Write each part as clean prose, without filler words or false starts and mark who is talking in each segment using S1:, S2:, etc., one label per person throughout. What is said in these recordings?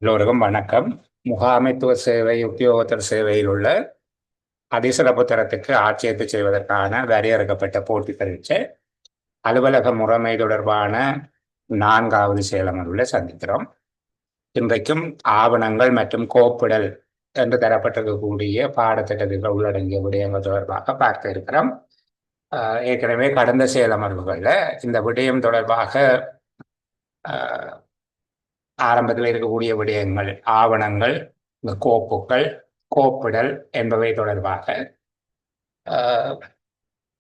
S1: எல்லோருக்கும் வணக்கம். முகாமைத்துவ சேவை உத்தியோகத்தர் சேவையில் உள்ள அதிசிறப்பு தரத்துக்கு ஆட்சேர்ப்பு செய்வதற்கான வரையறுக்கப்பட்ட போட்டி பரீட்சை அலுவலக முறைமை தொடர்பான 4வது செயலமர்வுல சந்திக்கிறோம். இன்றைக்கும் ஆவணங்கள் மற்றும் கோப்பிடல் என்று தரப்பட்டிருக்கக்கூடிய பாடத்திட்டத்தில் உள்ளடங்கிய விடயங்கள் தொடர்பாக பார்க்க இருக்கிறோம். ஏற்கனவே கடந்த செயலமர்வுகளில் இந்த விடயம் தொடர்பாக ஆரம்பத்தில் இருக்கக்கூடிய விடயங்கள், ஆவணங்கள், இந்த கோப்புகள், கோப்பிடல் என்பவை தொடர்பாக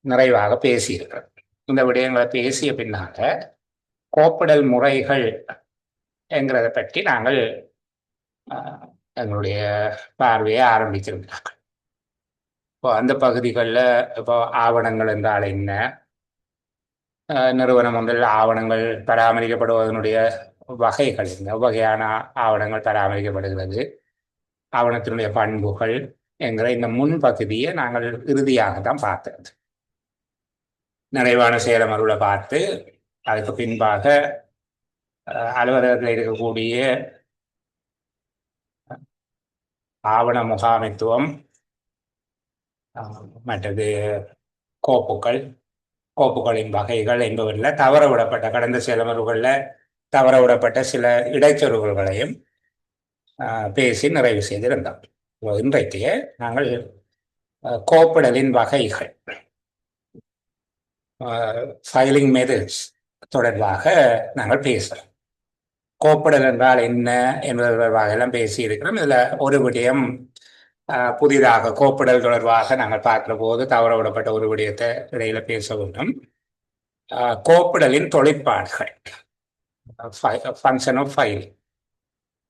S1: நிறைவாக பேசியிருக்கிறோம். இந்த விடயங்களை பேசிய பின்னால கோப்பிடல் முறைகள் என்கிறத பற்றி நாங்கள் எங்களுடைய பார்வையை ஆரம்பிச்சிருந்தாங்க. இப்போ அந்த பகுதிகளில் இப்போ ஆவணங்கள் என்றால் என்ன, நிறுவனம் ஒன்றில் ஆவணங்கள் பராமரிக்கப்படுவதனுடைய வகைகள், இந்த வகையான ஆவணங்கள் பராமரிக்கப்படுகிறது, ஆவணத்தினுடைய பண்புகள் என்கிற இந்த முன்பகுதியை நாங்கள் இறுதியாக தான் பார்த்தது. நிறைவான செயலமர்வுல பார்த்து அதுக்கு பின்பாக அலுவலகத்தில் இருக்கக்கூடிய ஆவண முகாமைத்துவம், மற்றது கோப்புகள், கோப்புகளின் வகைகள் என்பவற்றில் தவற விடப்பட்ட கடந்த செயலமர்வுகளில் தவற விடப்பட்ட சில இடைச்சொருகளையும் பேசி நிறைவு செய்திருந்தோம். இன்றைக்கு நாங்கள் கோப்பிடலின் வகைகள், ஃபைலிங் மெத்தட்ஸ் தொடர்பாக நாங்கள் பேசுகிறோம். கோப்பிடல் என்றால் என்ன என்பது தொடர்பாக எல்லாம் பேசியிருக்கிறோம். இதில் ஒரு விடயம் புதிதாக கோப்பிடல் தொடர்பாக நாங்கள் பார்க்கிற போது தவற விடப்பட்ட ஒரு விடயத்தை இடையில பேச வேண்டும். கோப்பிடலின் தொழிற்பாடுகள், ஃபங்க்ஷன் ஆஃப் ஃபைலிங்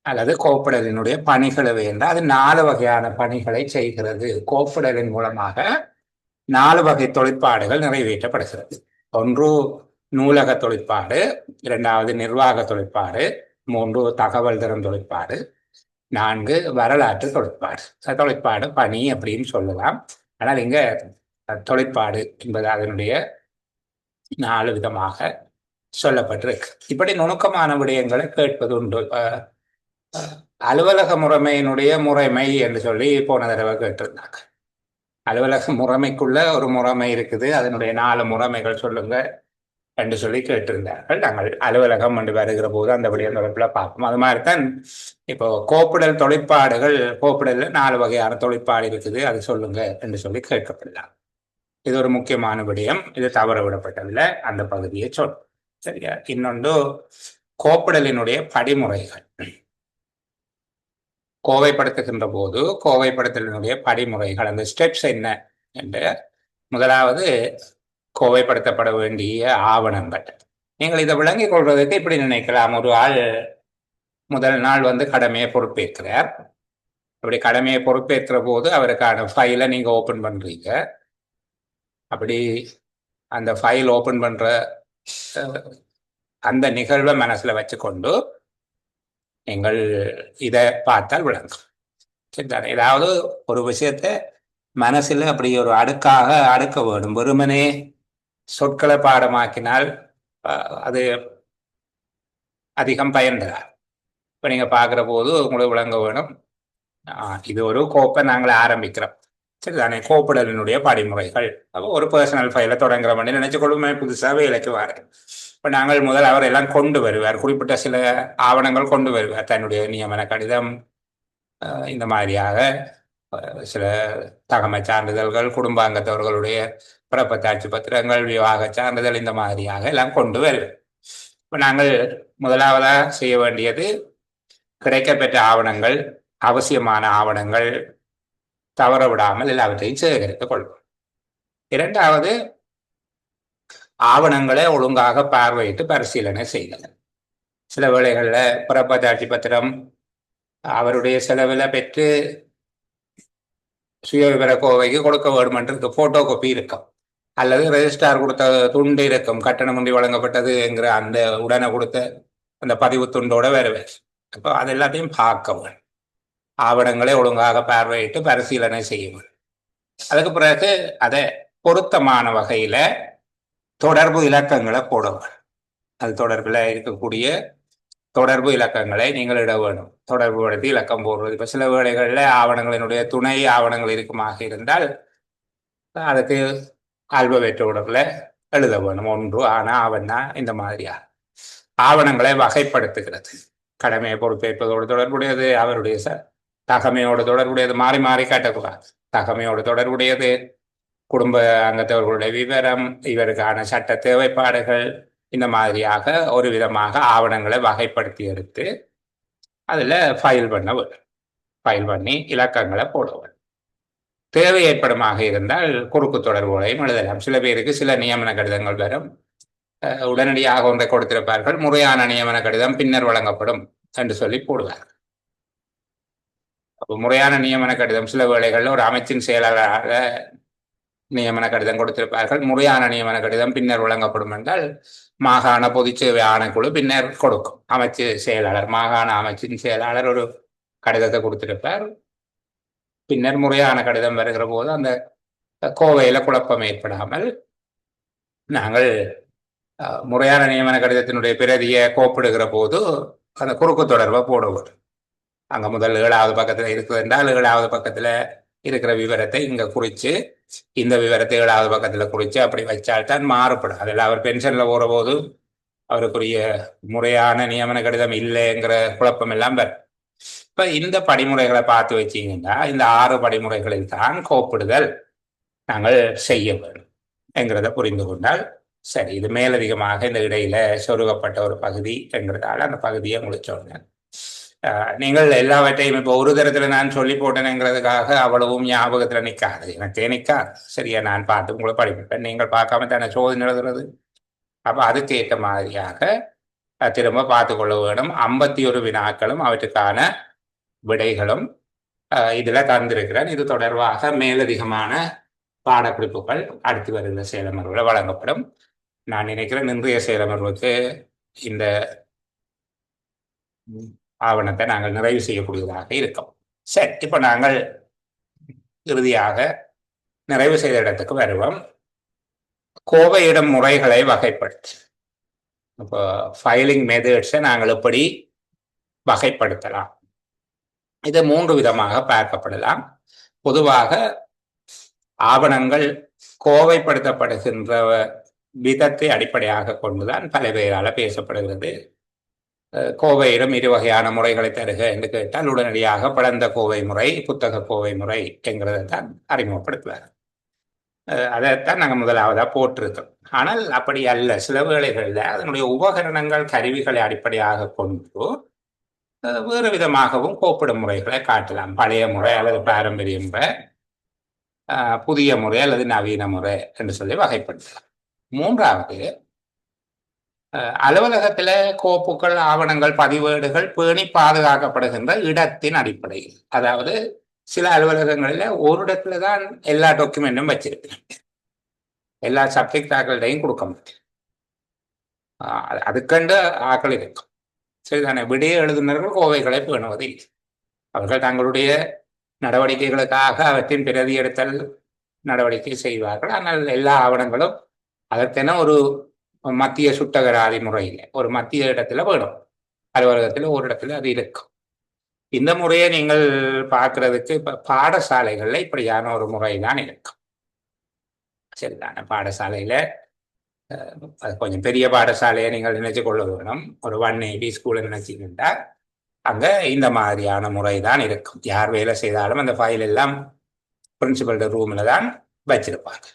S1: அல்லது கோப்பிடலினுடைய பணிகள் என்றால் அது 4 வகையான பணிகளை செய்கிறது. கோப்பிடலின் மூலமாக 4 வகை தொழிற்பாடுகள் நிறைவேற்றப்படுகிறது. ஒன்று நூலக தொழிற்பாடு, 2வது நிர்வாக தொழிற்பாடு, 3 தகவல் தரும் தொழிற்பாடு, 4 வரலாற்று தொழிற்பாடு. தொழிற்பாடு பணி அப்படின்னு சொல்லலாம். ஆனால் இங்க தொழிற்பாடு என்பது அதனுடைய 4 விதமாக சொல்லப்பட்டிருக்கு. இப்படி நுணுக்கமான விடயங்களை கேட்பது உண்டு. அலுவலக முறைமையினுடைய முறைமை என்று சொல்லி போன தடவை கேட்டிருந்தாங்க. அலுவலக முறைமைக்குள்ள ஒரு முறைமை இருக்குது, அதனுடைய 4 முறைமைகள் சொல்லுங்க என்று சொல்லி கேட்டிருந்தார்கள். நாங்கள் அலுவலகம் என்று வருகிற போது அந்த விடயம் தொடர்பில் பார்ப்போம். அது மாதிரிதான் இப்போ கோப்பிடல் தொழிற்பாடுகள், கோப்பிடல்ல 4 வகையான தொழிற்பாடு இருக்குது, அது சொல்லுங்க என்று சொல்லி கேட்கப்படலாம். இது ஒரு முக்கியமான விடயம், இது தவற விடப்பட்டதில்லை, அந்த பகுதியை சொல். சரியா? இன்னொன்று கோப்பிடலினுடைய படிமுறைகள். கோவைப்படுத்துகின்ற போது கோவைப்படுத்தலினுடைய படிமுறைகள், அந்த ஸ்டெப்ஸ் என்ன என்று, முதலாவது கோவைப்படுத்தப்பட வேண்டிய ஆவணங்கள். நீங்கள் இதை விளங்கிக் கொள்வதற்கு இப்படி நினைக்கலாம். ஒரு ஆள் முதல் நாள் கடமையை பொறுப்பேற்கிறார். அப்படி கடமையை பொறுப்பேற்கிற போது அவருக்கான ஃபைலை நீங்க ஓபன் பண்றீங்க. அப்படி அந்த ஃபைல் ஓபன் பண்ற அந்த நிகழ்வை மனசுல வச்சுக்கொண்டு நீங்கள் இதை பார்த்தால் விளங்கும். சரிதானே? ஏதாவது ஒரு விஷயத்த மனசுல அப்படி ஒரு அடுக்காக அடுக்க வேண்டும். வெறுமனே சொற்களை பாடமாக்கினால் அது அதிகம் பயன் தராது. இப்போ நீங்க பார்க்குற போது உங்களுக்கு விளங்க வேணும், இது ஒரு கோப்பை நாங்கள் ஆரம்பிக்கிறோம். சரிதானே? கோப்பிடலினுடைய படிமுறைகள். அப்போ ஒரு பர்சனல் ஃபைலை தொடங்குற மாதிரி நினைச்சுக்கொள்ளுமே, புதுசாக வேலைக்கு வாரு. இப்போ நாங்கள் முதல் அவர் எல்லாம் கொண்டு வருவார், குறிப்பிட்ட சில ஆவணங்கள் கொண்டு வருவார், தன்னுடைய நியமன கடிதம், இந்த மாதிரியாக சில தகமை சான்றிதழ்கள், குடும்பாங்கத்தவர்களுடைய பிறப்பத்தாட்சி பத்திரங்கள், விவாக சான்றிதழ், இந்த மாதிரியாக எல்லாம் கொண்டு வருவார். இப்போ நாங்கள் முதலாவதாக செய்ய வேண்டியது கிடைக்கப்பெற்ற ஆவணங்கள், அவசியமான ஆவணங்கள் தவற விடாமல் எல்லாவற்றையும் சேகரித்துக் கொள்வோம். 2வது ஆவணங்களை ஒழுங்காக பார்வையிட்டு பரிசீலனை செய்தல். சில வேளைகளில் பிறப்பத்தாட்சி பத்திரம் அவருடைய செலவில் பெற்று சுய விவர கோவைக்கு கொடுக்க வேண்டும் என்று போட்டோ காப்பி இருக்கும், அல்லது ரெஜிஸ்ட்ரார் கொடுத்த துண்டு இருக்கும், கட்டணமின்றி வழங்கப்பட்டது என்கிற அந்த உடனே கொடுத்த அந்த பதிவு துண்டோட வருவேன். அப்போ அது எல்லாத்தையும் பார்க்கவும், ஆவணங்களை ஒழுங்காக பார்வையிட்டு பரிசீலனை செய்யவும். அதுக்கு பிறகு அதை பொருத்தமான வகையில தொடர்பு இலக்கங்களை போடவும். அது தொடர்பில் இருக்கக்கூடிய தொடர்பு இலக்கங்களை நீங்கள் இட வேணும். தொடர்பு படுத்தி இலக்கம் போடுறது. இப்ப சில வேளைகளில் ஆவணங்களினுடைய துணை ஆவணங்கள் இருக்குமாக இருந்தால் அதுக்கு ஆல்பபெட் தொடர்ல எழுத வேணும். ஒன்று ஆனா ஆவணா இந்த மாதிரியா ஆவணங்களை வகைப்படுத்துகிறது. கடமையை பொறுப்பேற்பதோடு தொடர்புடையது, அவருடைய தகமையோடு தொடர்புடையது, மாறி மாறி காட்டக்கூடாது. தகமையோடு தொடர்புடையது, குடும்ப அங்கத்தவர்களுடைய விவரம், இவருக்கான சட்ட தேவைப்பாடுகள், இந்த மாதிரியாக ஒரு விதமாக ஆவணங்களை வகைப்படுத்தி எடுத்து அதில் ஃபைல் பண்ண வேண்டும். ஃபைல் பண்ணி இலக்கங்களை போட வேண்டும். தேவை ஏற்படுமாக இருந்தால் குறுக்கு தொடர்புகளையும் எழுதலாம். சில பேருக்கு சில நியமன கடிதங்கள் வரும், உடனடியாக ஒன்றை கொடுத்திருப்பார்கள், முறையான நியமன கடிதம் பின்னர் வழங்கப்படும் என்று சொல்லி போடுவார்கள். அப்போ முறையான நியமன கடிதம் சில வேளைகளில் ஒரு அமைச்சின் செயலாளராக நியமன கடிதம் கொடுத்திருப்பார்கள், முறையான நியமன கடிதம் பின்னர் வழங்கப்படும் என்றால் மாகாண பொதுச்சேவை ஆணைக்குழு பின்னர் கொடுக்கும். அமைச்சு செயலாளர், மாகாண அமைச்சின் செயலாளர் ஒரு கடிதத்தை கொடுத்திருப்பார், பின்னர் முறையான கடிதம் வருகிற போது அந்த கோவையில குழப்பம் ஏற்படாமல் நாங்கள் முறையான நியமன கடிதத்தினுடைய பிரதியை கோப்பிடுகிற போது அந்த குறுக்கு தொடர்பை போடுவோம். அங்க முதல் 7வது பக்கத்துல இருக்குது என்றால் 7வது பக்கத்துல இருக்கிற விவரத்தை இங்க குறிச்சு, இந்த விவரத்தை 7வது பக்கத்துல குறிச்சு அப்படி வச்சால்தான் மாறுபடும். அதில் அவர் பென்ஷன்ல போற போது அவருக்குரிய முறையான நியமன கடிதம் இல்லைங்கிற குழப்பம் எல்லாம் வரும். இப்ப இந்த படிமுறைகளை பார்த்து வச்சீங்கன்னா இந்த 6 படிமுறைகளில் தான் கோப்பிடுதல் நாங்கள் செய்ய வேண்டும் என்கிறத புரிந்து கொண்டால் சரி. இது மேலதிகமாக இந்த இடையில சொருகப்பட்ட ஒரு பகுதி என்கிறதால அந்த பகுதியை உங்களுக்கு சொன்னேன். நீங்கள் எல்லாவற்றையும் இப்போ ஒரு தரத்துல நான் சொல்லி போட்டேனுங்கிறதுக்காக அவ்வளவும் ஞாபகத்துல நிற்காது, எனக்கே நிற்காது. சரியா, நான் பார்த்து உங்களை படிப்பேன், நீங்கள் பார்க்காம தானே சோதனை எழுதுறது. அப்ப அதுக்கு ஏற்ற மாதிரியாக திரும்ப பார்த்து கொள்ள வேணும். 51 வினாக்களும் அவற்றுக்கான விடைகளும் இதுல தந்திருக்கிறேன். இது தொடர்பாக மேலதிகமான பாடப்பிடிப்புகள் அடுத்து வருகிற செயலமர்வுல வழங்கப்படும். நான் நினைக்கிறேன் இன்றைய செயலமர்வுக்கு இந்த ஆவணத்தை நாங்கள் நிறைவு செய்யக்கூடியதாக இருக்கும். சரி, இப்ப நாங்கள் இறுதியாக நிறைவு செய்த இடத்துக்கு வருவோம். கோவையிடும் முறைகளை வகைப்படுத்து. இப்போ ஃபைலிங் மெத்தட்ஸை நாங்கள் எப்படி வகைப்படுத்தலாம்? இது 3 விதமாக பார்க்கப்படலாம். பொதுவாக ஆவணங்கள் கோவைப்படுத்தப்படுகின்ற விதத்தை அடிப்படையாக கொண்டுதான் பல பேரால் பேசப்படுகிறது. கோவையிடம் 2 வகையான முறைகளை தருக என்று கேட்டால் உடனடியாக பழந்த கோவை முறை, புத்தக கோவை முறை என்கிறதை தான் அறிமுகப்படுத்துவார். அதைத்தான் நாங்கள் முதலாவதாக போட்டிருக்கோம். ஆனால் அப்படி அல்ல. சில வேளைகளில் அதனுடைய உபகரணங்கள், கருவிகளை அடிப்படையாக கொண்டு வேறு விதமாகவும் கோப்பிடும் முறைகளை காட்டலாம். பழைய முறை அல்லது பாரம்பரிய முறை, புதிய முறை அல்லது நவீன முறை என்று சொல்லி வகைப்படுத்தலாம். 3வது, அலுவலகத்துல கோப்புகள், ஆவணங்கள், பதிவேடுகள் பேணி பாதுகாக்கப்படுகின்ற இடத்தின் அடிப்படையில். அதாவது சில அலுவலகங்களில் ஒரு இடத்துல தான் எல்லா டாக்குமெண்ட்டும் வச்சிருக்கேன், எல்லா சப்ஜெக்ட் ஆக்கள்டையும் கொடுக்க முடியும். அதுக்கண்டு ஆக்கள் இருக்கும். சரிதானே? விடிய எழுதுனர்கள் கோவைகளை பேணுவது இல்லை. அவர்கள் தங்களுடைய நடவடிக்கைகளுக்காக அவற்றின் பிரதி எடுத்தல் நடவடிக்கை செய்வார்கள். ஆனால் எல்லா ஆவணங்களும் அதற்கென ஒரு மத்திய சுட்டகராதி முறையில் ஒரு மத்திய இடத்துல வேணும். அலுவலகத்தில் ஒரு இடத்துல அது இருக்கும். இந்த முறையை நீங்கள் பார்க்கறதுக்கு இப்ப பாடசாலைகள்ல இப்படியான ஒரு முறை தான் இருக்கும். சரிதானே? பாடசாலையில அது கொஞ்சம் பெரிய பாடசாலையை நீங்கள் நினைச்சு கொள்ள வேணும். ஒரு 180 ஸ்கூலை நினைச்சிக்கிட்டா அங்க இந்த மாதிரியான முறை தான் இருக்கும். யார் வேலை செய்தாலும் அந்த ஃபைல் எல்லாம் பிரின்சிபல் ரூம்ல தான் வச்சிருப்பாங்க.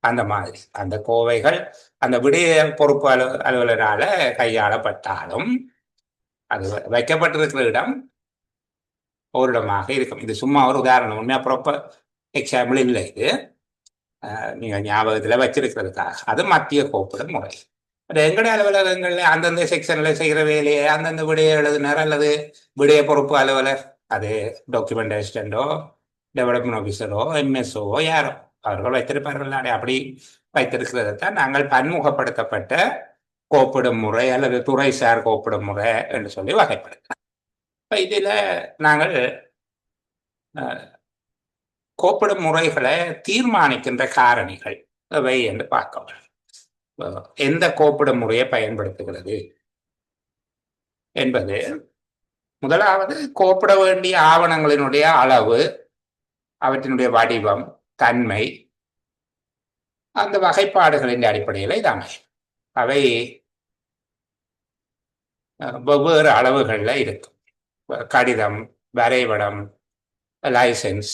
S1: அந்த மாதிரி அந்த கோவைகள் அந்த விடைய பொறுப்பு அலுவலரால கையாளப்பட்டாலும் அது வைக்கப்பட்டிருக்கிற இடம் ஒரு இடமாக இருக்கும். இது சும்மா ஒரு உதாரணம், உண்மையா ப்ராப்பர் எக்ஸாம்பிள் இல்லை. இது நீங்க ஞாபகத்துல வச்சிருக்கிறதுக்காக. அது மத்திய கோப்பிடும் முறை. எங்களுடைய அலுவலகங்கள்ல அந்தந்த செக்ஷன்ல செய்கிற வேலையை அந்தந்த விடைய எழுதினர் அல்லது விடைய பொறுப்பு அலுவலர், அது டாக்குமெண்ட் அசிஸ்டண்டோ டெவலப்மெண்ட் ஆஃபீஸரோ எம்எஸ்ஓ யாரோ அவர்கள் வைத்திருப்பார்கள். அப்படி வைத்திருக்கிறத தான் நாங்கள் பன்முகப்படுத்தப்பட்ட கோப்பிடும் முறை அல்லது துறைசார் கோப்பிடும் முறை என்று சொல்லி வகைப்படுத்தலாம். இப்போ இதில் நாங்கள் கோப்பிடும் முறைகளை தீர்மானிக்கின்ற காரணிகள் எவை என்று பார்க்க. எந்த கோப்பிடும் முறையை பயன்படுத்துகிறது? என்பது முதலாவது கோப்பிட வேண்டிய ஆவணங்களினுடைய அளவு, அவற்றினுடைய வடிவம், தன்மை, அந்த வகைப்பாடுகளின் அடிப்படையில் இது அமையும். அவை வெவ்வேறு அளவுகளில் இருக்கும். கடிதம், வரைபடம், லைசன்ஸ்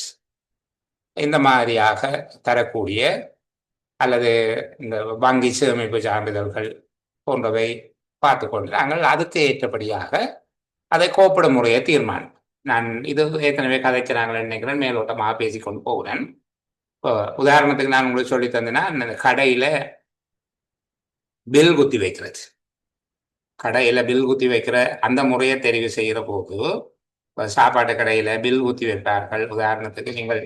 S1: இந்த மாதிரியாக தரக்கூடிய அல்லது இந்த வங்கி சேமிப்பு சான்றிதழ்கள் போன்றவை பார்த்துக்கொண்டு நாங்கள் அதுக்கு ஏற்றபடியாக அதை கோப்பிடும் முறையை தீர்மானம். நான் இது ஏற்கனவே கதைக்கு நாங்கள் நினைக்கிறேன், மேலோட்டமாக பேசிக்கொண்டு போகிறேன். இப்போ உதாரணத்துக்கு நான் உங்களுக்கு சொல்லி தந்தேன்னா, அந்த கடையில் பில் குத்தி வைக்கிறது, கடையில் பில் குத்தி வைக்கிற அந்த முறையை தெரிவு செய்கிற போது, சாப்பாட்டு கடையில் பில் குத்தி வைப்பார்கள். உதாரணத்துக்கு நீங்கள்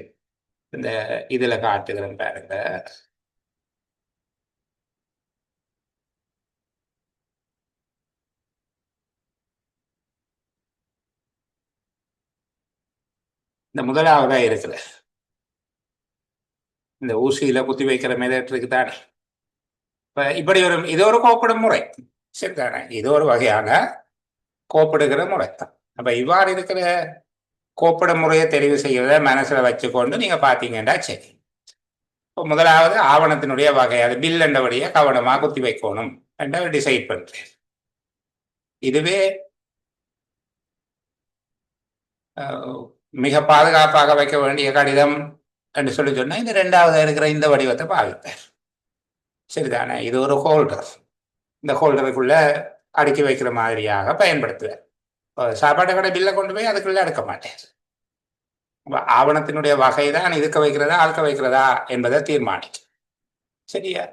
S1: இந்த இதில் காட்டுகிறேன் பாருங்க, இந்த முதலாவதா இருக்குது இந்த ஊசியில குத்தி வைக்கிற மெதட் இருக்குதானே. இப்ப இப்படி ஒரு இது ஒரு கோப்பிடும் முறை, சரிதானே? இது ஒரு வகையான கோப்பிடுகிற முறை. அப்ப இவ்வாறு இருக்கிற கோப்பிட முறையை தெரிவு செய்வதை மனசுல வச்சுக்கொண்டு நீங்க பாத்தீங்கன்னா சரி. இப்போ முதலாவது ஆவணத்தினுடைய வகை, அது பில் என்றபடியே கவனமா குத்தி வைக்கணும் என்ற டிசைட் பண்றேன். இதுவே மிக பாதுகாப்பாக வைக்க வேண்டிய கடிதம் என்று சொல்லி சொன்னா இந்த ரெண்டாவது இருக்கிற இந்த வடிவத்தை பாவிப்பேன், சரிதானே? இது ஒரு ஹோல்டர், இந்த ஹோல்டருக்குள்ள அடுக்கி வைக்கிற மாதிரியாக பயன்படுத்துவேன். சாப்பாட்டு கடை பில்லை கொண்டு போய் அதுக்குள்ள அடுக்க மாட்டேன். ஆவணத்தினுடைய வகை தான் இதுக்க வைக்கிறதா அழுக்க வைக்கிறதா என்பதை தீர்மானிக்கும், சரியா?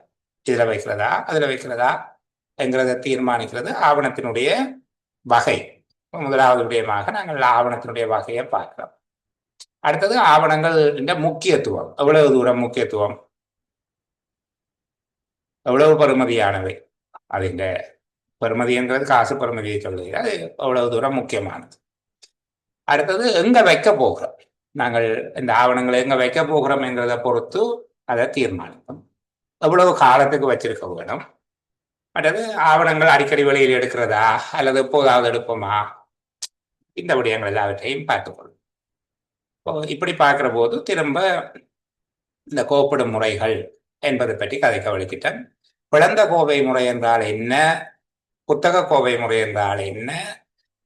S1: இதுல வைக்கிறதா அதுல வைக்கிறதா என்கிறத தீர்மானிக்கிறது ஆவணத்தினுடைய வகை. முதலாவது விடயமாக நாங்கள் ஆவணத்தினுடைய வகையை பார்க்கிறோம். அடுத்தது ஆவணங்கள் முக்கியத்துவம், எவ்வளவு தூரம் முக்கியத்துவம், எவ்வளவு பெறுமதியானவை, அது இந்த பெறுமதிங்கிறது காசு பெறுமதியை சொல்லுகிறது, அது எவ்வளவு தூரம் முக்கியமானது. அடுத்தது எங்க வைக்க போகிறோம், நாங்கள் இந்த ஆவணங்களை எங்க வைக்க போகிறோம் என்கிறத பொறுத்து அதை தீர்மானிக்கும். எவ்வளவு காலத்துக்கு வச்சிருக்க வேணும், மற்றது ஆவணங்கள் அடிக்கடி வெளியில் எடுக்கிறதா அல்லது எப்போதாவது எடுப்போமா, இந்த விடயங்கள் எல்லாவற்றையும் பார்த்துக்கொள்ளும். இப்படி பார்க்கிற போது திரும்ப இந்த கோப்பிடும் முறைகள் என்பதை பற்றி கதைக்க வலிக்கிட்டேன். பிளந்த கோவை முறை என்றால் என்ன, புத்தக கோவை முறை என்றால் என்ன,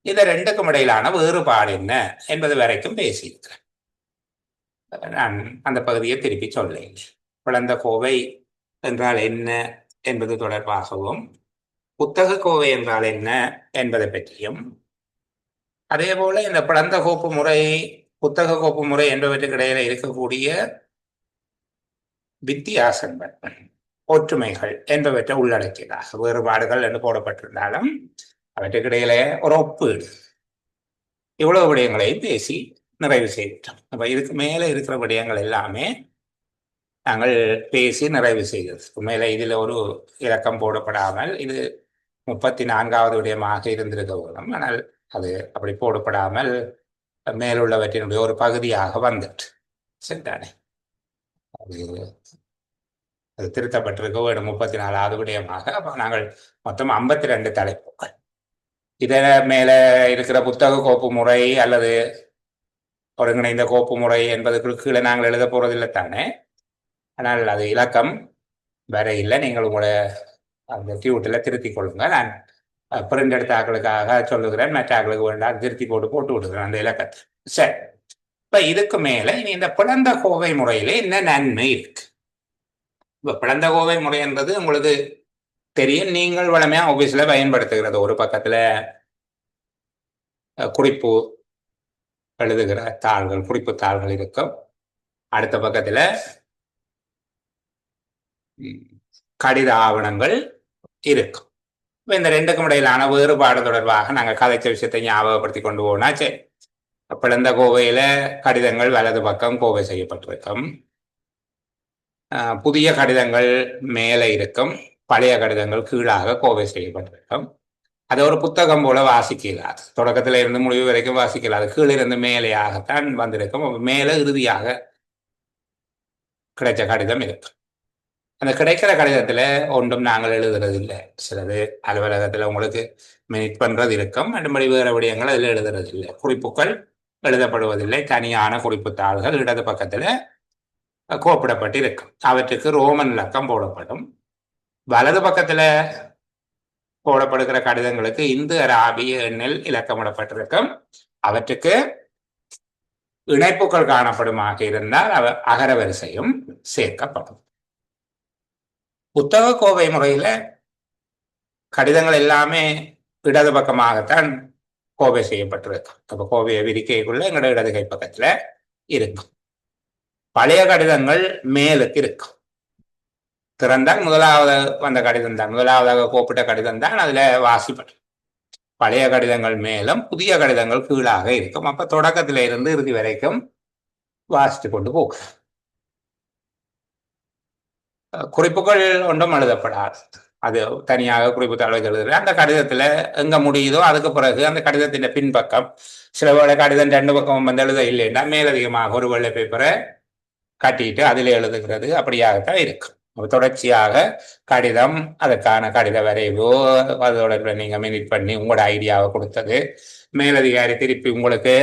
S1: இந்த ரெண்டுக்கும் இடையிலான வேறுபாடு என்ன என்பது வரைக்கும் பேசியிருக்கிறேன். நான் அந்த பகுதியை திருப்பி சொல்லேன். பிளந்த கோவை என்றால் என்ன என்பது தொடர்பாகவும், புத்தக கோவை என்றால் என்ன என்பதை பற்றியும், அதே போல இந்த பிளந்த கோப்பு முறை புத்தக கோப்பு முறை என்பவற்றுக்கு இடையில இருக்கக்கூடிய வித்தியாசங்கள், ஒற்றுமைகள் என்பவற்றை உள்ளடக்கியதாக, வேறுபாடுகள் என்று போடப்பட்டிருந்தாலும் அவற்றுக்கு இடையில ஒரு ஒப்பீடு, இவ்வளவு விடயங்களையும் பேசி நிறைவு செய்துட்டோம். அப்ப இதுக்கு மேல இருக்கிற விடயங்கள் எல்லாமே நாங்கள் பேசி நிறைவு செய்தது. உண்மையில இதில் ஒரு இலக்கம் போடப்படாமல் இது 34வது விடயமாக இருந்திருக்க வேண்டும். ஆனால் அது அப்படி போடப்படாமல் மேலுள்ளவற்றினுடைய ஒரு பகுதியாக வந்துட்டு, சரிதானே? அது திருத்தப்பட்டிருக்க வேண்டும் 34வது விடயமாக. அப்போ நாங்கள் மொத்தம் 52 தலைப்புகள். இதை மேல இருக்கிற புத்தக கோப்பு முறை அல்லது ஒருங்கிணைந்த கோப்பு முறை என்பதற்கு கீழே நாங்கள் எழுத போறதில்லை தானே. ஆனால் அது இலக்கம் வேற இல்லை, நீங்கள் உங்களோட அந்த டியூட்டில் திருத்திக் கொள்ளுங்க. நான் பிரிண்ட் எடுத்த ஆக்களுக்காக சொல்லுகிறேன், மற்ற ஆக்களுக்கு வேண்டாம் திருத்தி போட்டு விடுகிறேன் அந்த இலக்கத்தை. சரி, இப்ப இதுக்கு மேல இனி இந்த பிளந்த கோவை முறையில என்ன நன்மை இருக்கு? இப்ப பிளந்த கோவை முறை என்பது உங்களுக்கு தெரியும், நீங்கள் வளமையா ஆபீஸ்ல பயன்படுத்துகிறது. ஒரு பக்கத்துல குறிப்பு எழுதுகிற தாள்கள், குறிப்பு தாள்கள் இருக்கும், அடுத்த பக்கத்துல கடித ஆவணங்கள் இருக்கும். இந்த ரெண்டுக்கும் இடையிலான வேறுபாடு தொடர்பாக நாங்கள் கதைச்ச விஷயத்தை ஞாபகப்படுத்தி கொண்டு போனா சரி. பிளந்த கோவையில கடிதங்கள் வலது பக்கம் கோவை செய்யப்பட்டிருக்கும், புதிய கடிதங்கள் மேலே இருக்கும், பழைய கடிதங்கள் கீழாக கோவை செய்யப்பட்டிருக்கும். அது ஒரு புத்தகம் போல வாசிக்கலாது, தொடக்கத்துல இருந்து முடிவு வரைக்கும் வாசிக்கலாது, கீழிருந்து மேலேயாகத்தான் வந்திருக்கும். மேலே இறுதியாக கிடைச்ச கடிதம் இருக்கும். அந்த கிடைக்கிற கடிதத்துல ஒன்றும் நாங்கள் எழுதுறது இல்லை. சிலது அலுவலகத்துல உங்களுக்கு மினிட் பண்றது இருக்கும், மறுபடி வேறு விடயங்கள் அதில் எழுதுறது இல்லை. குறிப்புகள் எழுதப்படுவதில்லை. தனியான குறிப்பு தாள்கள் இடது பக்கத்துல கோப்பிடப்பட்டு இருக்கும். அவற்றுக்கு ரோமன் இலக்கம் போடப்படும். வலது பக்கத்துல போடப்படுகிற கடிதங்களுக்கு இந்து அராபிய எண்ணில் இலக்கமிடப்பட்டிருக்கும். அவற்றுக்கு இணைப்புகள் காணப்படுமாக இருந்தால் அகர வரிசையும் சேர்க்கப்படும். புத்தக கோவை முறையில கடிதங்கள் எல்லாமே இடது பக்கமாகத்தான் கோவை செய்யப்பட்டிருக்கும். அப்ப கோவையை விரிக்கைக்குள்ள எங்களோட இடது கை பக்கத்துல இருக்கும். பழைய கடிதங்கள் மேலுக்கு இருக்கும். திறந்தால் முதலாவது வந்த கடிதம் தான், முதலாவதாக கோப்பிட்ட கடிதம் தான் அதுல வாசிப்படும். பழைய கடிதங்கள் மேலும் புதிய கடிதங்கள் கீழாக இருக்கும். அப்ப தொடக்கத்தில இருந்து இறுதி வரைக்கும் வாசித்து கொண்டு போகும். குறிப்புகள் ஒன்றும் எழுதப்படாது. அது தனியாக குறிப்பு தாழ்வு எழுதுறது. அந்த கடிதத்துல எங்க முடியுதோ அதுக்கு பிறகு அந்த கடிதத்தின் பின்பக்கம் சில வேளை கடிதம் 2 பக்கம் வந்து எழுத இல்லைன்னா மேலதிகமாக ஒரு வெள்ளை பேப்பரை கட்டிட்டு அதில் எழுதுகிறது. அப்படியாகத்தான் இருக்கும். தொடர்ச்சியாக கடிதம், அதற்கான கடித வரைவோ, அதோட நீங்க மினிட் பண்ணி உங்களோட ஐடியாவை கொடுத்தது, மேலதிகாரி திருப்பி உங்களுக்கு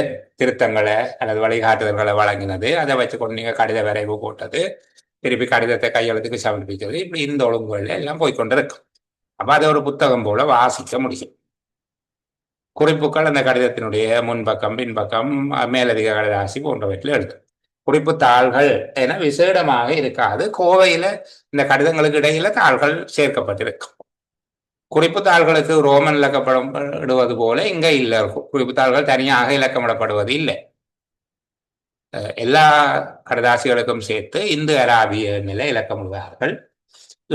S1: திருத்தங்களை அல்லது வழிகாட்டுதல்களை வழங்கினது, அதை வச்சுக்கொண்டு நீங்க கடித வரைவு போட்டது, திருப்பி கடிதத்தை கையெழுத்துக்கு சமர்ப்பிக்கிறது, இப்படி இந்த ஒழுங்குகள் எல்லாம் போய்கொண்டிருக்கும். அப்ப அதை ஒரு புத்தகம் போல வாசிக்க முடியும். குறிப்புகள் அந்த கடிதத்தினுடைய முன்பக்கம், பின்பக்கம், மேலதிக கடிதாசி போன்றவற்றில் எழுதும். குறிப்பு தாள்கள் என விசேடமாக இருக்காது. கோவையில இந்த கடிதங்களுக்கு இடையில தாள்கள் சேர்க்கப்பட்டிருக்கும். குறிப்பு தாள்களுக்கு ரோமன் இலக்கப்படப்படுவது போல இங்க இல்லை. குறிப்பு தாள்கள் தனியாக இலக்கமிடப்படுவது இல்லை. எல்லா கடிதாசிகளுக்கும் சேர்த்து இந்து அராபிய நிலை இலக்கமிடுவார்கள்.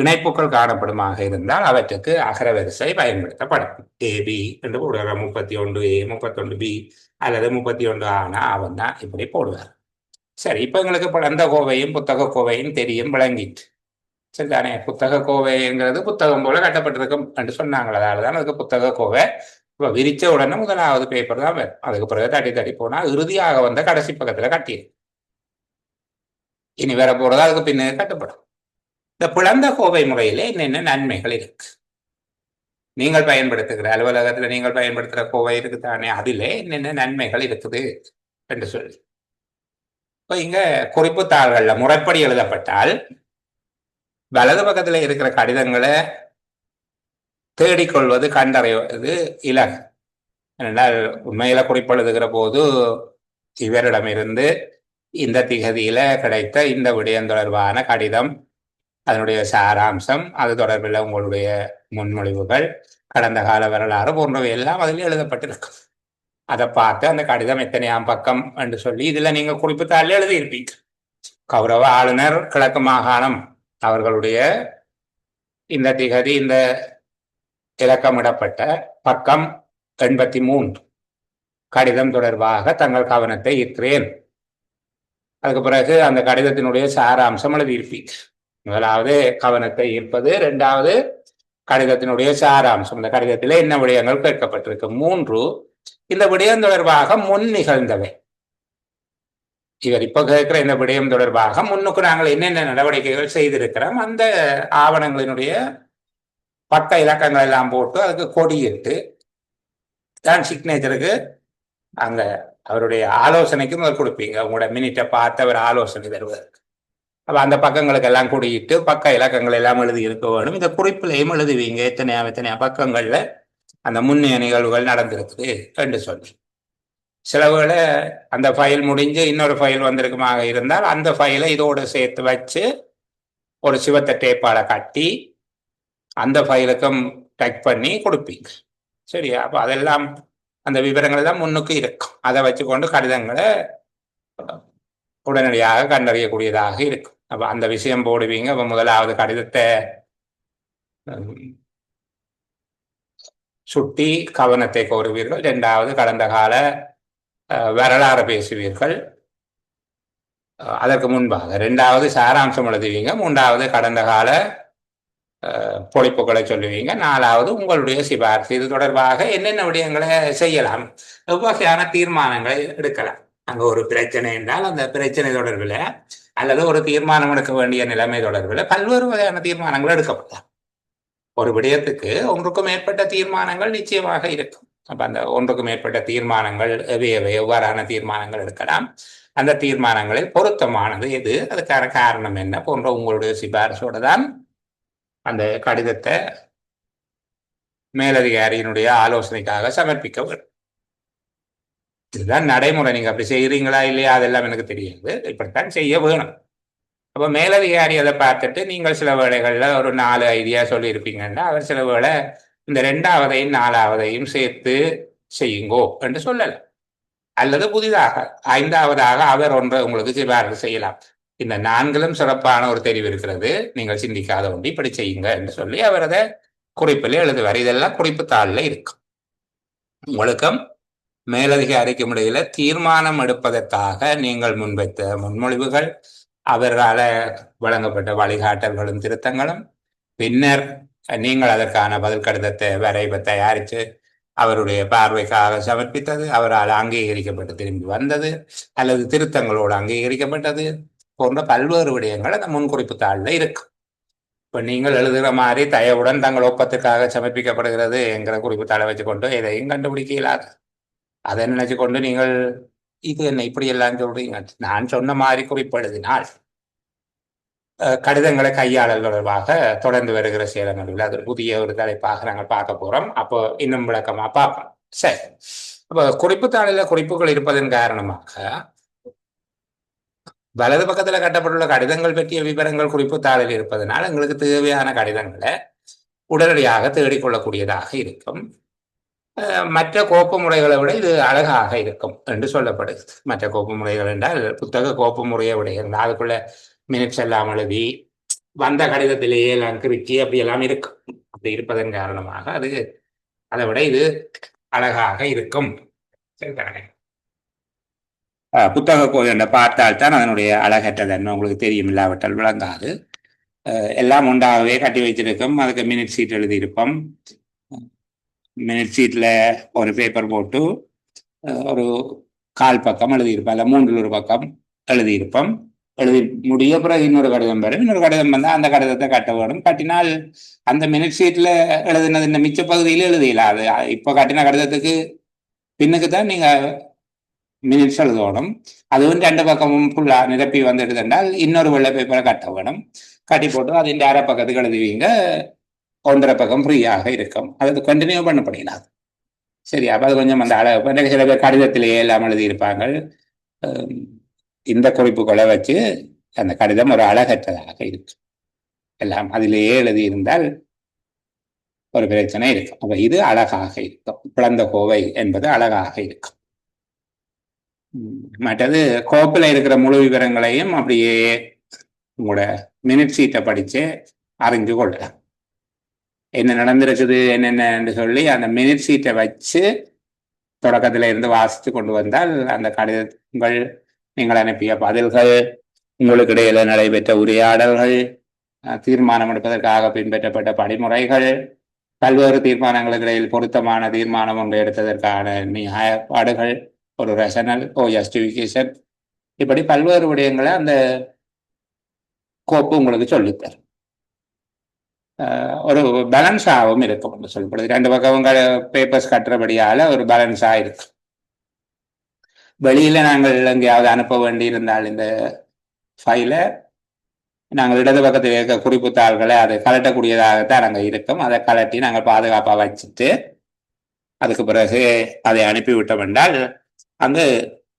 S1: இணைப்புகள் காணப்படுமாக இருந்தால் அவற்றுக்கு அகர வரிசை பயன்படுத்தப்படும். ஏபி என்று போடுவார். 31A, 31B அல்லது 31 ஆனா அவன்னா இப்படி போடுவார். சரி, இப்ப எங்களுக்கு பிறந்த கோவையும் புத்தக கோவையும் தெரியும், விளங்கிட்டு சரிதானே. புத்தக கோவைங்கிறது புத்தகம் போல கட்டப்பட்டிருக்கும் என்று சொன்னாங்க. அதாலதான் அதுக்கு புத்தக கோவை. இப்ப விரிச்ச உடனே முதலாவது பேப்பர் தான் வரும். அதுக்கு பிறகு தட்டி தட்டி போனா இறுதியாக வந்த கடைசி பக்கத்துல கட்டியது. இனி வர போறது அதுக்கு பின்னே கட்டப்படும். இந்த பிளந்த கோவை முறையில என்னென்ன நன்மைகள் இருக்கு? நீங்கள் பயன்படுத்துகிற அலுவலகத்துல நீங்கள் பயன்படுத்துகிற கோவை இருக்கு தானே, அதிலே என்னென்ன நன்மைகள் இருக்குது என்று சொல்லி. இப்ப இங்க குறிப்பு தாள்கள்ல முறைப்படி எழுதப்பட்டால் வலது பக்கத்துல இருக்கிற கடிதங்களை தேடிக்கொள்வது, கண்டறிவது இலகு. ஏனென்றால் உண்மையில குறிப்பெழுதுகிற போது இவரிடமிருந்து இந்த திகதியில கிடைத்த இந்த விடயம் தொடர்பான கடிதம், அதனுடைய சாராம்சம், அது தொடர்பில் உங்களுடைய முன்மொழிவுகள், கடந்த கால வரலாறு போன்றவை எல்லாம் அதில் எழுதப்பட்டிருக்கும். அதை பார்த்து அந்த கடிதம் எத்தனையாம் பக்கம் என்று சொல்லி இதுல நீங்க குறிப்பிட்டாலே எழுதியிருப்பீங்க. கௌரவ ஆளுநர் கிழக்கு மாகாணம் அவர்களுடைய இந்த திகதி இந்த இலக்கமிடப்பட்ட பக்கம் 83 கடிதம் தொடர்பாக தங்கள் கவனத்தை ஈர்க்கிறேன். அதுக்கு பிறகு அந்த கடிதத்தினுடைய சாராம்சம் எழுதியிருப்பீங்க. முதலாவது கவனத்தை ஈர்ப்பது, இரண்டாவது கடிதத்தினுடைய சாராம்சம், இந்த கடிதத்திலே என்ன விடயங்கள் கேட்கப்பட்டிருக்கு, 3 இந்த விடயம் தொடர்பாக முன் நிகழ்ந்தவை. இவர் இப்ப கேட்கிற இந்த விடயம் தொடர்பாக முன்னுக்கு நாங்கள் என்னென்ன நடவடிக்கைகள் செய்திருக்கிறோம், அந்த ஆவணங்களினுடைய பக்க இலக்கங்கள் எல்லாம் போட்டு அதுக்கு கொடியிட்டு தான் சிக்னேச்சருக்கு அங்க அவருடைய ஆலோசனைக்கு முதல் கொடுப்பீங்க. உங்களோட மினிட்டை பார்த்து அவர் ஆலோசனை தருவதற்கு. அப்ப அந்த பக்கங்களுக்கு எல்லாம் கொடியிட்டு பக்க இலக்கங்கள் எல்லாம் எழுதி இருக்க வேணும். இந்த குறிப்பிலையும் எழுதுவீங்க எத்தனையா பக்கங்கள்ல அந்த முன்னைய நிகழ்வுகள் நடந்திருக்குது என்று சொல்லி. சிலவுகளை அந்த ஃபைல் முடிஞ்சு இன்னொரு ஃபைல் வந்திருக்குமாக இருந்தால் அந்த ஃபைலை இதோடு சேர்த்து வச்சு ஒரு சிவத்த டேப்பால கட்டி அந்த ஃபைலுக்கும் டக் பண்ணி கொடுப்பீங்க. சரியா? அப்போ அதெல்லாம் அந்த விவரங்கள் எல்லாம் முன்னுக்கு இருக்கும். அதை வச்சுக்கொண்டு கடிதங்களை உடனடியாக கண்டறியக்கூடியதாக இருக்கும். அப்போ அந்த விஷயம் போடுவீங்க. அப்போ முதலாவது கடிதத்தை சுட்டி கவனத்தை கோருவீர்கள். இரண்டாவது கடந்த கால வரலாறு பேசுவீர்கள். அதற்கு முன்பாக இரண்டாவது சாராம்சம் எழுதுவீங்க. மூன்றாவது கடந்த கால பொழிப்புகளை சொல்லுவீங்க. நாலாவது உங்களுடைய சிபாரிசு, இது தொடர்பாக என்னென்ன விடயங்களை செய்யலாம், எவ்வகையான தீர்மானங்களை எடுக்கலாம். அங்க ஒரு பிரச்சனை என்றால் அந்த பிரச்சனை தொடர்பில் அல்லது ஒரு தீர்மானம் எடுக்க வேண்டிய நிலைமை தொடர்பில் பல்வேறு வகையான தீர்மானங்கள் எடுக்கப்படலாம். ஒரு விடயத்துக்கு ஒன்றுக்கும் மேற்பட்ட தீர்மானங்கள் நிச்சயமாக இருக்கும். அப்ப அந்த ஒன்றுக்கும் மேற்பட்ட தீர்மானங்கள் எவ்வாறான தீர்மானங்கள் எடுக்கலாம், அந்த தீர்மானங்களில் பொருத்தமானது எது, அதுக்கான காரணம் என்ன போன்ற உங்களுடைய சிபாரிசோடு தான் அந்த கடிதத்தை மேலதிகாரியினுடைய ஆலோசனைக்காக சமர்ப்பிக்க வேண்டும். இதுதான் நடைமுறை. நீங்க அப்படி செய்யறீங்களா இல்லையா அதெல்லாம் எனக்கு தெரியாது. இப்படித்தான் செய்ய வேணும். அப்போ மேலதிகாரி அதை பார்த்துட்டு நீங்கள் சில வேளைகளில் ஒரு 4 ஐடியா சொல்லியிருப்பீங்கன்னா அவர் சில வேளை இந்த 2ஆவதையும் 4ஆவதையும் சேர்த்து செய்யுங்கோ என்று சொல்லலாம். அல்லது புதிதாக 5ஆவதாக அவர் ஒன்றை உங்களுக்கு சிபாரிசு செய்யலாம். இந்த 4லும் சிறப்பான ஒரு தெரிவு இருக்கிறது, நீங்கள் சிந்திக்காத ஒன்று, இப்படி செய்யுங்க என்று சொல்லி அவர் அதை குறிப்பில் எழுதுவார். இதெல்லாம் குறிப்பு தாளில் இருக்கும். உங்களுக்கும் மேலதிகாரிக்கும் இடையில தீர்மானம் எடுப்பதற்காக நீங்கள் முன்வைத்த முன்மொழிவுகள், அவர்களால் வழங்கப்பட்ட வழிகாட்டல்களும் திருத்தங்களும், பின்னர் நீங்கள் அதற்கான பதில் கடிதத்தை வரைவை தயாரித்து அவருடைய பார்வைக்காக சமர்ப்பித்தது, அவரால் அங்கீகரிக்கப்பட்டு திரும்பி வந்தது அல்லது திருத்தங்களோடு அங்கீகரிக்கப்பட்டது போன்ற பல்வேறு விடயங்கள் அந்த முன்குறிப்பு தாளில் இருக்கு. இப்போ நீங்கள் எழுதுகிற மாதிரி தயவுடன் தங்கள் ஒப்பத்துக்காக சமர்ப்பிக்கப்படுகிறது என்கிற குறிப்பு தாளை வச்சுக்கொண்டு எதையும் கண்டுபிடிக்க இயலாது. அதை நினைச்சு கொண்டு நீங்கள் இது என்ன இப்படி எல்லாம் சொல்றீங்க, நான் சொன்ன மாதிரி குறிப்பு எழுதினால் கடிதங்களை கையாளல் தொடர்பாக தொடர்ந்து வருகிற சேலங்களில் அது புதிய ஒரு தலைப்பாக நாங்கள் பார்க்க போறோம். அப்போ இன்னும் விளக்கமா பார்ப்போம். சரி, அப்போ குறிப்பு தாளில் குறிப்புகள் இருப்பதன் காரணமாக வலது பக்கத்துல கட்டப்பட்டுள்ள கடிதங்கள் பற்றிய விவரங்கள் குறிப்பு தாளில் இருப்பதனால் எங்களுக்கு தேவையான கடிதங்களை உடனடியாக தேடிக்கொள்ளக்கூடியதாக இருக்கும். மற்ற கோப்பு முறைகளை விட இது அழகாக இருக்கும் என்று சொல்லப்படுது. மற்ற கோப்பு முறைகள் என்றால் புத்தக கோப்பு முறையை விட அதுக்குள்ள மினிட்ஸ் எல்லாம் எழுதி வந்த கடிதத்திலேயே எல்லாம் கிறுக்கி அப்படி எல்லாம் இருக்கும். அப்படி இருப்பதன் காரணமாக அது அதை விட இது அழகாக இருக்கும். சரிதானே? புத்தக கோயில் பார்த்தால் தான் அதனுடைய அழகற்ற தன்மை உங்களுக்கு தெரியும், இல்லாவிட்டால் விளங்காது. எல்லாம் உண்டாகவே கட்டி வச்சிருக்கும். அதுக்கு மினிட் சீட் எழுதியிருப்போம். மினிட் சீட்டில் ஒரு பேப்பர் போட்டு ஒரு 1/4 பக்கம் எழுதியிருப்போம், இல்லை 3 பக்கம் எழுதியிருப்போம். எழுதி முடிய பிறகு இன்னொரு கடிதம் வரும். இன்னொரு கடிதம் வந்தால் அந்த கடிதத்தை கட்ட வேணும். கட்டினால் அந்த மினிட் சீட்டில் எழுதினது இந்த மிச்ச பகுதியில் எழுதிடலாம். அது இப்போ கட்டின கடிதத்துக்கு பின்னுக்கு தான் நீங்கள் மினிட்ஸ் எழுதணும். அதுவும் 2 பக்கமும் ஃபுல்லாக நிரப்பி வந்துடுது என்றால் இன்னொரு வெள்ளை பேப்பரை கட்ட வேணும். கட்டி போட்டு அது இந்த 1/2 பக்கத்துக்கு எழுதுவீங்க. 1.5 பக்கம் ஃப்ரீயாக இருக்கும். அது கண்டினியூ பண்ணப்படலாம். சரி, அப்போ அது கொஞ்சம் அந்த அளவு சில பேர் கடிதத்திலேயே எல்லாம் எழுதியிருப்பாங்க. இந்த குறிப்புகளை வச்சு அந்த கடிதம் ஒரு அழகற்றதாக இருக்கு. எல்லாம் அதிலேயே எழுதியிருந்தால் ஒரு பிரச்சனை இருக்கும். அப்ப இது அழகாக இருக்கும். பிளந்த கோவை என்பது அழகாக இருக்கும். மற்றது கோப்பில் இருக்கிற முழு விவரங்களையும் அப்படியே உங்களோட மினிட் சீட்டை படிச்சு அறிஞ்சு கொள்ளலாம். என்ன நடந்திருக்குது என்னென்னு சொல்லி அந்த மினிட் சீட்டை வச்சு தொடக்கத்துல இருந்து வாசித்து கொண்டு வந்தால் அந்த கடிதங்கள், நீங்கள் அனுப்பிய பதில்கள், உங்களுக்கு இடையில நடைபெற்ற உரையாடல்கள், தீர்மானம் எடுப்பதற்காக பின்பற்றப்பட்ட படிமுறைகள், பல்வேறு தீர்மானங்களுக்கு இடையில் பொருத்தமான தீர்மானம் ஒன்று எடுத்ததற்கான நியாயப்பாடுகள், ஒரு ரெசனல் ஜஸ்டிஃபிகேஷன், இப்படி பல்வேறு விடயங்களை அந்த கோப்பு உங்களுக்கு சொல்லித்தரும். ஒரு பேலன்ஸாகவும் இருக்கும் சொல்லப்படுது. 2 பக்கம் பேப்பர்ஸ் கட்டுறபடியால ஒரு பேலன்ஸாக இருக்கும். வெளியில நாங்கள் எங்கேயாவது அனுப்ப வேண்டியிருந்தால் இந்த ஃபைலை நாங்கள் இடது பக்கத்தில் இருக்க குறிப்பு தாள்களை அதை கலட்டக்கூடியதாகத்தான் அங்கே இருக்கும். அதை கலட்டி நாங்கள் பாதுகாப்பாக வச்சுட்டு அதுக்கு பிறகு அதை அனுப்பிவிட்டோம் என்றால் அங்கு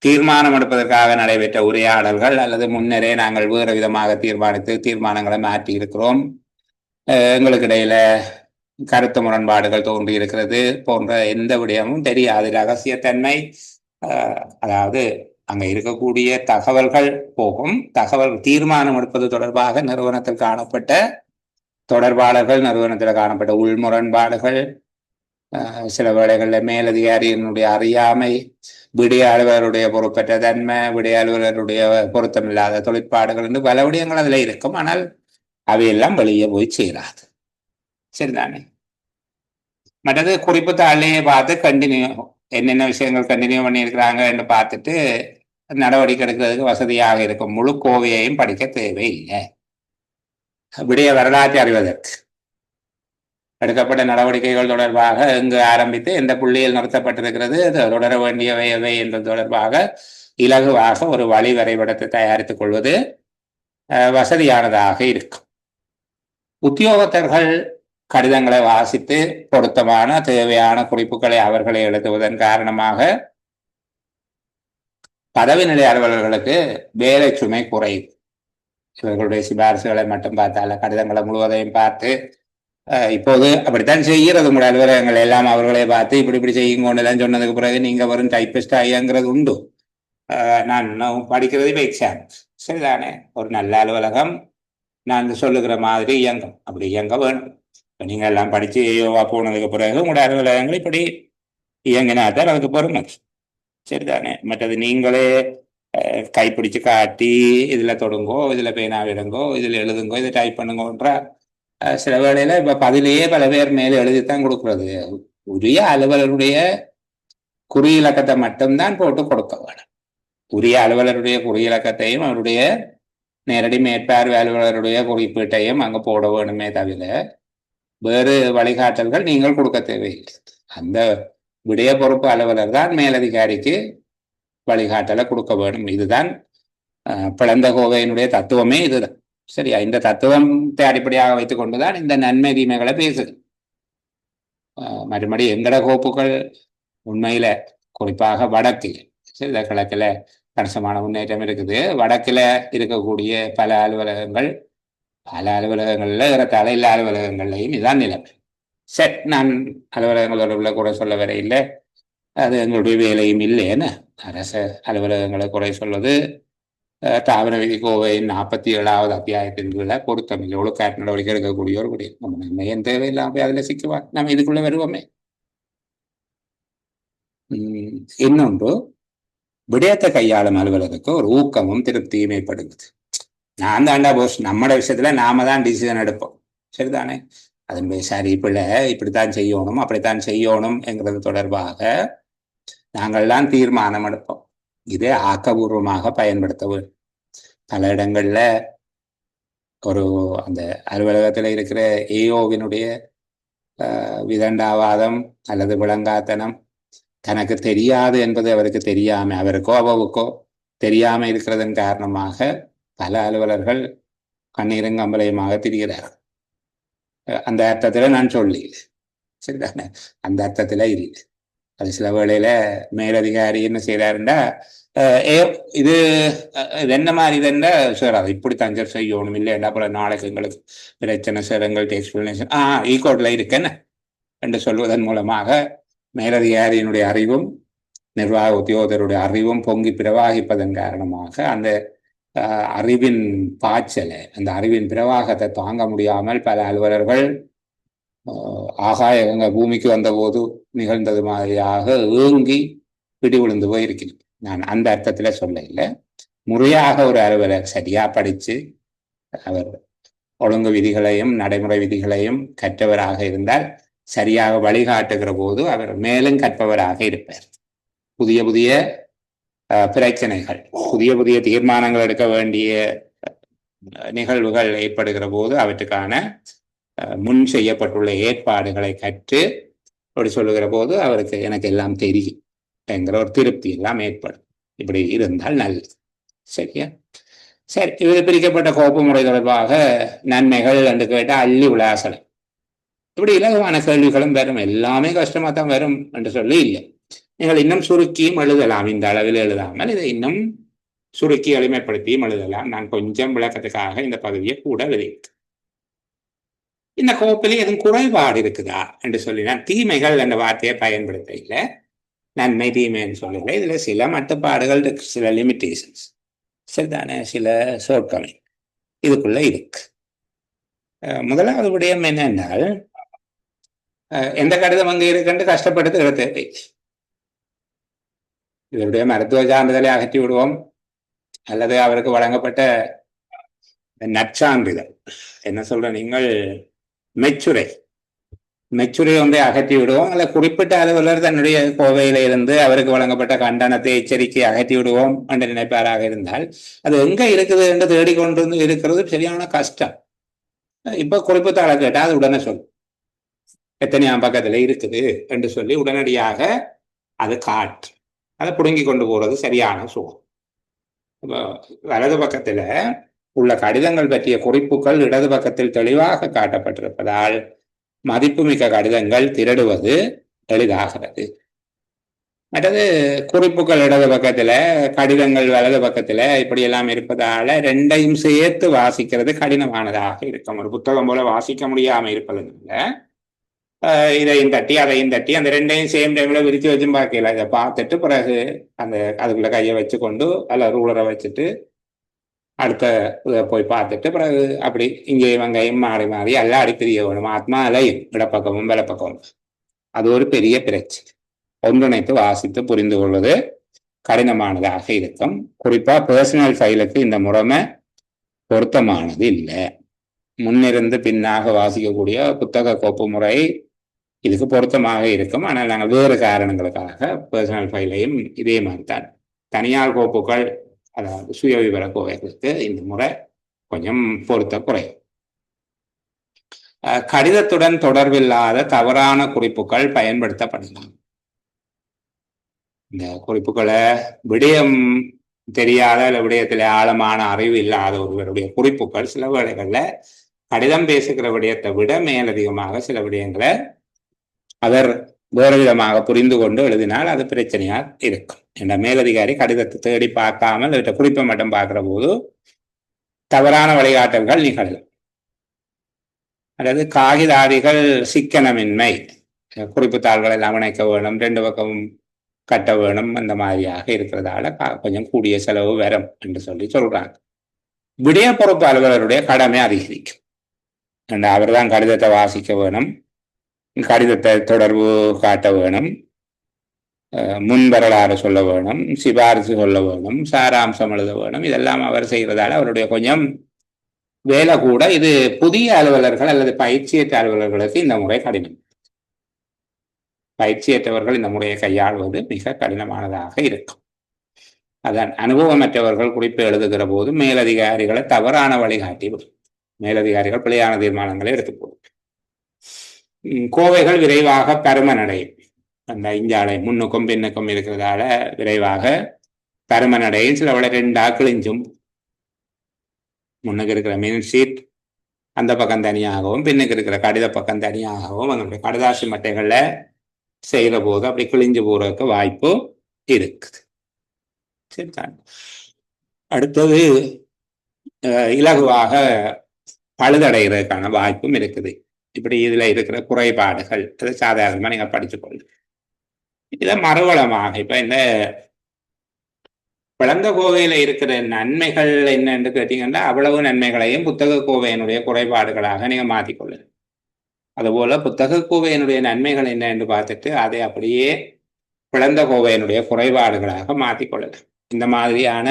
S1: தீர்மானம் எடுப்பதற்காக நடைபெற்ற உரையாடல்கள் அல்லது முன்னரே நாங்கள் வேறு விதமாக தீர்மானித்து தீர்மானங்களை மாற்றி இருக்கிறோம், எங்களுக்கு இடையில கருத்து முரண்பாடுகள் தோன்றி இருக்கிறது போன்ற எந்த விடயமும் தெரியாது. ரகசியத்தன்மை, அதாவது அங்க இருக்கக்கூடிய தகவல்கள் போகும். தகவல் தீர்மானம் எடுப்பது தொடர்பாக நிறுவனத்தில் காணப்பட்ட தொடர்பாளர்கள், நிறுவனத்தில் காணப்பட்ட உள்முரண்பாடுகள், சில வேளைகளில் மேலதிகாரியினுடைய அறியாமை, விடிய அலுவலருடைய பொறுப்பற்ற தன்மை, விடிய அலுவலருடைய பொருத்தமில்லாத தொழிற்பாடுகள் என்று பல விடயங்கள் அதில் இருக்கும். ஆனால் அவையெல்லாம் வெளியே போய் சேராது. சரிதானே? மற்றது குறிப்பு தாளையே பார்த்து கண்டினியூ என்னென்ன விஷயங்கள் கண்டினியூ பண்ணியிருக்கிறாங்க என்று பார்த்துட்டு நடவடிக்கை எடுக்கிறதுக்கு வசதியாக இருக்கும். முழு கோவையையும் படிக்க தேவையில்லை. விடைய வரலாற்றை அறிவதற்கு எடுக்கப்பட்ட நடவடிக்கைகள் தொடர்பாக எங்கு ஆரம்பித்து எந்த புள்ளியில் நிறுத்தப்பட்டிருக்கிறது, தொடர வேண்டியவை எவை என்பது தொடர்பாக இலகுவாக ஒரு வழி வரைபடத்தை தயாரித்துக் கொள்வது வசதியானதாக இருக்கும். உத்தியோகத்தர்கள் கடிதங்களை வாசித்து பொருத்தமான தேவையான குறிப்புகளை அவர்களை எழுதுவதன் காரணமாக பதவி நிலை அலுவலர்களுக்கு வேலை சுமை குறையும். இவர்களுடைய சிபாரிசுகளை மட்டும் பார்த்தால கடிதங்களை முழுவதையும் பார்த்து இப்போது அப்படித்தான் செய்கிறது. உங்களுடைய அலுவலகங்கள் எல்லாம் அவர்களை பார்த்து இப்படி செய்யுங்கன்னு சொன்னதுக்கு பிறகு நீங்க வரும் டைப்பிஸ்ட் ஐயாங்கிறது உண்டு. நான் படிக்கிறது இப்போ எக்ஸாம் சரிதானே. ஒரு நல்ல அலுவலகம் நான் சொல்லுகிற மாதிரி இயங்கும். அப்படி இயங்க வேணும். இப்போ நீங்கள் எல்லாம் படித்து யோகா போனதுக்கு பிறகு உங்களுடைய அலுவலகங்கள் இப்படி இயங்கினாதான் அதுக்கு பொறுமை சரிதானே. மற்றது நீங்களே கைப்பிடிச்சு காட்டி இதில் தொடுங்கோ, இதில் பேனா விடுங்கோ, இதில் எழுதுங்கோ, இதை டைப் பண்ணுங்கோன்ற சில வேளையில இப்போ பதிலேயே பல பேர் மேலே எழுதித்தான் கொடுக்குறது. உரிய அலுவலருடைய குறியிலக்கத்தை மட்டும்தான் போட்டு கொடுக்க வேணும். உரிய அலுவலருடைய குறியிலக்கத்தையும் அவருடைய நேரடி மேற்பார்வை அலுவலருடைய குறிப்பீட்டையும் அங்கே போட வேணுமே தவிர வேறு வழிகாட்டல்கள் நீங்கள் கொடுக்க தேவையில்லை. அந்த விடய பொறுப்பு அலுவலர் தான் மேலதிகாரிக்கு வழிகாட்டலை கொடுக்க வேணும். இதுதான் பிளந்த கோவையினுடைய தத்துவமே இதுதான். சரியா. இந்த தத்துவத்தை அடிப்படையாக வைத்துக் கொண்டுதான் இந்த நன்மை தீமைகளை பேசுது. மறுபடி எங்கட கோப்புகள் உண்மையில குறிப்பாக வடக்கில் சரி, கிழக்கில் கணிசமான முன்னேற்றம் இருக்குது. வடக்கில் இருக்கக்கூடிய பல அலுவலகங்கள்ல ஏறத்தாழ எல்லா அலுவலகங்கள்லையும் இதுதான் நிலைமை. சரி, நான் அலுவலகங்களோட உள்ள குறை சொல்ல வர இல்லை. அது எங்களுடைய வேலையும் இல்லைன்னு அரசு அலுவலகங்களை குறை சொல்வது தாவர விதி கோவையின் 47வது அத்தியாயத்தின் கீழே பொருத்தமில்லை. ஒழுக்காற்று நடவடிக்கை எடுக்கக்கூடிய ஒரு விடயம். நம்ம நன்மையும் தேவையில்லாம போய் அதில் சிக்குவா. நம்ம இதுக்குள்ள வருவோமே. இன்னொன்று, விடயத்தை கையாளும் அலுவலருக்கு ஒரு ஊக்கமும் திருப்தியும் ஏற்படுகிறது. நான் தாண்டா போஸ், நம்மட விஷயத்துல நாம தான் டிசிஷன் எடுப்போம் சரிதானே. அதன் சரி பிள்ளை இப்படித்தான் செய்யணும் அப்படித்தான் செய்யணும் என்கிறது தொடர்பாக நாங்கள்லாம் தீர்மானம் எடுப்போம். இதை ஆக்கபூர்வமாக பயன்படுத்த வேண்டும். பல இடங்கள்ல ஒரு அந்த அலுவலகத்தில் இருக்கிற ஏஓவினுடைய விதண்டாவாதம் அல்லது விளங்காத்தனம் தனக்கு தெரியாது என்பது அவருக்கு தெரியாம, அவருக்கோ அவவுக்கோ தெரியாம இருக்கிறதன் காரணமாக பல அலுவலர்கள் கண்ணீரும் கம்பளையுமாக திரிகிறார்கள். அந்த அர்த்தத்துல நான் சொல்லி சரிதானே, அந்த அர்த்தத்துல இல்லை. அது சில வேளையில மேலதிகாரி என்ன செய்யறாருண்டா இது என்ன மாதிரி இதுண்டா சார் அதை இப்படித்தான் சார் செய்யணும் இல்லைண்டா போல நாளைக்கு எங்களுக்கு பிரச்சனை சார் எங்கள்கிட்ட எக்ஸ்பிளனேஷன் ஈகோட்ல இருக்கேன்னு என்று சொல்வதன் மூலமாக மேலதிகாரியினுடைய அறிவும் நிர்வாக உத்தியோகத்தருடைய அறிவும் பொங்கி பிரவாகிப்பதன் காரணமாக அந்த அறிவின் பாய்ச்சலை, அந்த அறிவின் பிரவாகத்தை தாங்க முடியாமல் பல அலுவலர்கள் ஆகாய பூமிக்கு வந்த போது நிகழ்ந்தது மாதிரியாக ஏங்கி பிடி விழுந்து போயிருக்கிறேன். நான் அந்த அர்த்தத்துல சொல்ல இல்லை. முறையாக ஒரு அலுவலர் சரியா படிச்சு அவர் ஒழுங்கு விதிகளையும் நடைமுறை விதிகளையும் கற்றவராக இருந்தால் சரியாக வழிகாட்டுகிற போது அவர் மேலும் கற்பவராக இருப்பார். புதிய புதிய பிரச்சனைகள், புதிய புதிய தீர்மானங்கள் எடுக்க வேண்டிய நிகழ்வுகள் ஏற்படுகிற போது அவற்றுக்கான முன் செய்யப்பட்டுள்ள ஏற்பாடுகளை கற்று அப்படி சொல்லுகிற போது அவருக்கு எனக்கு எல்லாம் தெரியும் என்கிற ஒரு திருப்தி எல்லாம் ஏற்படும். இப்படி இருந்தால் நல்லது. சரியா. சரி, இது பிரிக்கப்பட்ட கோப்பு முறை தொடர்பாக நன்மைகள் என்று கேட்டால் அள்ளி விளாசலம். இப்படி இலகுவான கேள்விகளும் வரும். எல்லாமே கஷ்டமா தான் வரும் என்று சொல்லி இல்லை. நீங்கள் இன்னும் சுருக்கியும் எழுதலாம். இந்த அளவில் எழுதாமல் இதை இன்னும் சுருக்கி எளிமைப்படுத்தியும் எழுதலாம். நான் கொஞ்சம் விளக்கத்துக்காக இந்த பகுதியை கூட எழுதியிருக்கேன். இந்த கோப்பில் எதுவும் குறைபாடு இருக்குதா என்று சொல்லி நான் தீமைகள் என்ற வார்த்தையை பயன்படுத்த இல்லை. நன்மை தீமைன்னு சொல்லலை. இதுல சில மட்டுப்பாடுகள் இருக்கு, சில லிமிட்டேஷன்ஸ் சரிதானே, சில சொற்களை இதுக்குள்ள இருக்கு. முதலாவது விடயம் என்னென்றால், எந்த கடிதம் அங்கே இருக்குன்னு கஷ்டப்பட்டு தேவை. இதனுடைய மருத்துவ சான்றிதழை அகற்றி விடுவோம் அல்லது அவருக்கு வழங்கப்பட்ட நற்சான்றிதழ் என்ன சொல்ற நீங்கள் மெச்சுரை மெச்சுரை ஒன்றை அகற்றி விடுவோம், அல்ல குறிப்பிட்ட அலுவலர் தன்னுடைய கோவையில இருந்து அவருக்கு வழங்கப்பட்ட கண்டனத்தை எச்சரிக்கை அகற்றி விடுவோம் என்று நினைப்பாராக இருந்தால் அது எங்க இருக்குது என்று தேடிக்கொண்டு இருக்கிறது சரியான கஷ்டம். இப்ப குறிப்பிட்ட கேட்டா அது உடனே சொல்லும் எத்தனையாம் பக்கத்துல இருக்குது என்று சொல்லி உடனடியாக அது காற்று அதை புடுங்கி கொண்டு போறது சரியான சுகம். வலது பக்கத்துல உள்ள கடிதங்கள் பற்றிய குறிப்புகள் இடது பக்கத்தில் தெளிவாக காட்டப்பட்டிருப்பதால் மதிப்புமிக்க கடிதங்கள் திருடுவது எளிதாகிறது. மற்றது குறிப்புகள் இடது பக்கத்துல கடிதங்கள் வலது பக்கத்துல இப்படி எல்லாம் இருப்பதால ரெண்டையும் சேர்த்து வாசிக்கிறது கடினமானதாக இருக்கும். ஒரு புத்தகம் போல வாசிக்க முடியாம இருப்பதுனால இதையும் தட்டி அதையும் தட்டி அந்த ரெண்டையும் சேம் டைம்ல விரிச்சு வச்சும் பார்க்கல. இதை பார்த்துட்டு பிறகு அந்த அதுக்குள்ள கையை வச்சு கொண்டு அல்ல ரூலரை வச்சுட்டு அடுத்த போய் பார்த்துட்டு பிறகு அப்படி இங்கேயும் அங்கேயும் மாறி மாறி எல்லாம் அடிப்பிரிய வேணும். ஆத்மா அலையும் இடப்பக்கமும் வலப்பக்கமும். அது ஒரு பெரிய பிரச்சனை. ஒன்றிணைத்து வாசித்து புரிந்து கொள்வது கடினமானதாக இருக்கும். குறிப்பா பர்சனல் ஃபைலுக்கு இந்த முறைமை பொருத்தமானது இல்லை. முன்னிருந்து பின்னாக வாசிக்கக்கூடிய புத்தக கோப்பு முறை இதுக்கு பொருத்தமாக இருக்கும். ஆனால் நாங்கள் வேறு காரணங்களுக்காக பர்சனல் ஃபைலையும் இதே மாதிரி தான். தனியார் கோப்புகள் அதாவது சுய விவர கோவைகளுக்கு இந்த முறை கொஞ்சம் பொருத்த குறையும். கடிதத்துடன் தொடர்பில்லாத தவறான குறிப்புகள் பயன்படுத்தப்படலாம். இந்த குறிப்புகளை விடயம் தெரியாத இல்ல விடயத்தில் ஆழமான அறிவு இல்லாத ஒருவருடைய குறிப்புகள் சில வேளைகள்ல கடிதம் பேசுகிற விடயத்தை விட மேலதிகமாக சில விடயங்களை அவர் வேறு விதமாக புரிந்து கொண்டு எழுதினால் அது பிரச்சனையா இருக்கும். என்ற மேலதிகாரி கடிதத்தை தேடி பார்க்காமல் இவற்றை குறிப்பை மட்டும் பார்க்கிற போது தவறான வழிகாட்டல்கள் நிகழும். அல்லது காகிதாதிகள் சிக்கனமின்மை, குறிப்பு தாள்கள் எல்லாம் இணைக்க வேணும், ரெண்டு பக்கமும் கட்ட வேணும், அந்த மாதிரியாக இருக்கிறதால கொஞ்சம் கூடிய செலவு வரும் என்று சொல்லி சொல்றாங்க. விடய பொறுப்பு அலுவலருடைய கடமை அதிகரிக்கும். அவர் தான் கடிதத்தை வாசிக்க வேணும், கடிதத்தை தொடர்பு காட்ட வேணும், முன்வரலாறு சொல்ல வேணும், சிபாரிசு சொல்ல வேணும், சாராம்சம் எழுத வேணும். இதெல்லாம் அவர் செய்வதால் அவருடைய கொஞ்சம் வேலை கூட. இது புதிய அலுவலர்கள் அல்லது பயிற்சியற்ற அலுவலர்களுக்கு இந்த முறை கடினம். பயிற்சியற்றவர்கள் இந்த முறையை கையாள்வது மிக கடினமானதாக இருக்கும். அதன் அனுபவமற்றவர்கள் குறிப்பு எழுதுகிற போது மேலதிகாரிகளை தவறான வழிகாட்டி விடும். மேலதிகாரிகள் பிழையான தீர்மானங்களை எடுத்துக்கொள்ளும். கோவைகள் விரைவாக பருமனடையும். அந்த இஞ்சாலை முன்னுக்கும் பின்னுக்கும் இருக்கிறதால விரைவாக பருமனடையும். சில விட ரெண்டா கிழிஞ்சும். முன்னுக்கு இருக்கிற மின் ஷீட் அந்த பக்கம் தனியாகவும் பின்னுக்கு இருக்கிற கடித பக்கம் தனியாகவும் அதனுடைய கடிதாசி மட்டைகள்ல செய்கிற போது அப்படி கிழிஞ்சு போறதுக்கு வாய்ப்பு இருக்குது. சரிதான். அடுத்தது இலகுவாக பழுதடைகிறதுக்கான வாய்ப்பும் இருக்குது. இப்படி இதுல இருக்கிற குறைபாடுகள் அதை சாதாரணமா நீங்க படிச்சுக்கொள்ளு. இதை மறுவளமாக இப்ப இந்த பிளந்த கோவையில இருக்கிற நன்மைகள் என்னன்னு கேட்டீங்கன்னா அவ்வளவு நன்மைகளையும் புத்தக கோவையினுடைய குறைபாடுகளாக நீங்க மாற்றிக்கொள்ளு. அதுபோல புத்தக கோவையினுடைய நன்மைகள் என்ன என்று பார்த்துட்டு அதை அப்படியே பிளந்த கோவையினுடைய குறைபாடுகளாக மாற்றிக்கொள்ளலாம். இந்த மாதிரியான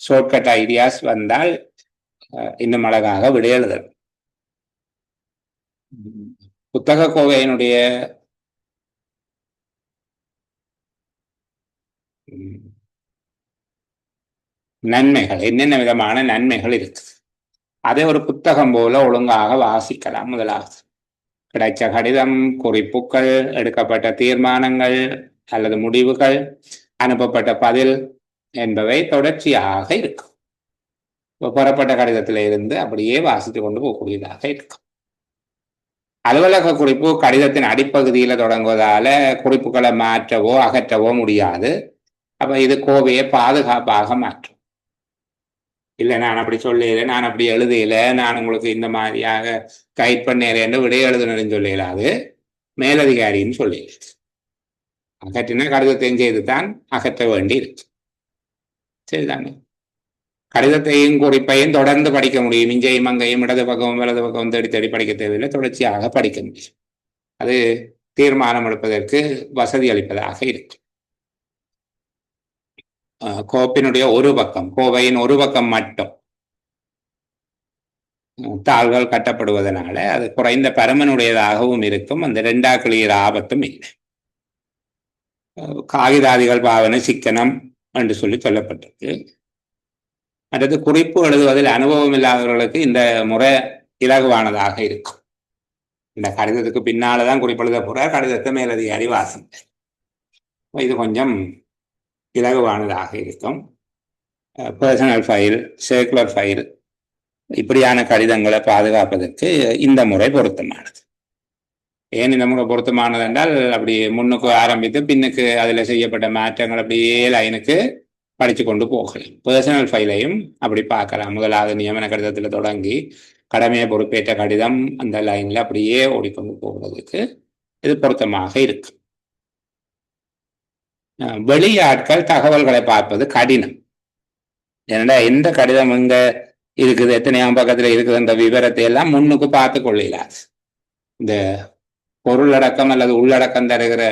S1: ஷார்ட்கட் ஐடியாஸ் வந்தால் இன்னும் அழகாக விடையெழுதல். புத்தக கோவையினுடைய நன்மைகள் என்னென்ன விதமான நன்மைகள் இருக்குது அதை ஒரு புத்தகம் போல ஒழுங்காக வாசிக்கலாம். முதலாவது கிடைச்ச கடிதம், குறிப்புகள், எடுக்கப்பட்ட தீர்மானங்கள் அல்லது முடிவுகள், அனுப்பப்பட்ட பதில் என்பவை தொடர்ச்சியாக இருக்கும். பெறப்பட்ட கடிதத்தில இருந்து அப்படியே வாசித்து கொண்டு போகக்கூடியதாக இருக்கும். அலுவலக குறிப்பு கடிதத்தின் அடிப்பகுதியில தொடங்குவதால குறிப்புகளை மாற்றவோ அகற்றவோ முடியாது. அப்ப இது கோவையை பாதுகாப்பாக மாற்றும். இல்லை நான் அப்படி சொல்லல, நான் அப்படி எழுதையில, நான் உங்களுக்கு இந்த மாதிரியாக கைட் பண்ணேன்னு விடைய எழுதுனதுன்னு சொல்லல, அது மேலதிகாரின்னு சொல்லல. அகற்றின கடிதத்தையும் செய்துதான் அகற்ற வேண்டி இருக்கு. சரிதாங்க. கடிதத்தையும் குறிப்பையும் தொடர்ந்து படிக்க முடியும். இஞ்சையும் அங்கையும் இடது பக்கமும் வலது பக்கமும் தேடி தேடி படிக்க தேவையில்லை, தொடர்ச்சியாக படிக்க முடியும். அது தீர்மானம் எடுப்பதற்கு வசதி அளிப்பதாக இருக்கு. கோப்பினுடைய ஒரு பக்கம், கோவையின் ஒரு பக்கம் மட்டும் தாள்கள் கட்டப்படுவதனால அது குறைந்த பருமனுடையதாகவும் இருக்கும். அந்த ரெண்டா கிளியர் ஆபத்தும் இல்லை. காகிதாதிகள் பாவனை சிக்கனம் என்று சொல்லப்பட்டிருக்கு. அடுத்து குறிப்பு எழுதுவதில் அனுபவம் இல்லாதவர்களுக்கு இந்த முறை இலகுவானதாக இருக்கும். இந்த கடிதத்துக்கு பின்னால்தான் குறிப்பு எழுத போற, கடிதத்தை மேலதிகாரி வாசிங்க. இது கொஞ்சம் இலகுவானதாக இருக்கும். பர்சனல் ஃபைல், சர்க்குலர் ஃபைல் இப்படியான கடிதங்களை பாதுகாப்பதற்கு இந்த முறை பொருத்தமானது. ஏன் இந்த முறை பொருத்தமானது என்றால், அப்படி முன்னுக்கு ஆரம்பித்து பின்னுக்கு அதில் செய்யப்பட்ட மாற்றங்கள் அப்படியே லைனுக்கு படித்து கொண்டு போகலாம். பர்சனல் ஃபைலையும் அப்படி பார்க்கலாம். முதலாவது நியமன கடிதத்தில் தொடங்கி கடமையை பொறுப்பேற்ற கடிதம் அந்த லைனில் அப்படியே ஓடிக்கொண்டு போகிறதுக்கு இது பொருத்தமாக இருக்கு. வெளியாட்கள் தகவல்களை பார்ப்பது கடினம். ஏன்னா எந்த கடிதம் எங்க இருக்குது, எத்தனையாம் பக்கத்தில் இருக்குதுன்ற விவரத்தை எல்லாம் முன்னுக்கு பார்த்து கொள்ளலாது. இந்த பொருளடக்கம் அல்லது உள்ளடக்கம் தருகிற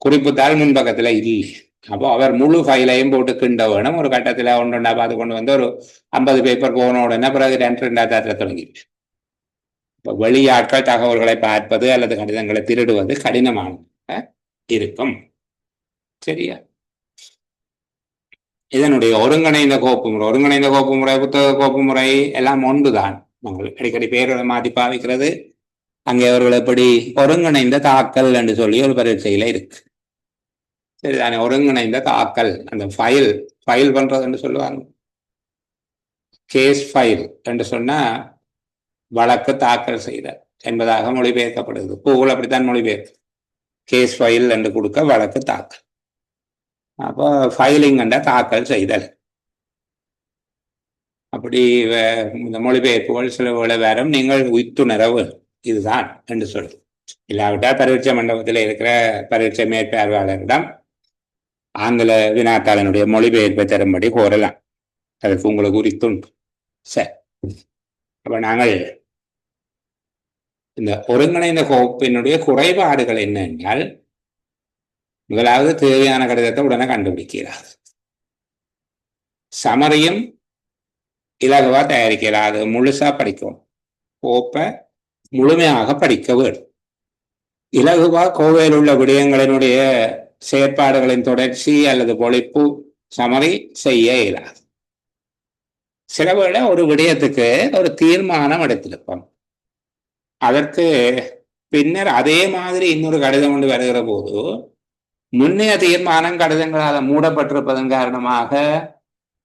S1: குறிப்புத்தாள் முன்பக்கத்தில் இல்லை. அப்போ அவர் முழு ஃபைலையும் போட்டு கிண்ட வேணும். ஒரு கட்டத்தில் ஒன்றா பார்த்து கொண்டு வந்து ஒரு 50 பேப்பர் போன உடனே பிறகு 2 தொடங்கிட்டு. இப்போ வெளியாட்கள் தகவல்களை பார்ப்பது அல்லது கடிதங்களை திருடுவது கடினமாக இருக்கும். சரியா? இதனுடைய ஒருங்கிணைந்த கோப்பு முறை, புத்தக கோப்பு முறை எல்லாம் ஒன்றுதான். நாங்கள் அடிக்கடி பேரோட மாற்றி பாவிக்கிறது. அங்கே அவர்கள் எப்படி ஒருங்கிணைந்த தாக்கல் என்று சொல்லி ஒரு பரீட்சையில இருக்கு. சரிதானே? ஒருங்கிணைந்த தாக்கல், அந்த ஃபைல் பண்றது என்று சொல்லுவாங்க. கேஸ் ஃபைல் என்று சொன்னா வழக்கு தாக்கல் செய்த என்பதாக மொழிபெயர்க்கப்படுது. கூகுள் அப்படித்தான் மொழிபெயர்க்கு. கேஸ் ஃபைல் என்று கொடுக்க வழக்கு தாக்கல். அப்போ ஃபைலிங் என்ற தாக்கல் செய்தல். அப்படி இந்த மொழிபெயர்ப்புகள் சில வேளை வேறும் நீங்கள் உய்த்துணரவு இதுதான் என்று சொல்லு. இல்லாவிட்டால் பரீட்சை மண்டபத்தில் இருக்கிற பரீட்சை மேற்பார்வையாளரிடம் ஆங்கில வினாத்தாளனுடைய மொழிபெயர்ப்பை தரும்படி கோரலாம். அதற்கு உங்களுக்கு உரித்துண்டு. சரி, அப்ப நாங்கள் இந்த ஒருங்கிணைந்த கோப்பினுடைய குறைபாடுகள் என்ன என்றால், முதலாவது தேவையான கடிதத்தை உடனே கண்டுபிடிக்கிறார். சமரியும் இலகுவா தயாரிக்கிறார். முழுசா படிக்கும் கோப்பை முழுமையாக படிக்க வேண்டும். இலகுவா கோவையில் உள்ள விடயங்களினுடைய செயற்பாடுகளின் தொடர்ச்சி அல்லது பொழிப்பு சமரி செய்ய இயலாது. சில வேளை ஒரு விடயத்துக்கு ஒரு தீர்மானம் எடுத்திருப்போம். அதற்கு பின்னர் அதே மாதிரி இன்னொரு கடிதம் கொண்டு வருகிற போது முன்னைய தீர்மானம் கடிதங்களால் மூடப்பட்டிருப்பதன் காரணமாக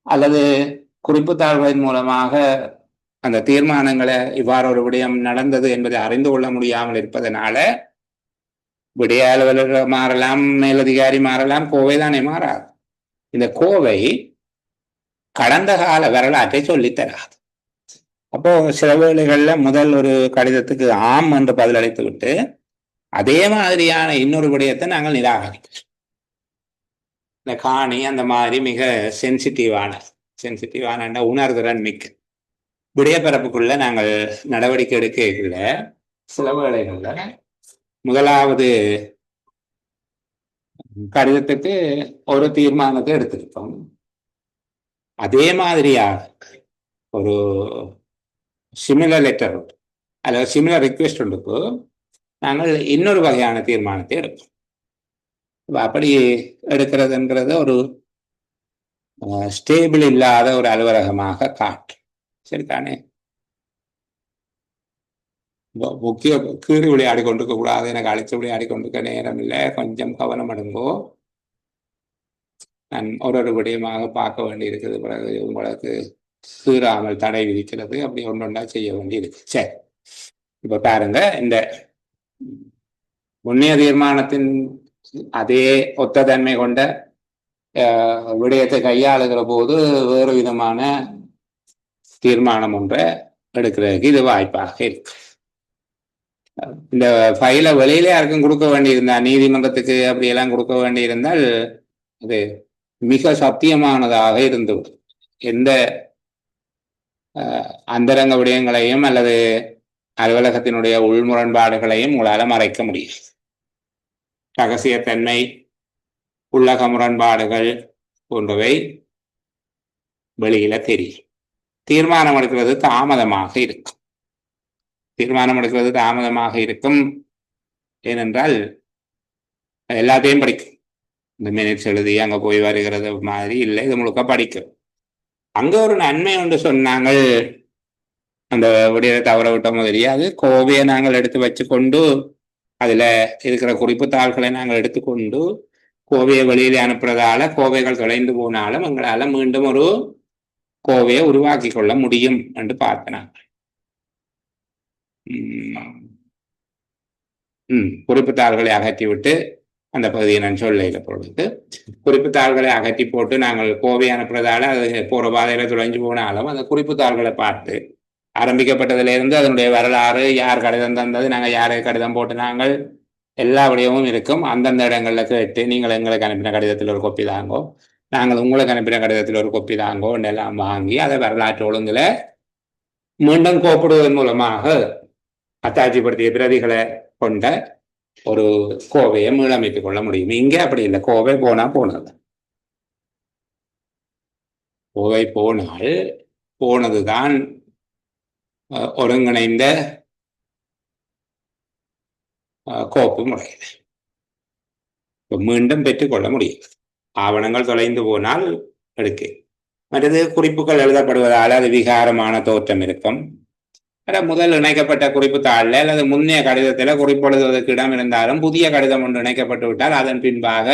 S1: அல்லது குறிப்புத்தாள்களின் மூலமாக அந்த தீர்மானங்களை இவ்வாறு ஒரு விடயம் நடந்தது என்பதை அறிந்து கொள்ள முடியாமல் இருப்பதனால விடய அலுவலர் மாறலாம், மேலதிகாரி மாறலாம், கோவை தானே மாறாது. இந்த கோவை கடந்த கால வரலாற்றை சொல்லித்தராது. அப்போ சில வேளைகள்ல முதல் ஒரு கடிதத்துக்கு ஆம் என்று பதிலளித்து விட்டு அதே மாதிரியான இன்னொரு விடயத்தை நாங்கள் நிராகரிக்கிறோம். இந்த காணி அந்த மாதிரி மிக சென்சிட்டிவான உணர்திறன் மிக்க விடயப்பரப்புக்குள்ள நாங்கள் நடவடிக்கை எடுக்கல. சில வேளைகள்ல முதலாவது கடிதத்துக்கு ஒரு தீர்மானத்தை எடுத்திருப்போம். அதே மாதிரியாக ஒரு சிமிலர் லெட்டர் அல்லது சிமிலர் ரிக்வெஸ்ட் உண்டுக்கு நாங்கள் இன்னொரு வகையான தீர்மானத்தை எடுப்போம். அப்படி எடுக்கிறதுங்கிறது ஒரு ஸ்டேபிள் இல்லாத ஒரு அலுவலகமாக காட்டும். சரிதானே? முக்கிய கீறி விளையாடி கொண்டிருக்க கூடாது, எனக்கு அழைச்சி விளையாடி கொண்டிருக்க நேரம் இல்லை, கொஞ்சம் கவனம் அடங்கோ. நான் ஒரு விடயமாக பார்க்க வேண்டி இருக்குது. பிறகு உங்களுக்கு சீராமல் தடை விதிக்கிறது அப்படி ஒன்றொன்றா செய்ய வேண்டி இருக்கு. சரி, இப்ப பாருங்க, இந்த முன்னைய தீர்மானத்தின் அதே ஒத்த தன்மை கொண்ட விடயத்தை கையாளுகிற போது வேறு விதமான தீர்மானம் ஒன்றை எடுக்கிறதுக்கு இது வாய்ப்பாக இருக்கு. இந்த ஃபைலை வெளியில யாருக்கும் கொடுக்க வேண்டியிருந்தா, நீதிமன்றத்துக்கு அப்படியெல்லாம் கொடுக்க வேண்டியிருந்தால் அது மிக சத்தியமானதாக இருந்துவிடும். எந்த அந்தரங்க விடயங்களையும் அல்லது அலுவலகத்தினுடைய உள்முரண்பாடுகளையும் உங்களால் மறைக்க முடியும். ரகசியத்தன்மை, உள்ளக முரண்பாடுகள் போன்றவை வெளியில தெரியும். தீர்மானம் எடுக்கிறது தாமதமாக இருக்கும். தீர்மானம் எடுக்கிறது தாமதமாக இருக்கும். ஏனென்றால் எல்லாத்தையும் படிக்கும். இந்த மினிட்ஸ் எழுதி அங்கே போய் வருகிறது மாதிரி இல்லை, இது முழுக்க படிக்கும். அங்கே ஒரு நன்மை ஒன்று சொன்னாங்க, அந்த விடியலை தவற விட்டோமோ தெரியாது. கோவையை நாங்கள் எடுத்து வச்சுக்கொண்டு அதில் இருக்கிற குறிப்பு தாள்களை நாங்கள் எடுத்துக்கொண்டு கோவையை வெளியில அனுப்புறதால கோவைகள் தொலைந்து போனாலும் எங்களால் மீண்டும் ஒரு கோவையை உருவாக்கி கொள்ள முடியும் என்று பார்த்தேன். குறிப்பு தாள்களை அகற்றிவிட்டு அந்த பகுதியை நான் சொல்ல பொழுது குறிப்பு தாள்களை அகற்றி போட்டு நாங்கள் கோவை அனுப்புறதால அது போற பாதையில துளைஞ்சு போனாலும் அந்த குறிப்பு தாள்களை பார்த்து ஆரம்பிக்கப்பட்டதிலிருந்து அதனுடைய வரலாறு, யார் கடிதம் தந்தது, நாங்கள் யாருக்கு கடிதம் போட்டு நாங்கள் எல்லா விடயமும் இருக்கும். அந்தந்த இடங்கள்ல கேட்டு நீங்கள் எங்களுக்கு அனுப்பின கடிதத்தில் ஒரு கொப்பி தாங்கோ, நாங்கள் உங்களுக்கு அனுப்பின கடிதத்தில் ஒரு கொப்பி தாங்கோ எல்லாம் வாங்கி அதை வரலாற்று ஒழுங்குல மீண்டும் கோப்பிடுவதன் மூலமாக அத்தாட்சிப்படுத்திய பிரதிகளை கொண்ட ஒரு கோவையை மீளமைத்துக் கொள்ள முடியும். இங்கே அப்படி இல்லை, கோவை போனா போனது. கோவை போனால் போனதுதான் ஒருங்கிணைந்த கோப்பு முறையில் மீண்டும் பெற்றுக்கொள்ள முடியும். ஆவணங்கள் தொலைந்து போனால் எடுக்க மற்றது குறிப்புகள் எழுதப்படுவதால் அது விகாரமான தோற்றம் இருக்கும். முதல் இணைக்கப்பட்ட குறிப்பு தாளில் அல்லது முன்னைய கடிதத்தில் குறிப்பெழுதுவதற்கு இடம் இருந்தாலும் புதிய கடிதம் ஒன்று இணைக்கப்பட்டு விட்டால் அதன் பின்பாக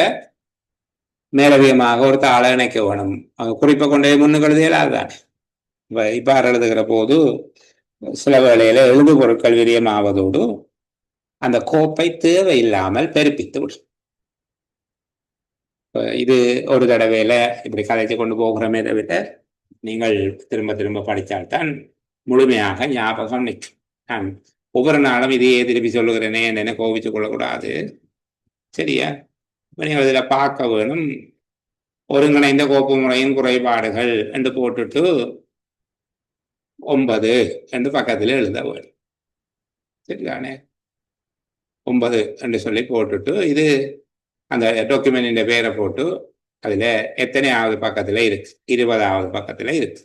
S1: மேலதிகமாக ஒரு தாளை இணைக்க வேணும். குறிப்பை கொண்டே முன்னுக்கு எழுதியலாதான் இவ்வாறு எழுதுகிற போது சில வேளையில எழுது பொருட்கள் விரியமாவதோடு அந்த கோப்பை தேவையில்லாமல் பெருப்பித்து விடும். இது ஒரு தடவையில இப்படி கதைச்சு கொண்டு போகிறோமே தவிர நீங்கள் திரும்ப திரும்ப படித்தால்தான் முழுமையாக ஞாபகம் நிற்கும். நான் ஒவ்வொரு நாளும் இதையே திருப்பி சொல்லுகிறேனே என்ன கோபிச்சு கொள்ளக்கூடாது, சரியா? நீங்கள் இதில் பார்க்க வேணும், ஒருங்கிணைந்த கோப்பு முறையின் குறைபாடுகள் என்று போட்டுட்டு 9 என்று பக்கத்தில் எழுத வேணும், சரிதானே? 9 என்று சொல்லி போட்டுட்டு இது அந்த டாக்குமெண்டின் பேரை போட்டு அதில் எத்தனையாவது பக்கத்தில் இருக்கு, 20வது பக்கத்தில் இருக்கு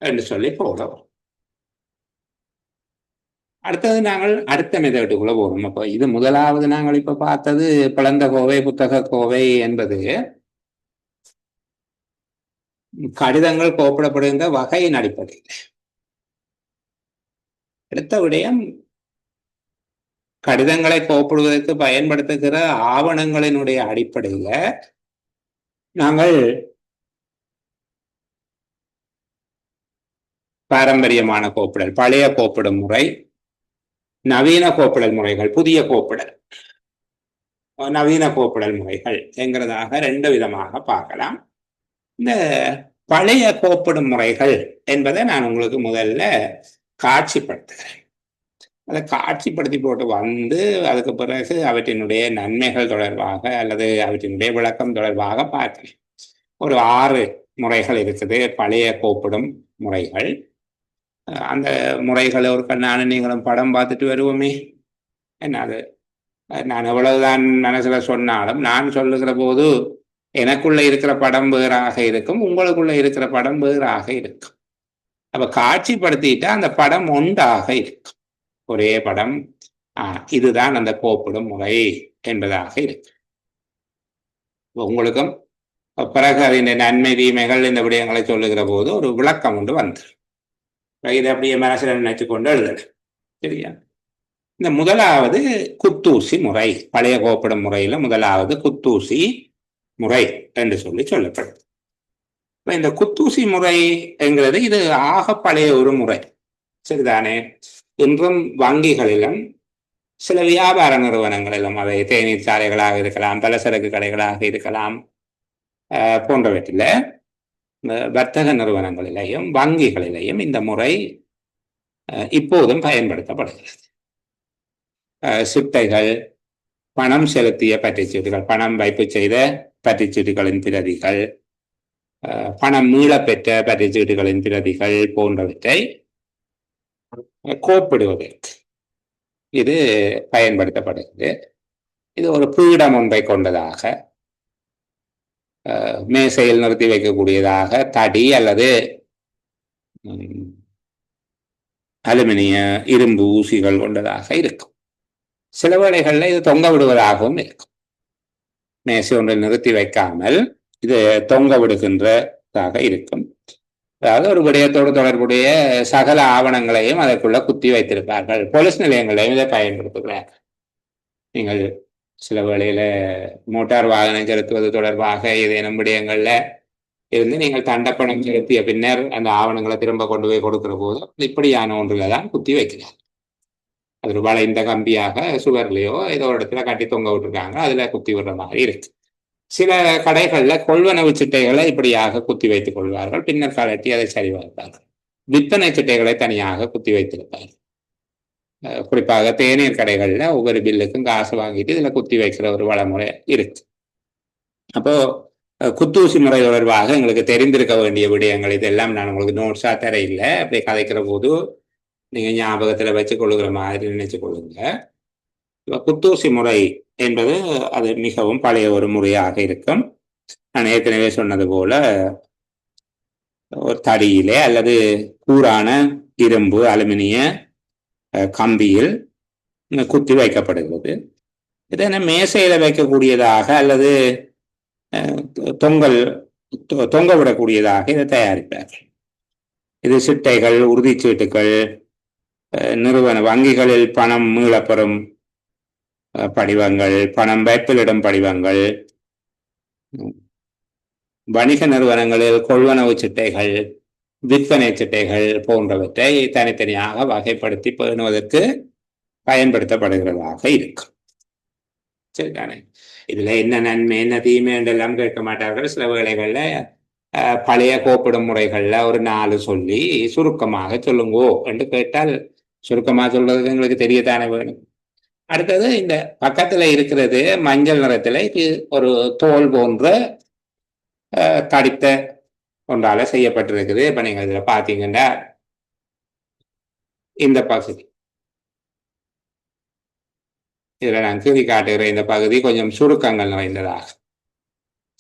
S1: என்று சொல்லி போடுவோம். அடுத்தது நாங்கள் அடுத்த மெதட்டுக்குள்ள போறோம். அப்போ இது முதலாவது நாங்கள் இப்ப பார்த்தது பிளந்த கோவை, புத்தக கோவை என்பது கடிதங்கள் கோப்பிடப்படுகின்ற வகையின் அடிப்படையில். அடுத்த விடயம் கடிதங்களை கோப்பிடுவதற்கு பயன்படுத்துகிற ஆவணங்களினுடைய அடிப்படையில நாங்கள் பாரம்பரியமான கோப்பிடல், பழைய கோப்பிடும் முறை, நவீன கோப்பிடல் முறைகள், புதிய கோப்பிடல், நவீன கோப்பிடல் முறைகள் என்கிறதாக 2 விதமாக பார்க்கலாம். இந்த பழைய கோப்பிடும் முறைகள் என்பதை நான் உங்களுக்கு முதல்ல காட்சிப்படுத்துகிறேன். அதை காட்சிப்படுத்தி போட்டு வந்து அதுக்கு பிறகு அவற்றினுடைய நன்மைகள் தொடர்பாக அல்லது அவற்றினுடைய விளக்கம் தொடர்பாக பார்க்கிறேன். ஒரு 6 முறைகள் இருக்குது பழைய கோப்பிடும் முறைகள். அந்த முறைகளை ஒரு கண்ணான நீங்களும் படம் பார்த்துட்டு வருவோமே. என்ன அது நான் எவ்வளவுதான் மனசுல சொன்னாலும் நான் சொல்லுகிற போது எனக்குள்ள இருக்கிற படம் வேறாக இருக்கும், உங்களுக்குள்ள இருக்கிற படம் வேறாக இருக்கும். அப்ப காட்சிப்படுத்திட்டா அந்த படம் ஒன்றாக இருக்கும், ஒரே படம். இதுதான் அந்த கோப்பிடும் முறை என்பதாக இருக்கு. உங்களுக்கும் பிறகு அதன் நன்மை தீமைகள் இந்த விடயங்களை சொல்லுகிற போது ஒரு விளக்கம் ஒன்று வந்துடும். இதை அப்படியே மனசில் நினைச்சு கொண்டு எழுதல, சரியா? இந்த முதலாவது குத்தூசி முறை, பழைய கோப்பிடும் முறையில முதலாவது குத்தூசி முறை என்று சொல்லி சொல்லப்படுது. இந்த குத்தூசி முறை என்கிறது இது ஆக பழைய ஒரு முறை, சரிதானே? இன்றும் வங்கிகளிலும் சில வியாபார நிறுவனங்களிலும், அவை தேநீர் சாலைகளாக இருக்கலாம், பலசரக்கு கடைகளாக இருக்கலாம், போன்றவற்றில் வர்த்தக நிறுவனங்களிலேயும் வங்கிகளிலேயும் இந்த முறை இப்போதும் பயன்படுத்தப்படுகிறது. சிட்டைகள், பணம் செலுத்திய பற்றுச்சீட்டுகள், பணம் வைப்பு செய்த பற்றுச்சீட்டுகளின் பிரதிகள், பணம் மீளப்பெற்ற பற்றுச்சீட்டுகளின் பிரதிகள் போன்றவற்றை கோப்பிடுவதற்கு இது பயன்படுத்தப்படுகிறது. இது ஒரு பீடம் ஒன்றை கொண்டதாக, மேசையில் நிறுத்தி வைக்கக்கூடியதாக, தடி அல்லது அலுமினிய இரும்பு ஊசிகள் கொண்டதாக இருக்கும். சில வேளைகளில் இது தொங்க விடுவதாகவும் இருக்கும். மேசை ஒன்றில் நிறுத்தி வைக்காமல் இது தொங்க விடுகின்றதாக இருக்கும். அதாவது ஒரு விடயத்தோடு தொடர்புடைய சகல ஆவணங்களையும் அதற்குள்ள குத்தி வைத்திருப்பார்கள். போலீஸ் நிலையங்களையும் இதை பயன்படுத்துகிறார்கள். நீங்கள் சில வேளையில மோட்டார் வாகனம் செலுத்துவது தொடர்பாக ஏதேனும் விடயங்கள்ல இருந்து நீங்கள் தண்டப்பணம் செலுத்திய பின்னர் அந்த ஆவணங்களை திரும்ப கொண்டு போய் கொடுக்கிற போது இப்படியான ஒன்றுல தான் குத்தி வைக்கிறார். அது ஒரு வளைந்த கம்பியாக சுவர்லையோ ஏதோ ஒரு இடத்துல கட்டி தொங்க விட்டுருக்காங்க, அதுல குத்தி விடுற மாதிரி இருக்கு. சில கடைகள்ல கொள்வனவு சிட்டைகளை இப்படியாக குத்தி வைத்துக் கொள்வார்கள், பின்னர் கலட்டி அதை சரி பார்ப்பார்கள். விற்பனை சிட்டைகளை தனியாக குத்தி வைத்திருப்பார்கள். குறிப்பாக தேநீர் கடைகள்ல ஒவ்வொரு பில்லுக்கும் காசு வாங்கிட்டு இதுல குத்தி வைக்கிற ஒரு வழிமுறை இருக்கு. அப்போ குத்தூசி முறை தொடர்பாக எங்களுக்கு தெரிந்திருக்க வேண்டிய விடயங்கள் இதெல்லாம் நான் உங்களுக்கு நோட்ஸா தர இல்லை. அப்படி கதைக்கிற போது நீங்க ஞாபகத்துல வச்சு கொள்ளுகிற மாதிரி நினைச்சு கொள்ளுங்க. குத்தூசி முறை என்பது அது மிகவும் பழைய ஒரு முறையாக இருக்கும். நான் ஏற்கனவே சொன்னது போல ஒரு தடியிலே அல்லது கூரான இரும்பு அலுமினிய கம்பியில் குத்தி வைக்கப்படுகிறது. இதனை மேசையில வைக்கக்கூடியதாக அல்லது தொங்க விடக்கூடியதாக இதை தயாரிப்பார்கள். இது சிட்டைகள், உறுதிச்சீட்டுகள், நிறுவன வங்கிகளில் பணம் மீளப்பெறும் படிவங்கள், பணம் வைப்பிலிடும் படிவங்கள், வணிக நிறுவனங்களில் கொள்வனவு சிட்டைகள், விற்பனை சிட்டைகள் போன்றவற்றை தனித்தனியாக வகைப்படுத்தி பேணுவதற்கு பயன்படுத்தப்படுகிறதாக இருக்கும். சரிதானே? இதுல என்ன நன்மை என்ன தீமை என்றெல்லாம் கேட்க மாட்டார்கள். சில வேளைகள்ல பழைய கோப்பிடும் முறைகள்ல ஒரு 4 சொல்லி சுருக்கமாக சொல்லுங்கோ என்று கேட்டால் சுருக்கமாக சொல்றதுக்கு எங்களுக்கு தெரியத்தானே வேணும். அடுத்தது இந்த பக்கத்துல இருக்கிறது மஞ்சள் நிறத்துல இது ஒரு தோல் போன்ற தடித்த ஒன்றால செய்யப்பட்டிருக்குது. இப்ப நீங்க இதுல பாத்தீங்கன்னா இந்த பகுதி இதுல நான் கீழி காட்டுகிற இந்த பகுதி கொஞ்சம் சுருக்கங்கள் நிறைந்ததாக.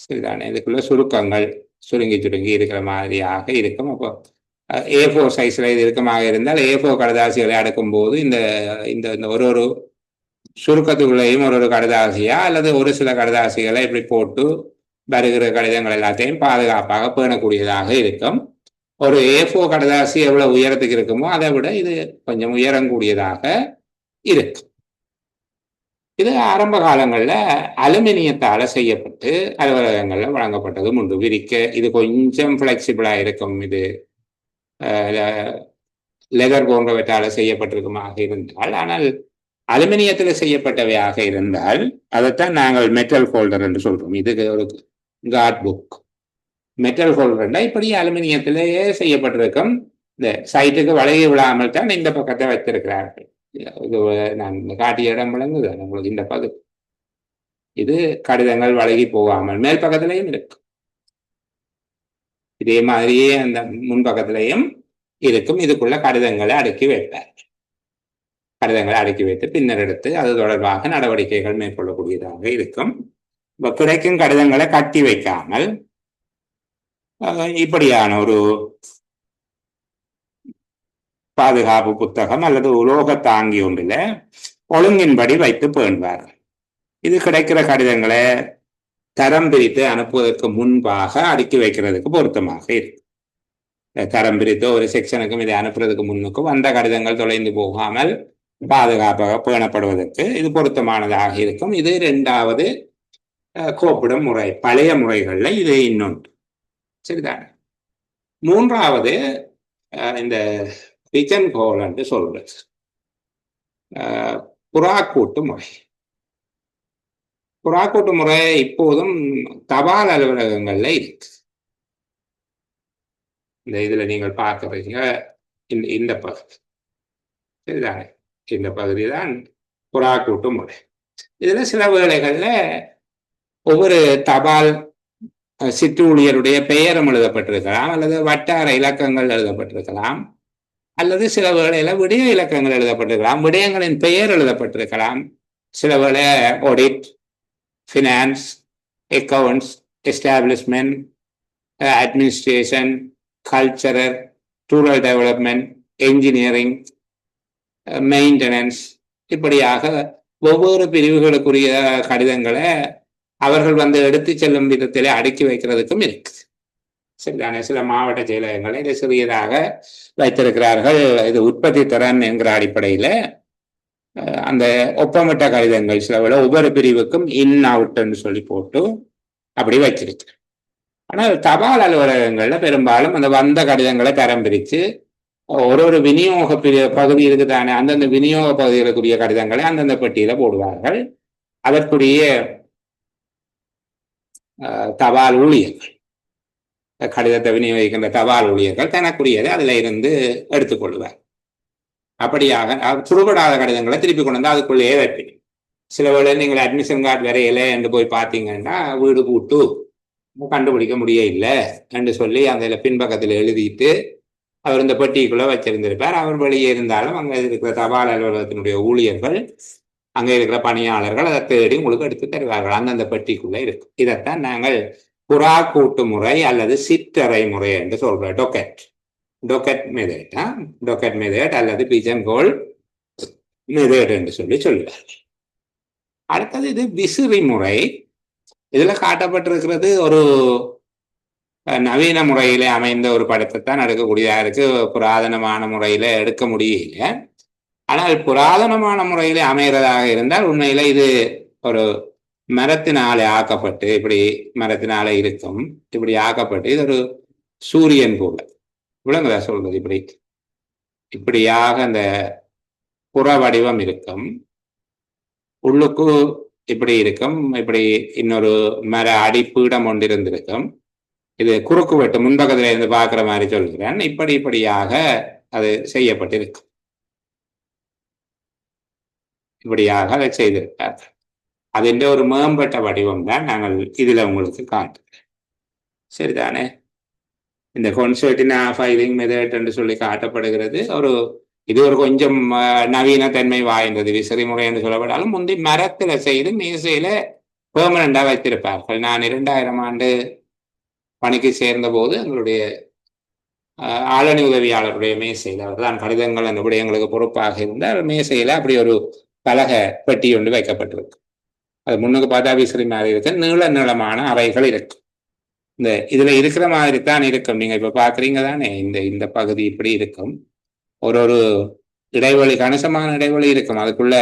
S1: சரிதானே? இதுக்குள்ள சுருக்கங்கள் சுருங்கி இருக்கிற மாதிரியாக இருக்கும். அப்போ A4 சைஸ்ல இது இருக்கமாக இருந்தால் A4 கடுதாசிகளை அடுக்கும் போது இந்த இந்த ஒரு சுருக்கத்துக்குள்ளேயும் ஒரு கடுதாசியா அல்லது ஒரு சில கடுதாசிகளை இப்படி போட்டு வருகிற கடிதங்கள் எல்லாத்தையும் பாதுகாப்பாக பேணக்கூடியதாக இருக்கும். ஒரு A4 கடுதாசி எவ்வளவு உயரத்துக்கு இருக்குமோ அதை விட இது கொஞ்சம் உயரக்கூடியதாக இருக்கு. இது ஆரம்ப காலங்கள்ல அலுமினியத்தால செய்யப்பட்டு அலுவலகங்கள்ல வழங்கப்பட்டதும் உண்டு. விரிக்க இது கொஞ்சம் பிளெக்சிபிளா இருக்கும். இது லெதர் போன்றவற்றால செய்யப்பட்டிருக்குமாக இருந்தால், ஆனால் அலுமினியத்துல செய்யப்பட்டவையாக இருந்தால் அதைத்தான் நாங்கள் மெட்டல் ஹோல்டர் என்று சொல்றோம். இது ஒரு கார்ட் புக். மெட்டல் ஹோல்டர்னா இப்படி அலுமினியத்திலேயே செய்யப்பட்டிருக்கும். இந்த சைட்டுக்கு வளைய விழாமல் தான் இந்த பக்கத்தை வைத்திருக்கிறார்கள். இது நான் காட்டிய இடம் விளங்குது உங்களுக்கு. இந்த பகுதி இது கடிதங்கள் வழங்கி போகாமல் மேல் பக்கத்திலையும் இருக்கும். இதே மாதிரியே அந்த முன்பக்கத்திலையும் இருக்கும். இதுக்குள்ள கடிதங்களை அடுக்கி வைப்பார். கடிதங்களை அடுக்கி வைத்து பின்னர் எடுத்து அது தொடர்பாக நடவடிக்கைகள் மேற்கொள்ளக்கூடியதாக இருக்கும். இப்ப கிடைக்கும் கடிதங்களை கட்டி வைக்காமல் இப்படியான ஒரு பாதுகாப்பு புத்தகம் அல்லது உலோக தாங்கி ஒன்றில் ஒழுங்கின்படி வைத்து பேணுவார்கள். இது கிடைக்கிற கடிதங்களை தரம் பிரித்து அனுப்புவதற்கு முன்பாக அடுக்கி வைக்கிறதுக்கு பொருத்தமாக இருக்கு. தரம் பிரித்து ஒரு செக்ஷனுக்கும் இதை அனுப்புறதுக்கு முன்னுக்கும் அந்த கடிதங்கள் தொலைந்து போகாமல் பாதுகாப்பாக பேணப்படுவதற்கு இது பொருத்தமானதாக இருக்கும். இது 2வது கோப்பிடும் முறை. பழைய முறைகள்ல இது இன்னொன்று. சரிதானே? 3வது இந்த பிஜன் ஹோல் என்று சொல்றது புறாக்கூட்டு முறை. புறாக்கூட்டு முறை இப்போதும் தபால் அலுவலகங்கள்ல இருக்கு. இந்த இதுல நீங்கள் பார்க்கறீங்க இந்த பகுதி. சரிதானே? இந்த பகுதி தான் புறாக்கூட்டு முறை. இதுல சில வேளைகள்ல ஒவ்வொரு தபால் சிற்றூழியருடைய பெயரும் எழுதப்பட்டிருக்கலாம், அல்லது வட்டார இலக்கங்கள் எழுதப்பட்டிருக்கலாம், அல்லது சில வேளையில விடய இலக்கங்கள் எழுதப்பட்டிருக்கலாம், விடயங்களின் பெயர் எழுதப்பட்டிருக்கலாம். சில வேளை audit, finance, accounts, establishment, administration, cultural, rural development, engineering, maintenance, இப்படியாக ஒவ்வொரு பிரிவுகளுக்குரிய கடிதங்களை அவர்கள் வந்து எடுத்து செல்லும் விதத்திலே அடுக்கி வைக்கிறதுக்கும் இருக்குது. சரிதானே? சில மாவட்ட செயலகங்களை இதை சிறியதாக வைத்திருக்கிறார்கள். இது உற்பத்தி திறன் என்கிற அடிப்படையில் அந்த ஒப்பமிட்ட கடிதங்கள் சில விட ஒவ்வொரு பிரிவுக்கும் இன் அவுட்ன்னு சொல்லி போட்டு அப்படி வச்சிருக்கு. ஆனால் தபால் அலுவலகங்கள்ல பெரும்பாலும் அந்த வந்த கடிதங்களை தரம் பிரித்து ஒரு விநியோக பகுதி இருக்குதானே, அந்தந்த விநியோக பகுதிகளுக்குரிய கடிதங்களை அந்தந்த பெட்டியில போடுவார்கள். அதற்குரிய தபால் ஊழியர்கள், கடிதத்தை விநியோகிக்கின்ற தபால் ஊழியர்கள் தனக்குரியதை அதுல இருந்து எடுத்துக்கொள்வார். அப்படியாக சுடுபடாத கடிதங்களை திருப்பி கொண்டு வந்து அதுக்குள்ளேயே வைப்பீங்க. சில வேளை நீங்கள் அட்மிஷன் கார்டு வரையில என்று போய் பார்த்தீங்கன்னா வீடு கூட்டு கண்டுபிடிக்க முடிய இல்லை என்று சொல்லி அந்த பின்பக்கத்தில் எழுதிட்டு அவர் இந்த பெட்டிக்குள்ள வச்சிருந்திருப்பார். அவர் வெளியே இருந்தாலும் அங்கே இருக்கிற தபால் அலுவலகத்தினுடைய ஊழியர்கள், அங்கே இருக்கிற பணியாளர்கள் அதை தேடி உங்களுக்கு எடுத்து தருவார்கள். அந்தந்த பெட்டிக்குள்ள இருக்கு. இதைத்தான் நாங்கள் புறா கூட்டு முறை அல்லது சிற்றறை முறை என்று சொல்றோம். டொக்கெட் மெதட், டொக்கெட் மெதட் அல்லது பிஜன் கோல் மெதட் என்று சொல்லி சொல்லுவார்கள். அடுத்தது இது விசிறி முறை. இதுல காட்டப்பட்டிருக்கிறது ஒரு நவீன முறையில அமைந்த ஒரு படத்தை தான் எடுக்கக்கூடியதா இருக்கு. புராதனமான முறையில எடுக்க முடியல. ஆனால் புராதனமான முறையில அமைகிறதாக இருந்தால் உண்மையில இது ஒரு மரத்தினாலே ஆக்கப்பட்டு, இப்படி மரத்தினால இருக்கும், இப்படி ஆக்கப்பட்டு இது ஒரு சூரியன் போல விளங்குதா சொல்றது. இப்படியாக அந்த புற வடிவம் இருக்கும், உள்ளுக்கு இப்படி இருக்கும், இப்படி இன்னொரு மர அடிப்பீடம் ஒன்றிருந்திருக்கும். இது குறுக்கு வெட்டு முன்பக்கத்துல இருந்து பார்க்குற மாதிரி சொல்கிறேன். இப்படியாக அது செய்யப்பட்டிருக்கு. இப்படியாக அதை செய்திருக்கார்கள். அதின் ஒரு மேம்பட்ட வடிவம் தான் நாங்கள் இதுல உங்களுக்கு காட்டுறோம். சரிதானே? இந்த கொன்சர்டினா ஃபைலிங் மெதட் என்று சொல்லி காட்டப்படுகிறது. இது ஒரு கொஞ்சம் நவீன தன்மை வாய்ந்தது விசிறி முறை என்று சொல்லப்பட்டாலும் முந்தி மரத்துல செய்து மேசையில பெர்மனண்டா வைத்திருப்பார்கள். நான் 2000 ஆண்டு பணிக்கு சேர்ந்த போது எங்களுடைய ஆளணி உதவியாளருடைய மேசையில் அவர் தான் கடிதங்கள் அந்த விடயங்களுக்கு பொறுப்பாக இருந்தால் மேசையில அப்படி ஒரு பலகை பெட்டி ஒன்று வைக்கப்பட்டிருக்கு. அது முன்னுக்கு பார்த்தா விசிறி மாதிரி இருக்கு. நீளமான அறைகள் இருக்கு. இதுல இருக்கிற மாதிரி தான் இருக்கும். நீங்க இப்ப பாக்குறீங்க தானே, இந்த பகுதி இப்படி இருக்கும். ஒரு இடைவெளி, கணிசமான இடைவெளி இருக்கும். அதுக்குள்ள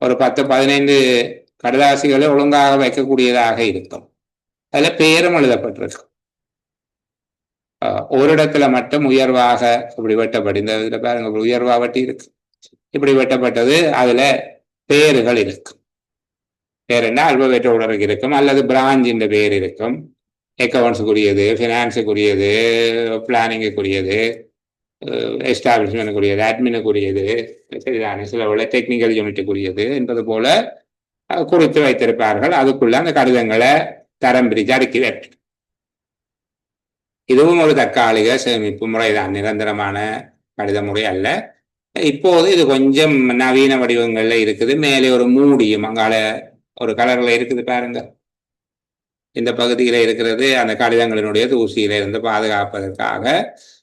S1: ஒரு 10-15 கடதாசிகளை ஒழுங்காக வைக்கக்கூடியதாக இருக்கும். அதுல பேரும் எழுதப்பட்டிருக்கும். ஒரு இடத்துல மட்டும் உயர்வாக இப்படி வெட்டப்பட்டு, இந்த இதுல பாருங்க உயர்வா வெட்டி இருக்கு, இப்படி வெட்டப்பட்டது. அதுல பேர்கள் இருக்கும். பேர் என்ன அல்பபெற்றோடருக்கு இருக்கும், அல்லது பிரான்சின் பேர் இருக்கும். அக்கௌண்ட்ஸுக்குரியது, ஃபினான்ஸுக்குரியது, பிளானிங்குக்குரியது, எஸ்டாப்ளிஷ்மெண்ட்டுக்குரியது, அட்மினுக்குரியது, சரிதானே, சில உள்ள டெக்னிக்கல் யூனிட்டுக்குரியது என்பது போல குறித்து வைத்திருப்பார்கள். அதுக்குள்ள அந்த கடிதங்களை தரம் பிரித்து அடுக்கி வைப்பேன். இதுவும் ஒரு தற்காலிக சேமிப்பு முறைதான், நிரந்தரமான கடித முறை அல்ல. இப்போது இது கொஞ்சம் நவீன வடிவங்கள்ல இருக்குது. மேலே ஒரு மூடியும் அங்கால ஒரு கலர்ல இருக்குது பாருங்க, இந்த பகுதியில இருக்கிறது. அந்த கடிதங்களினுடைய தூசியில இருந்து பாதுகாப்பதற்காக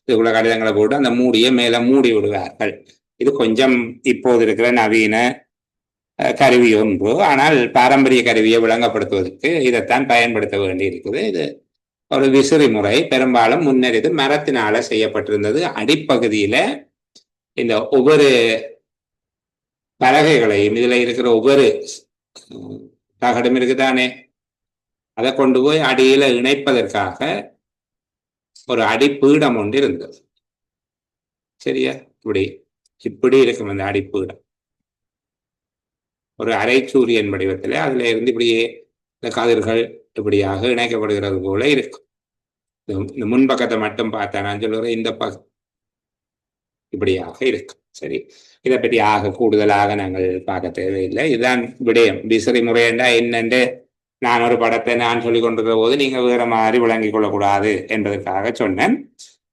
S1: இதுக்குள்ள கடிதங்களை போட்டு அந்த மூடியை மேல மூடி விடுவார்கள். இது கொஞ்சம் இப்போது இருக்கிற நவீன கருவி ஒன்று. ஆனால் பாரம்பரிய கருவியை விளங்கப்படுத்துவதற்கு இதைத்தான் பயன்படுத்த வேண்டி இருக்குது. இது ஒரு விசிறி முறை. பெரும்பாலும் முன்னர் இது மரத்தினால செய்யப்பட்டிருந்தது. அடிப்பகுதியில இந்த ஒவ்வொரு பலகைகளையும், இதுல இருக்கிற ஒவ்வொரு தகடும் இருக்குதானே, அதை கொண்டு போய் அடியில இணைப்பதற்காக ஒரு அடிப்பீடம் ஒன்று இருந்தது. சரியா? இப்படி இருக்கும் அந்த அடிப்பீடம். ஒரு அரை சூரியன் வடிவத்துல அதுல இருந்து இப்படியே இந்த கதிர்கள் இப்படியாக இணைக்கப்படுகிறது போல இருக்கும். இந்த முன்பக்கத்தை மட்டும் பார்த்தா நான் சொல்லுறேன், இந்த பக்கம் இப்படியாக இருக்கும். சரி, இதை பற்றி கூடுதலாக நாங்கள் பார்க்க தேவையில்லை. இதுதான் விடயம். விசிறி முறையண்டா என்னென்று நான் ஒரு படத்தை நான் சொல்லிக் கொண்டிருக்கிற போது நீங்க வேற மாதிரி விளங்கிக் கொள்ளக்கூடாது என்பதற்காக சொன்னேன்.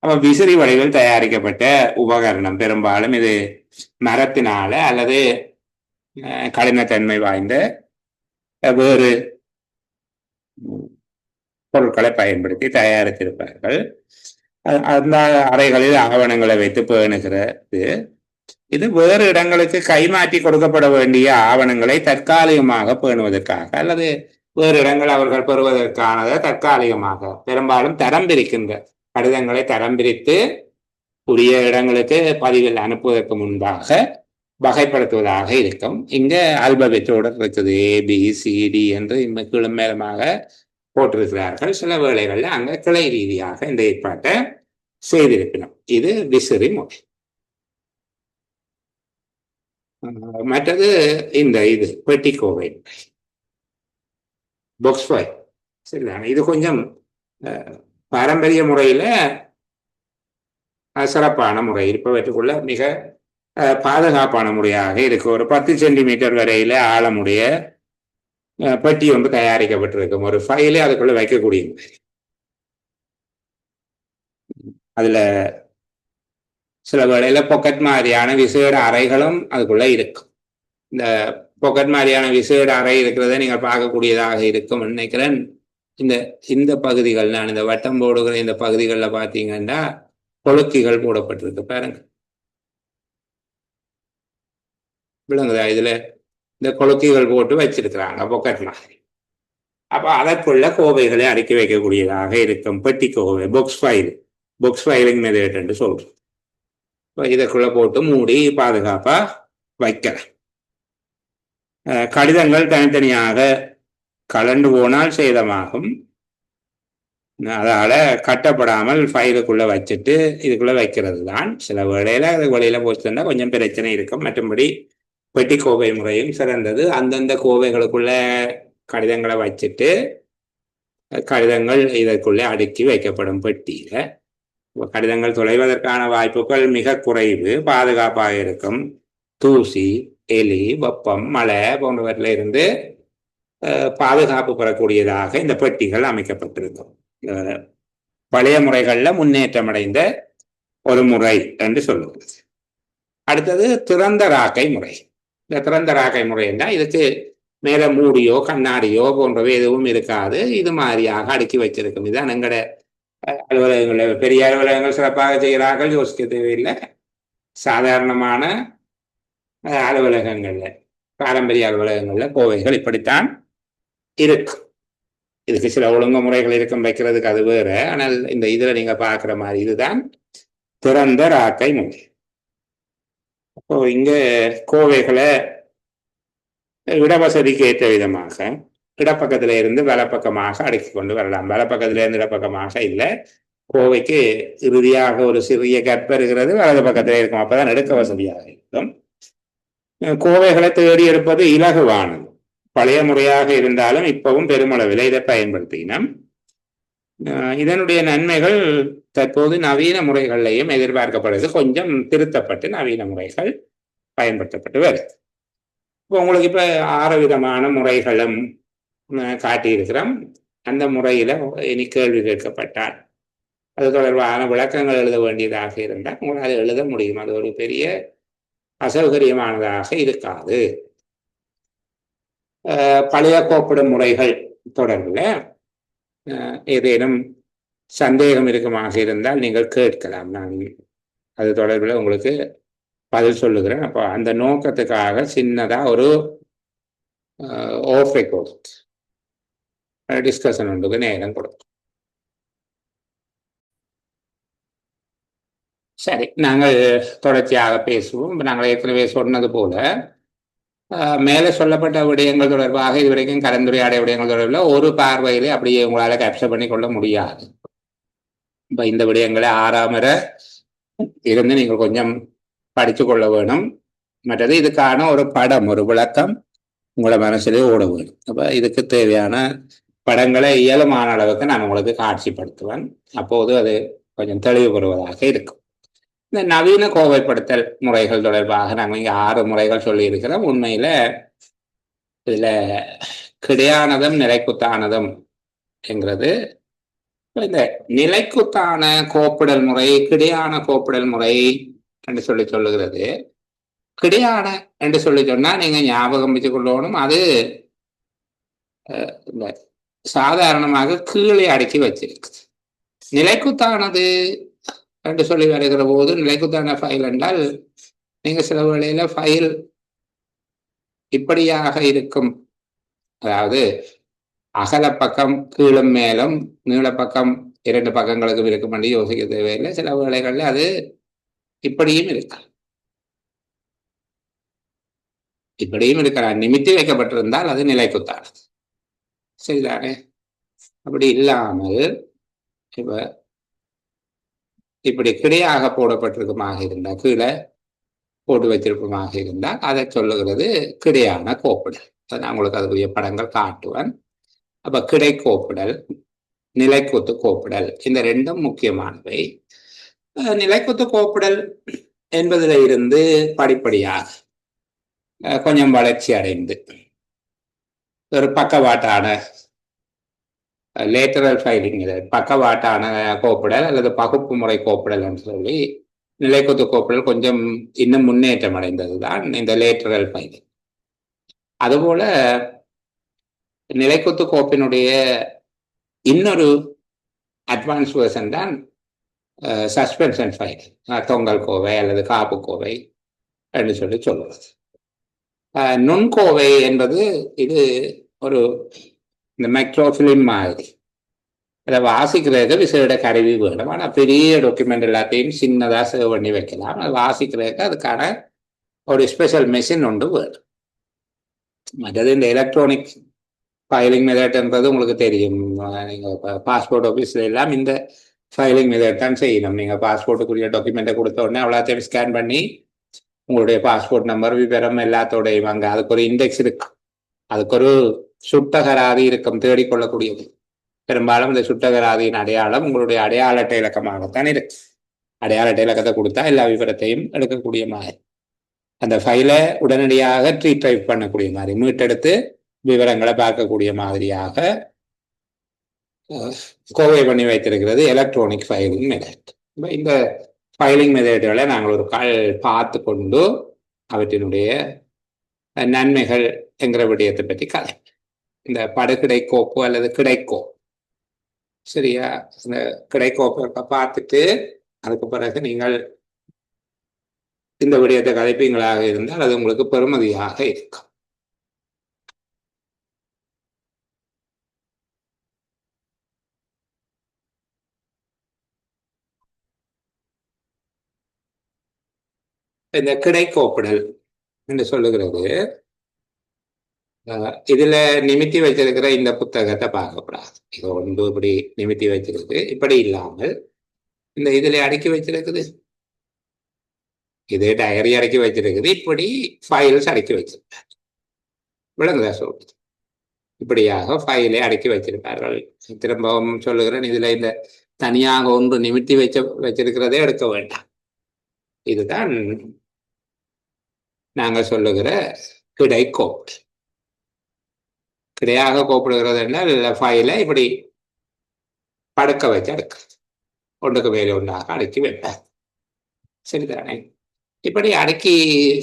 S1: அப்ப விசிறி வடிவில் தயாரிக்கப்பட்ட உபகரணம் பெரும்பாலும் இது மரத்தினால அல்லது கடினத்தன்மை வாய்ந்த வேறு பொருட்களை பயன்படுத்தி தயாரித்திருப்பார்கள். அந்த அறைகளில் ஆவணங்களை வைத்து பேணுகிறது. இது வேறு இடங்களுக்கு கைமாற்றி கொடுக்கப்பட வேண்டிய ஆவணங்களை தற்காலிகமாக பேணுவதற்காக அல்லது வேறு இடங்கள் அவர்கள் பெறுவதற்கானதை தற்காலிகமாக பெரும்பாலும் தரம் பிரிக்கின்ற கடிதங்களை தரம் பிரித்து உரிய இடங்களுக்கு பதிவில் அனுப்புவதற்கு முன்பாக வகைப்படுத்துவதாக இருக்கும். இங்க ஆல்பபெட்டோடு இருக்குது, ABCD என்று கீழும் மேலுமாக போட்டிருக்கிறார்கள். சில வேளைகளில் அங்க கிளை ரீதியாக இந்த ஏற்பாட்டை செய்திருக்கணும். இது விசிறி முறை. மற்றது இது பெட்டிக்கோவை பாக்ஸ் ஃபைல். சரிதானே? இது கொஞ்சம் பாரம்பரிய முறையில சிறப்பான முறை இருப்பவற்றுக்குள்ள மிக பாதுகாப்பான முறையாக இருக்கு. ஒரு 10 சென்டிமீட்டர் வரையில ஆழமுடைய பெட்டி ஒன்று தயாரிக்கப்பட்டிருக்கும். ஒரு ஃபைலே அதுக்குள்ள வைக்கக்கூடிய மாதிரி. அதுல சில வேளையில பொக்கெட் மாதிரியான விசேட அறைகளும் அதுக்குள்ள இருக்கும். இந்த பொக்கெட் மாதிரியான விசேட அறை இருக்கிறத நீங்கள் பார்க்கக்கூடியதாக இருக்கும் நினைக்கிறேன். இந்த பகுதிகள், நான் இந்த வட்டம் போடுகிற இந்த பகுதிகளில் பார்த்தீங்கன்னா கொழுக்கிகள் போடப்பட்டிருக்கு பாருங்க. விளங்குதா? இதுல இந்த கொழுக்கிகள் போட்டு வச்சிருக்கிறாங்க பொக்கெட் மாதிரி. அப்ப அதற்குள்ள கோவைகளை அடுக்கி வைக்கக்கூடியதாக இருக்கும். பெட்டி கோவை, பாக்ஸ் ஃபைலிங் மெத்தட் என்று சொல்றோம். இதற்குள்ள போட்டு மூடி பாதுகாப்பா வைக்கலாம். கடிதங்கள் தனித்தனியாக கலண்டு போனால் சேதமாகும். அதால கட்டப்படாமல் ஃபைலுக்குள்ள வச்சுட்டு இதுக்குள்ள வைக்கிறது தான். சில வேளையில அது வெளியில போச்சுன்னா கொஞ்சம் பிரச்சனை இருக்கும். மற்றபடி பெட்டி கோவை முறையும் சிறந்தது. அந்தந்த கோவைகளுக்குள்ள கடிதங்களை வச்சுட்டு கடிதங்கள் இதற்குள்ளே அடுக்கி வைக்கப்படும் பெட்டியில. கடிதங்கள் தொலைவதற்கான வாய்ப்புகள் மிக குறைவு, பாதுகாப்பாக இருக்கும். தூசி, எலி, வெப்பம், மழை போன்றவற்றில இருந்து பாதுகாப்பு பெறக்கூடியதாக இந்த பெட்டிகள் அமைக்கப்பட்டிருக்கும். பழைய முறைகள்ல முன்னேற்றம் அடைந்த ஒரு முறை என்று சொல்லுகிறது. அடுத்தது திறந்த ராக்கை முறை. இந்த திறந்த ராக்கை முறை என்றால் இதுக்கு மேல மூடியோ கண்ணாடியோ போன்றவை எதுவும் இருக்காது. இது மாதிரியாக அடுக்கி வச்சிருக்கும். இதுதான் எங்கட அலுவலகங்கள், பெரிய அலுவலகங்கள் சிறப்பாக செய்கிறார்கள், யோசிக்க தேவையில்லை. சாதாரணமான அலுவலகங்கள்ல, பாரம்பரிய அலுவலகங்கள்ல கோவைகள் இப்படித்தான் இருக்கும். இதுக்கு சில ஒழுங்கு முறைகள் இருக்கும் வைக்கிறதுக்கு, அது வேற. ஆனால் இந்த இதுல நீங்க பார்க்குற மாதிரி இதுதான் திறந்த ராக்கை முறை. அப்போ இங்க கோவைகளை இடவசதிக்கு ஏற்ற விதமாக இடப்பக்கத்துல இருந்து வலப்பக்கமாக அடுக்கி கொண்டு வரலாம். வலப்பக்கத்துல இருந்து இடப்பக்கமாக இல்லை, கோவைக்கு இறுதியாக ஒரு சிறிய கற்ப இருக்கிறது, வலது பக்கத்துல இருக்கும். அப்பதான் எடுக்க வசதியாக இருக்கும். கோவைகளை தேடி எடுப்பது இலகுவானது. பழைய முறையாக இருந்தாலும் இப்பவும் பெருமளவில் இதை பயன்படுத்தினோம். இதனுடைய நன்மைகள் தற்போது நவீன முறைகள்லையும் எதிர்பார்க்கப்படுது. கொஞ்சம் திருத்தப்பட்டு நவீன முறைகள் பயன்படுத்தப்பட்டு வருது. இப்போ உங்களுக்கு இப்ப 6 விதமான முறைகளும் காட்டியிருக்கிறோம். அந்த முறையில இனி கேள்வி கேட்கப்பட்டால் அது தொடர்பான விளக்கங்கள் எழுத வேண்டியதாக இருந்தால் உங்களால் எழுத முடியும். அது ஒரு பெரிய அசௌகரியமானதாக இருக்காது. பழைய கோப்பிடும் முறைகள் தொடர்பில் ஏதேனும் சந்தேகம் இருக்குமாக இருந்தால் நீங்கள் கேட்கலாம். நான் அது தொடர்பில் உங்களுக்கு பதில் சொல்லுகிறேன். அப்போ அந்த நோக்கத்துக்காக சின்னதா ஒரு ஆஃப் ரெக்கார்ட் டிஸ்கஷன் ஒன்றுக்கு நேரம் கொடுக்கும். சரி, நாங்கள் தொடர்ச்சியாக பேசுவோம். நாங்கள் ஏற்கனவே சொன்னது போல மேலே சொல்லப்பட்ட விடயங்கள் தொடர்பாக இதுவரைக்கும் கலந்துரையாடிய விடயங்கள் தொடர்பில் ஒரு பார்வையிலே அப்படியே உங்களால் கேப்சர் பண்ணி கொள்ள முடியாது. இப்போ இந்த விடயங்களை ஆறாமற இருந்து நீங்கள் கொஞ்சம் படித்து கொள்ள வேணும். மற்றது இதுக்கான ஒரு படம், ஒரு விளக்கம் உங்களோட மனசிலே ஓட வேணும். அப்போ இதுக்கு தேவையான படங்களை இயலுமான அளவுக்கு நான் உங்களுக்கு காட்சிப்படுத்துவேன். அப்போது அது கொஞ்சம் தெளிவு பெறுவதாக இருக்கும். இந்த நவீன கோவைப்படுத்தல் முறைகள் தொடர்பாக நாங்கள் இங்கே 6 முறைகள் சொல்லியிருக்கிறோம். உண்மையில இதுல கிடையானதும் நிலைக்குத்தானதும் என்கிறது. இந்த நிலைக்குத்தான கோப்பிடல் முறை, கிடையான கோப்பிடல் முறை என்று சொல்லுகிறது. கிடையான என்று சொன்னா நீங்க ஞாபகம் வச்சு கொள்ளணும், அது சாதாரணமாக கீழே அடுக்கி வச்சிருக்கு. நிலைக்குத்தானது என்று சொல்லி வருகிற போது, நிலைக்குத்தான ஃபைல் என்றால் நீங்க சில வேளையில ஃபைல் இப்படியாக இருக்கும், அதாவது அகல பக்கம் கீழும் மேலும் நீளப்பக்கம் இரண்டு பக்கங்களுக்கும் இருக்கும் என்று யோசிக்க தேவையில்லை. சில வேளைகள்ல அது இப்படியும் இருக்கு, இப்படியும் இருக்கலாம். நிமித்தி வைக்கப்பட்டிருந்தால் அது நிலை குத்தானது. சரிதானே? அப்படி இல்லாமல் இப்ப இப்படி கிடையாக போடப்பட்டிருக்குமாக இருந்தால், கீழே போட்டு வச்சிருப்பமாக இருந்தால் அதை சொல்லுகிறது கிடையான கோப்புடல். நான் உங்களுக்கு அதுக்குரிய படங்கள் காட்டுவேன். அப்ப கிடை கோப்புடல், நிலைக்குத்து கோப்புடல், இந்த ரெண்டும் முக்கியமானவை. நிலைக்குத்து கோப்புடல் என்பதில் இருந்து படிப்படியாக கொஞ்சம் வளர்ச்சி அடைந்து ஒரு பக்கவாட்டான லேட்டரல் ஃபைலிங், பக்கவாட்டான கோப்புடல் அல்லது பகுப்பு முறை கோப்புடல் என்று சொல்லி நிலைக்குத்து கோப்புடல் கொஞ்சம் இன்னும் முன்னேற்றம் அடைந்தது தான் இந்த லேட்டரல் ஃபைலிங். அதுபோல நிலைக்குத்து கோப்பினுடைய இன்னொரு அட்வான்ஸ் வெர்ஷன் தான் சஸ்பென்ஷன் ஃபைல், தொங்கல் கோவை அல்லது காப்பு கோவை என்று சொல்லி சொல்வது. நுண்கோவை என்பது இது ஒரு இந்த மைக்ரோஃபிலிம் மாதிரி, அதை வாசிக்கிறதுக்கு விசேட கருவி வேணும். ஆனால் பெரிய டாக்குமெண்ட் எல்லாத்தையும் சின்னதாக சேவ் பண்ணி வைக்கலாம். அதை வாசிக்கிறதுக்கு அதுக்கான ஒரு ஸ்பெஷல் மெஷின் ஒன்று வேணும். மற்றது இந்த எலக்ட்ரானிக் ஃபைலிங் மெத்தட்ன்றது உங்களுக்கு தெரியும். நீங்கள் இப்போ பாஸ்போர்ட் ஆஃபீஸில் எல்லாம் இந்த ஃபைலிங் மெத்தட் தான் செய்யணும். நீங்கள் பாஸ்போர்ட்டுக்குரிய டாக்குமெண்ட்டை கொடுத்த உடனே அவ்வளோத்தையும் ஸ்கேன் பண்ணி உங்களுடைய பாஸ்போர்ட் நம்பர் விவரம் எல்லாத்தோடையும் அங்கே அதுக்கு ஒரு இண்டெக்ஸ் இருக்கு, அதுக்கு ஒரு சுட்டகராதி இருக்கும் தேடிக்கொள்ளக்கூடியது. பெரும்பாலும் இந்த சுட்டகராதியின் அடையாளம் உங்களுடைய அடையாள அட்டை இலக்கமாகத்தான் இருக்கு. அடையாள அட்டை இலக்கத்தை கொடுத்தா எல்லா விவரத்தையும் எடுக்கக்கூடிய மாதிரி, அந்த ஃபைலை உடனடியாக ரீட்ரைவ் பண்ணக்கூடிய மாதிரி, மீட்டெடுத்து விவரங்களை பார்க்கக்கூடிய மாதிரியாக கோவை பண்ணி வைத்திருக்கிறது எலக்ட்ரானிக் ஃபைலிங் மெத்தட். இந்த ஃபைலிங் மெத்தட்களை நாங்கள் ஒரு கால் பார்த்து கொண்டு அவற்றினுடைய நன்மைகள் என்கிற விடயத்தை பற்றி கதை. இந்த படுகிடை கோப்பு அல்லது கிடைக்கோ, சரியா? இந்த கிடைக்கோப்பை பார்த்துட்டு அதுக்கு பிறகு நீங்கள் இந்த விடயத்தை கதைப்பீங்களாக இருந்தால் அது உங்களுக்கு பெருமதியாக இருக்கும். இந்த கிடைக்கோப்புடல் என்று சொல்லுகிறது, இதுல நிமித்தி வச்சிருக்கிற இந்த புத்தகத்தை பார்க்கக்கூடாது. இது ஒன்று இப்படி நிமித்தி வச்சிருக்கு, இப்படி இல்லாமல் இந்த இதுல அடுக்கி வச்சிருக்குது, இது டயரி அடக்கி வச்சிருக்குது, இப்படி ஃபைல்ஸ் அடக்கி வச்சிருக்காரு. விளங்குதா சொல்றது? இப்படியாக ஃபைலை அடக்கி வச்சிருப்பார்கள். திரும்பவும் சொல்லுகிறேன், இதுல இந்த தனியாக ஒன்று நிமித்தி வச்சிருக்கிறதே எடுக்க வேண்டாம். இதுதான் நாங்கள் சொல்லுகிற கிடைக்கோப்பு. கிடையாக கோப்பிடுகிறது என்றால் ஃபைலை இப்படி படுக்க வச்சு அடுக்கிறது, ஒன்றுக்கு மேலே ஒன்றாக அடுக்கி வைப்பார். சரிதானே? இப்படி அடுக்கி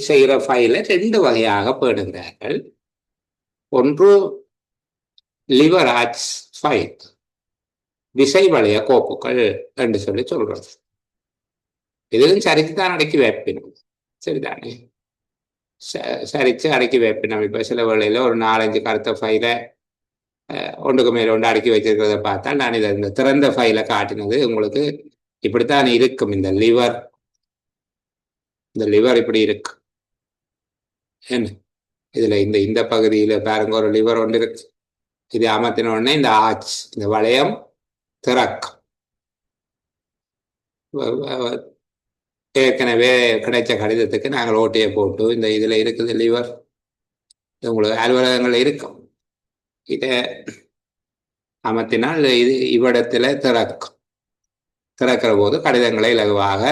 S1: செய்கிற ஃபைலை ரெண்டு வகையாக பேணுகிறார்கள். ஒன்று லிவர் ஆர்ட்ஸ் ஃபைல், விசை வளைய கோப்புகள் என்று சொல்லி சொல்றது. இதுவும் சரித்துதான் அடக்கி வைப்பினும். சரிதானே? சரிச்சு அடக்கி வைப்பினும். இப்போ சில வேளையில் ஒரு 4-5 கருத்த ஃபைலை ஒன்றுக்கு மேலே ஒன்று அடுக்கி வச்சிருக்கிறத பார்த்தா, நான் இதை இந்த திறந்த ஃபைலை காட்டினது உங்களுக்கு இப்படித்தான் இருக்கும். இந்த லிவர் இப்படி இருக்கு. என்ன இதுல இந்த பகுதியில பாருங்க, ஒரு லிவர் ஒன்று இருக்கு. இது அமர்த்தின உடனே இந்த ஆர்ச், இந்த வளையம் திறக்கும். ஏற்கனவே கிடைச்ச கடிதத்துக்கு நாங்கள் ஓட்டையை போட்டு இந்த இதுல இருக்குது லிவர், உங்களுக்கு அலுவலகங்கள் இருக்கும். இதை அமர்த்தினால் இது இவ்விடத்துல திறக்கும். திறக்கிற போது கடிதங்களை இலகுவாக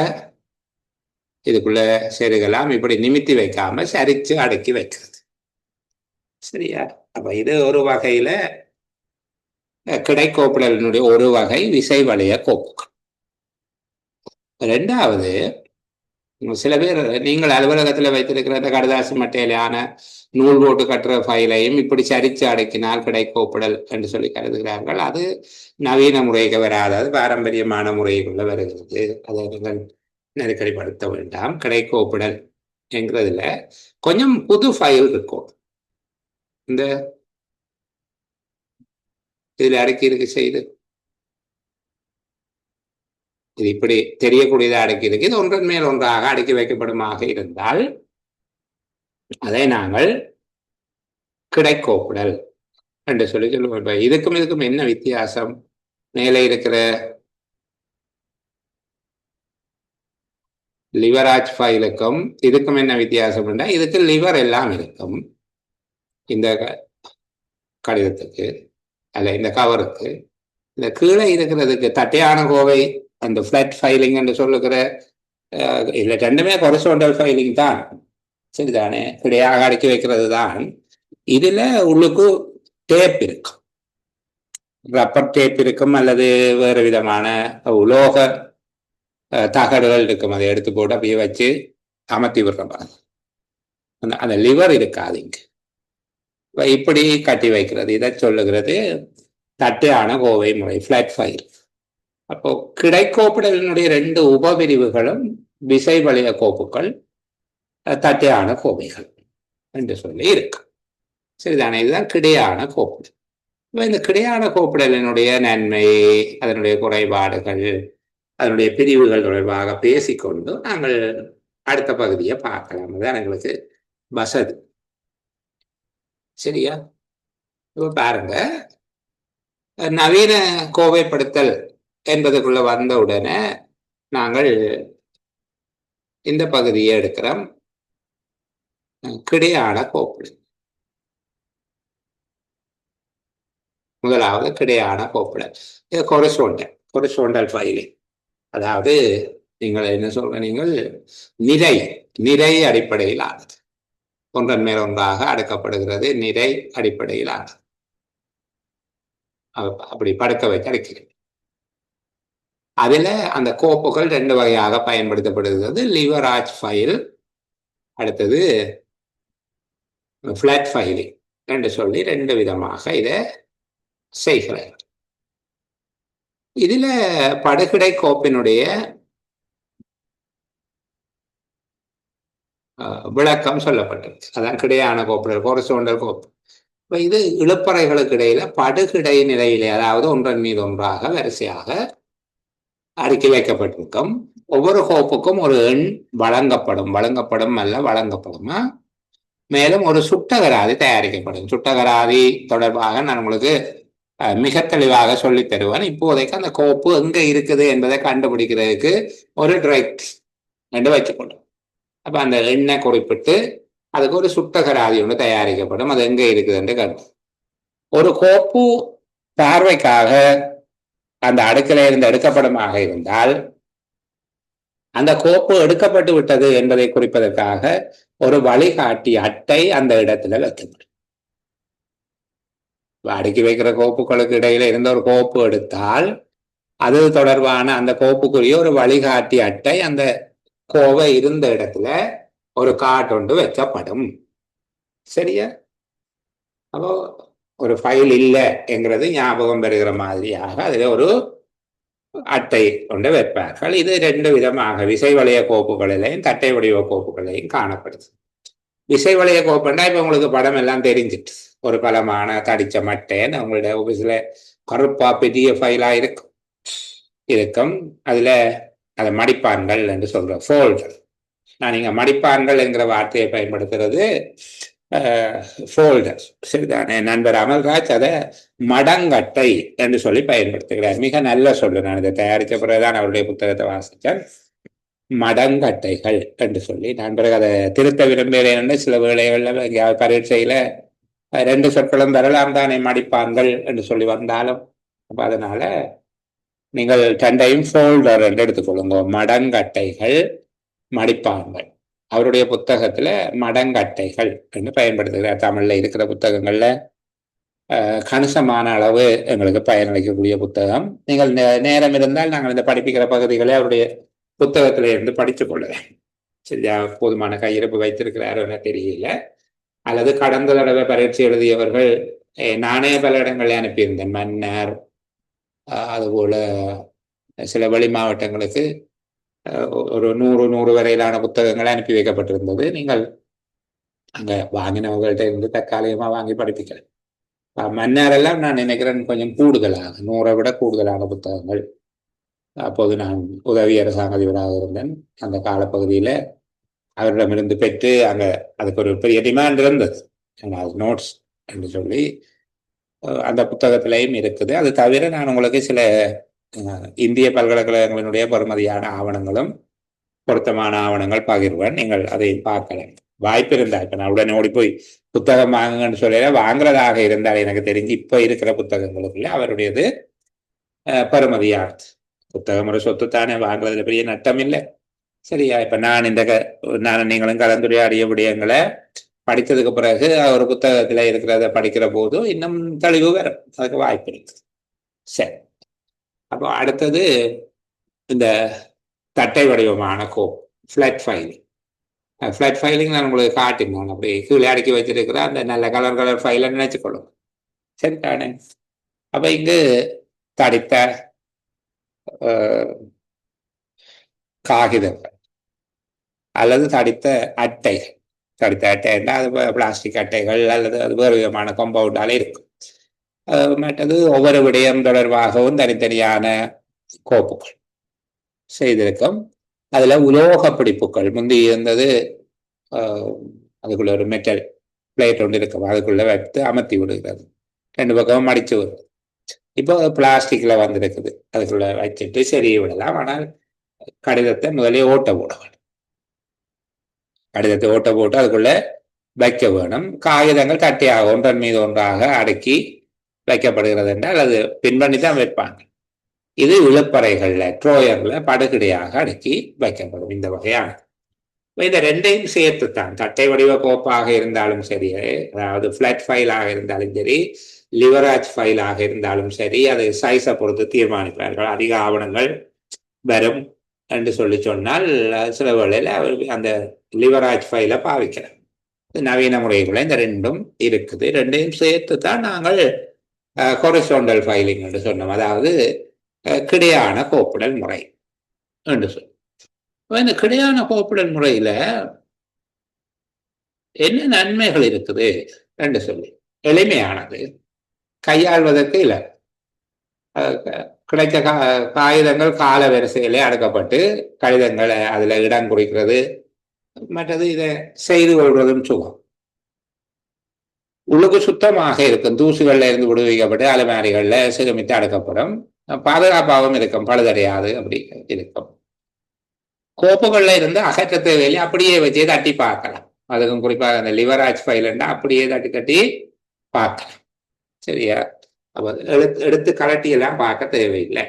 S1: இதுக்குள்ள செருகலாம். இப்படி நிமித்தி வைக்காம சரிச்சு அடக்கி வைக்கிறது. சரியா? அப்ப இது ஒரு வகையில கிடைக்கோப்புடலினுடைய ஒரு வகை விசை வளைய கோப்புகள். ரெண்டாவது, சில பேர் நீங்கள் அலுவலகத்தில் வைத்திருக்கிற அந்த கடுதாசி மட்டையிலான நூல் போட்டு கட்டுற ஃபைலையும் இப்படி சரிச்சு அடக்கினால் கிடைக்கோப்புடல் என்று சொல்லி கருதுகிறார்கள். அது நவீன முறைக்கு வராது, பாரம்பரியமான முறைக்குள்ள வருகிறது. அதை நீங்கள் நெருக்கடிப்படுத்த வேண்டாம். கிடைக்கோப்புடல் என்கிறதுல கொஞ்சம் புது ஃபைல் இருக்கும். இந்த இதில் அடக்கி இருக்கு செய்து இது இப்படி தெரியக்கூடியதை அடக்கி இருக்கு. இது ஒன்றன் மேல் ஒன்றாக அடுக்கி வைக்கப்படுமாக இருந்தால் அதை நாங்கள் கிடைக்கோப்புடல் என்று சொல்லி சொல்லுவோம். இப்ப இதுக்கும் என்ன வித்தியாசம்? மேலே இருக்கிற லிவராஜ் ஃபைலுக்கும் இதுக்கும் என்ன வித்தியாசம் என்றால், இதுக்கு லிவர் எல்லாம் இருக்கும் இந்த கடிதத்துக்கு அல்ல இந்த கவருக்கு. இந்த கீழே இருக்கிறதுக்கு தட்டையான கோவை அந்த ஃபிளட் ஃபைலிங் என்று சொல்லுகிற இல்லை, ரெண்டுமே ஹொரிசாண்டல் ஃபைலிங் தான், சரிதானே? கிடையாக அடுக்கி வைக்கிறது தான். இதுல உள்ளுக்கு டேப் இருக்கும், ரப்பர் டேப் இருக்கும், அல்லது வேறு விதமான உலோக தகடுகள் இருக்கும். அதை எடுத்து போட்டு அப்படியே வச்சு அமர்த்தி விடுற அந்த லிவர் இருக்காது இங்கு. இப்படி கட்டி வைக்கிறது, இதை சொல்லுகிறது தட்டையான கோவை முறை, ஃபிளாட் ஃபைல். அப்போ கிடைக்கோப்புடலினுடைய 2 உபபிரிவுகளும் விசை வளைய கோப்புகள், தட்டையான கோவைகள் என்று சொல்லி இருக்கு, சரிதானே? இதுதான் கிடையான கோப்புடல். இந்த கிடையான கோப்புடலினுடைய நன்மை, அதனுடைய குறைபாடுகள், அதனுடைய பிரிவுகள் தொடர்பாக பேசிக்கொண்டு நாங்கள் அடுத்த பகுதியை பார்க்கலாம். அதுதான் எங்களுக்கு வசதி, சரியா? இப்போ பாருங்க, நவீன கோவைப்படுத்தல் என்பதுக்குள்ள வந்த உடனே நாங்கள் இந்த பகுதியை எடுக்கிறோம். கிடையான கோப்புடல். முதலாவது கிடையான கோப்புடல், இது ஹொரிசாண்டல் ஃபைலிங். அதாவது நீங்கள் என்ன சொல்ற, நீங்கள் நிறை அடிப்படையில் ஆனது, ஒன்றன் மேல் ஒன்றாக அடுக்கப்படுகிறது, நிறை அடிப்படையில் ஆனது. அப்படி படுக்க வைத்து அடைக்கிறது. அதுல அந்த கோப்புகள் 2 வகையாக பயன்படுத்தப்படுகிறது. லிவராஜ் ஃபைல், அடுத்தது ஃபிளாட் ஃபைலிங் என்று சொல்லி 2 விதமாக இதை செய்கிறார். இதுல படுகிடை கோப்பினுடைய விளக்கம் சொல்லப்பட்டது. அதான் கிடையான கோப்பு, ஹொரிசாண்டல் கோப்பு. இப்ப இது இழுப்பறைகளுக்கு இடையில படுகிடை நிலையிலே, அதாவது ஒன்றன் மீது ஒன்றாக வரிசையாக அடுக்கி வைக்கப்பட்டிருக்கும். ஒவ்வொரு கோப்புக்கும் ஒரு எண் வழங்கப்படும் அல்ல வழங்கப்படுமா. மேலும் ஒரு சுட்டகராதி தயாரிக்கப்படும். சுட்டகராதி தொடர்பாக நான் உங்களுக்கு மிக தெளிவாக சொல்லி தருவேன். இப்போதைக்கு அந்த கோப்பு எங்க இருக்குது என்பதை கண்டுபிடிக்கிறதுக்கு ஒரு டிரெக்ட் என்று வச்சுக்கொள்ளும். அப்ப அந்த எண்ணை குறிப்பிட்டு அதுக்கு ஒரு சுட்டகராதி ஒன்று தயாரிக்கப்படும். அது எங்க இருக்குது என்று கண்டு, ஒரு கோப்பு பார்வைக்காக அந்த அடுக்கில இருந்து எடுக்கப்படுமாக இருந்தால் அந்த கோப்பு எடுக்கப்பட்டு விட்டது என்பதை குறிப்பதற்காக ஒரு வழிகாட்டி அட்டை அந்த இடத்துல வைக்கப்படும். அடுக்கி வைக்கிற கோப்புகளுக்கு இடையில இருந்த ஒரு கோப்பு எடுத்தால் அது தொடர்பான அந்த கோப்புக்குரிய ஒரு வழிகாட்டி அட்டை அந்த கோவை இருந்த இடத்துல ஒரு காட்டொண்டு வைக்கப்படும், சரியா? அப்போ ஒரு ஃபைல் இல்லை என்கிறது ஞாபகம் பெறுகிற மாதிரியாக அதில் ஒரு அட்டை கொண்டு வைப்பார்கள். இது 2 விதமாக விசை வளைய கோப்புகளிலையும் தட்டை வடிவ கோப்புகளையும் காணப்படுது. விசை வளைய கோப்புன்னா இப்போ உங்களுக்கு படம் எல்லாம் தெரிஞ்சிட்டு, ஒரு பலமான தடிச்ச மட்டைன்னு உங்களுடைய ஆஃபீஸில் கருப்பா பெரிய ஃபைலாக இருக்கும். அதுல அதை மடிப்பான்கள் என்று சொல்ற ஃபோல்டர். நான் இங்க மடிப்பான்கள் என்கிற வார்த்தையை பயன்படுத்துறது ஃபோல்டர், சரிதானே? நண்பர் அமல்ராஜ் அதை மடங்கட்டை என்று சொல்லி பயன்படுத்துகிறார். மிக நல்ல சொல்லு. நான் இதை தயாரித்த பிறகுதான் அவருடைய புத்தகத்தை வாசித்தேன். மடங்கட்டைகள் என்று சொல்லி நான் பிறகு அதை திருத்த விரும்புகிறேன். சில வேளைகளில் எங்கேயாவது பரீட்சையில 2 சொற்களும் வரலாம் தானே, மடிப்பான்கள் என்று சொல்லி வந்தாலும். அப்ப அதனால நீங்கள் 2ஐயும் ஃபோல்டர் என்று எடுத்துக்கொள்ளுங்க. மடங்கட்டைகள், மடிப்பான்கள். அவருடைய புத்தகத்துல மடங்கட்டைகள் என்று பயன்படுத்துகிறார். தமிழ்ல இருக்கிற புத்தகங்கள்ல கணிசமான அளவு எங்களுக்கு பயனளிக்கக்கூடிய புத்தகம். நீங்கள் நேரம் இருந்தால் நாங்கள் இந்த படிப்பிக்கிற பகுதிகளை அவருடைய புத்தகத்தில இருந்து படித்துக் கொள்ளுவேன், சரியா? போதுமான கையிருப்பு வைத்திருக்கிறாரோ என தெரியல. அல்லது கடந்த தடவை பரீட்சை எழுதியவர்கள் நானே பல இடங்களில் அனுப்பியிருந்தேன். மன்னர், அதுபோல சில வெளி மாவட்டங்களுக்கு ஒரு 100 வரையிலான புத்தகங்கள் அனுப்பி வைக்கப்பட்டிருந்தது. நீங்கள் அங்க வாங்கினவங்கள்ட்ட இருந்து தற்காலிகமா வாங்கி படிப்பிக்கலாம். மன்னாரெல்லாம் நான் நினைக்கிறேன் கொஞ்சம் கூடுதலாக 100 விட கூடுதலான புத்தகங்கள். அப்போது நான் உதவி அரசாங்க அதிபராக இருந்தேன். அந்த காலப்பகுதியில அவரிடமிருந்து பெற்று அங்க அதுக்கு ஒரு பெரிய டிமாண்ட் இருந்தது. நோட்ஸ் என்று சொல்லி அந்த புத்தகத்திலையும் இருக்குது. அது தவிர நான் உங்களுக்கு சில இந்திய பல்கலைக்கழகங்களினுடைய பெறுமதியான ஆவணங்களும் பொருத்தமான ஆவணங்கள் பகிர்வேன். நீங்கள் அதை பார்க்கலாம். வாய்ப்பு இருந்தா இப்ப நான் உடனே ஓடி போய் புத்தகம் வாங்குங்கன்னு சொல்லல, வாங்குறதாக இருந்தால் எனக்கு தெரிஞ்சு இப்ப இருக்கிற புத்தகங்களுக்குள்ள அவருடையது பெறுமதியானது. புத்தகம் ஒரு சொத்து தானே, வாங்குறதுல பெரிய நட்டம் இல்லை. சரியா? இப்ப நான் நான் நீங்களும் கலந்துரையாடிய விடயங்களை படித்ததுக்கு பிறகு ஒரு புத்தகத்துல இருக்கிறத படிக்கிற போது இன்னும் தெளிவு வரும். அதுக்கு வாய்ப்பு இருக்கு. சரி, அப்போ அடுத்தது இந்த தட்டை வடிவமான கோப், ஃபிளாட் ஃபைலிங். ஃபிளாட் ஃபைலிங் நான் உங்களுக்கு காட்டினேன். அப்படி கீழே அடுக்கி வச்சிருக்கிற அந்த நல்ல கலர் ஃபைலை நினைச்சுக்கொள்ளும். சரி தானே? அப்ப இங்கு தடித்த காகிதங்கள் அல்லது தடித்த அட்டைகள், தடித்த அட்டை என்றால் அது பிளாஸ்டிக் அட்டைகள் அல்லது அது வேறு விதமான காம்பவுண்டால இருக்கும். மற்றது ஒவ்வொரு விடயம் தொடர்பாகவும் தனித்தனியான கோப்புகள் செய்திருக்கும். அதுல உலோக பிடிப்புகள் முந்தி இருந்தது. அதுக்குள்ள ஒரு மெட்டல் பிளேட் ஒன்று இருக்கும், அதுக்குள்ள வைத்து அமர்த்தி விடுகிறது, 2 பக்கமும் மடிச்சு விடுறது. இப்போ பிளாஸ்டிக்ல வந்திருக்குது, அதுக்குள்ள வச்சுட்டு சரி விடலாம். ஆனால் கடிதத்தை முதலே ஓட்ட போட வேண்டும். கடிதத்தை ஓட்ட போட்டு அதுக்குள்ள வைக்க வேணும். காகிதங்கள் தட்டையாக ஒன்றன் மீது ஒன்றாக அடுக்கி வைக்கப்படுகிறது என்றால் அது பின்பண்ணி தான் வைப்பாங்க. இது இழுப்பறைகள்ல ட்ரோயர்ல படுகிடையாக அடுக்கி வைக்கப்படும். இந்த வகையான இந்த ரெண்டையும் சேர்த்துத்தான் தட்டை வடிவ கோப்பாக இருந்தாலும் சரி, அதாவது பிளாட் ஃபைலாக இருந்தாலும் சரி, லிவராஜ் ஃபைலாக இருந்தாலும் சரி, அது சைஸை பொறுத்து தீர்மானிப்பார்கள். அதிக ஆவணங்கள் வரும் என்று சொன்னால் சில வேளையில் அந்த லிவராஜ் ஃபைலை பாவிக்கிறோம். நவீன முறைகளை இந்த ரெண்டும் இருக்குது. ரெண்டையும் சேர்த்து தான் நாங்கள் ஹொரிசோண்டல் ஃபைலிங் என்று சொன்னோம், அதாவது கிடையான கோப்புடல் முறை என்று சொன்னோம். இந்த கிடையான கோப்புடல் முறையில என்ன நன்மைகள் இருக்குது என்று சொல்லி, எளிமையானது, கையாள்வதற்கு இல்லை. கிடைத்த காகிதங்கள் கால வரிசையிலே அடுக்கப்பட்டு கடிதங்களை அதுல இடம் குறிக்கிறது, மற்றது இதை செய்து கொள்வதும் சுகம். உள்ளுக்கு சுத்தமாக இருக்கும், தூசுகள்ல இருந்து விடுவிக்கப்பட்டு அலமாரிகள்ல சிறுமித்து அடுக்கப்படும், பாதுகாப்பாகவும் இருக்கும், பழுதடையாது அப்படி இருக்கும். கோப்புகள்ல இருந்து அகற்ற தேவையில்லை, அப்படியே வச்சு தட்டி பார்க்கலாம். அதுக்கும் குறிப்பாக அந்த லிவராஜ் ஃபைல்ண்டா அப்படியே தட்டி தட்டி பார்க்கலாம். சரியா? அப்ப எடுத்து கலட்டி எல்லாம் பார்க்க தேவையில்லை.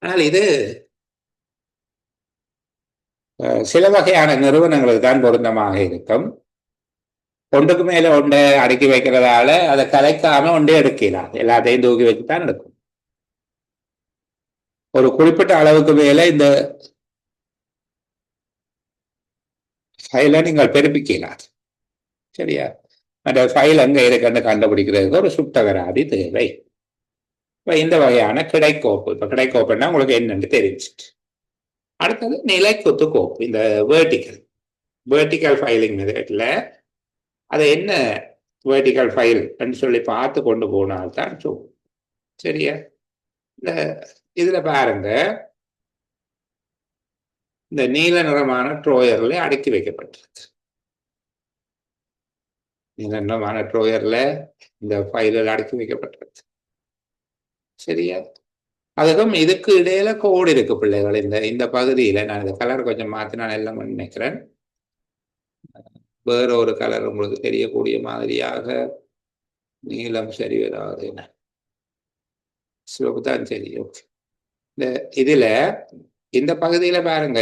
S1: ஆனால் இது சில வகையான நிறுவனங்களுக்கு தான் பொருத்தமாக இருக்கும். ஒன்றுக்கு மேல ஒன்றை அடுக்கி வைக்கிறதால அதை கலைக்காம ஒன்றே எடுக்கலாம், எல்லாத்தையும் தூக்கி வச்சுதான் எடுக்கும். ஒரு குறிப்பிட்ட அளவுக்கு மேல இந்த ஃபைலை நீங்கள் பெருப்பிக்கலாம். சரியா? அந்த ஃபைல் எங்க இருக்குன்னு கண்டுபிடிக்கிறதுக்கு ஒரு சுட்டகராதி தேவை. இப்ப இந்த வகையான கிடைக்கோப்பு, இப்ப கிடைக்கோப்புன்னா உங்களுக்கு என்னன்னு தெரிஞ்சிட்டு. அடுத்தது நிலைக்குத்து கோப்பு, இந்த வேர்டிக்கல் ஃபைலிங் மெத்தட்ல அதை என்ன வேர்டிக்கல் ஃபைல் சொல்லி பார்த்து கொண்டு போனால்தான் சொல்லும். சரியா? இந்த இதுல பாருங்க, இந்த நீல நிறமான ட்ரோயர்ல அடுக்கி வைக்கப்பட்டிருக்கு. நீல நிறமான ட்ரோயர்ல இந்த ஃபைல்கள் அடுக்கி வைக்கப்பட்டிருக்கு. சரியா? அதுக்கும் இதுக்கு இடையில கோடு இருக்கு பிள்ளைகள். இந்த பகுதியில நான் இந்த கலர் கொஞ்சம் மாத்தி நான் எல்லாம் நினைக்கிறேன். வேற ஒரு கலர் உங்களுக்கு தெரியக்கூடிய மாதிரியாக நீளம் சரி வராது, என்ன சிவப்பு தான் சரி. ஓகே, இந்த இதுல இந்த பகுதியில பாருங்க,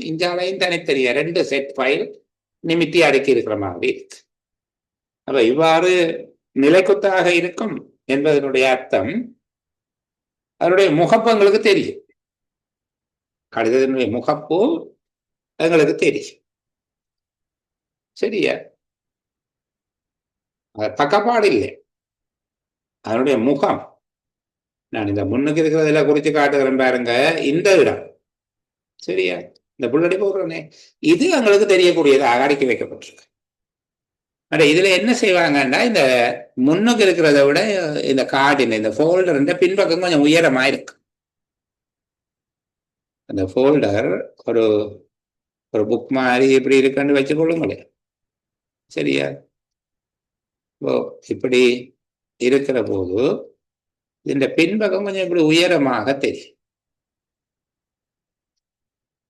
S1: இஞ்சாலையும் தனித்தனியா 2 செட் ஃபைல் நிமித்தி அடுக்கி இருக்கிற மாதிரி இருக்கு. அப்ப இவ்வாறு நிலைக்குத்தாக இருக்கும் என்பதனுடைய அர்த்தம், அதனுடைய முகப்பு எங்களுக்கு தெரியும். கடிதத்தினுடைய முகப்பு எங்களுக்கு தெரியும். சரியா? பக்கப்பாடு இல்லை, அதனுடைய முகம் நான் இந்த முன்னுக்கு இருக்கிறதுல குறித்து காட்டுகிறேன் பாருங்க. இந்த இடம் சரியா, இந்த புள்ளடி போடுறோன்னே இது எங்களுக்கு தெரியக்கூடியதாக அடுக்கி வைக்கப்பட்டிருக்கு. இதுல என்ன செய்வாங்கன்னா, இந்த முன்னுக்கு இருக்கிறத விட இந்த கார்டின் இந்த ஃபோல்டர் பின்பக்கம் கொஞ்சம் உயரமா இருக்கு. அந்த ஃபோல்டர் ஒரு ஒரு புக் மாதிரி இப்படி இருக்குன்னு வச்சுக்கொள்ளுங்களேன். சரியா, இப்படி இருக்கிற போது இந்த பின்பக்கம் கொஞ்சம் இப்படி உயரமாக தெரியும்.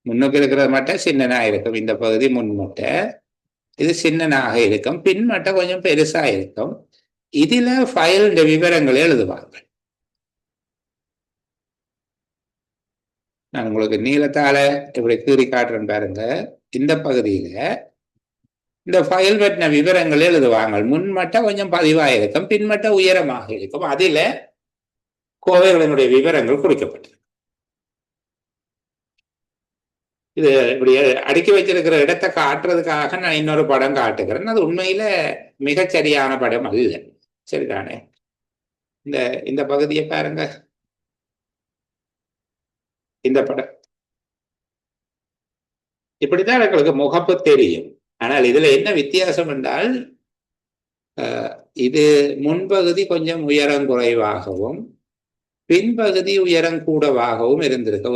S1: முன்னுக்கு இருக்கிறது மட்டும் சின்னனா இருக்கும். இந்த பகுதி முன்மட்டை இது சின்னனாக இருக்கும். பின்மட்டை கொஞ்சம் பெருசா இருக்கும். இதுல ஃபைல் விவரங்களை எழுதுவாங்க. நான் உங்களுக்கு நீளத்தால இப்படி கீறி காட்டுறேன் பாருங்க. இந்த பகுதியில இந்த ஃபைல் பற்றின விவரங்கள் எழுதுவாங்க. முன்மட்டை கொஞ்சம் பதிவாக இருக்கும், பின்மட்டை உயரமாக இருக்கும். அதில கோவைகளினுடைய விவரங்கள் குறிக்கப்பட்டது. இது இப்படி அடுக்கி வச்சிருக்கிற இடத்தை காட்டுறதுக்காக நான் இன்னொரு படம் காட்டுகிறேன். அது உண்மையில மிகச்சரியான படம் அல்ல. சரிதானே? இந்த இந்த பகுதியை பாருங்க. இந்த படம் இப்படித்தான் எங்களுக்கு முகப்பு தெரியும். ஆனால் இதுல என்ன வித்தியாசம் என்றால், இது முன்பகுதி கொஞ்சம் உயரம் குறைவாகவும் பின்பகுதி உயரம் கூடவாகவும் இருந்திருக்க.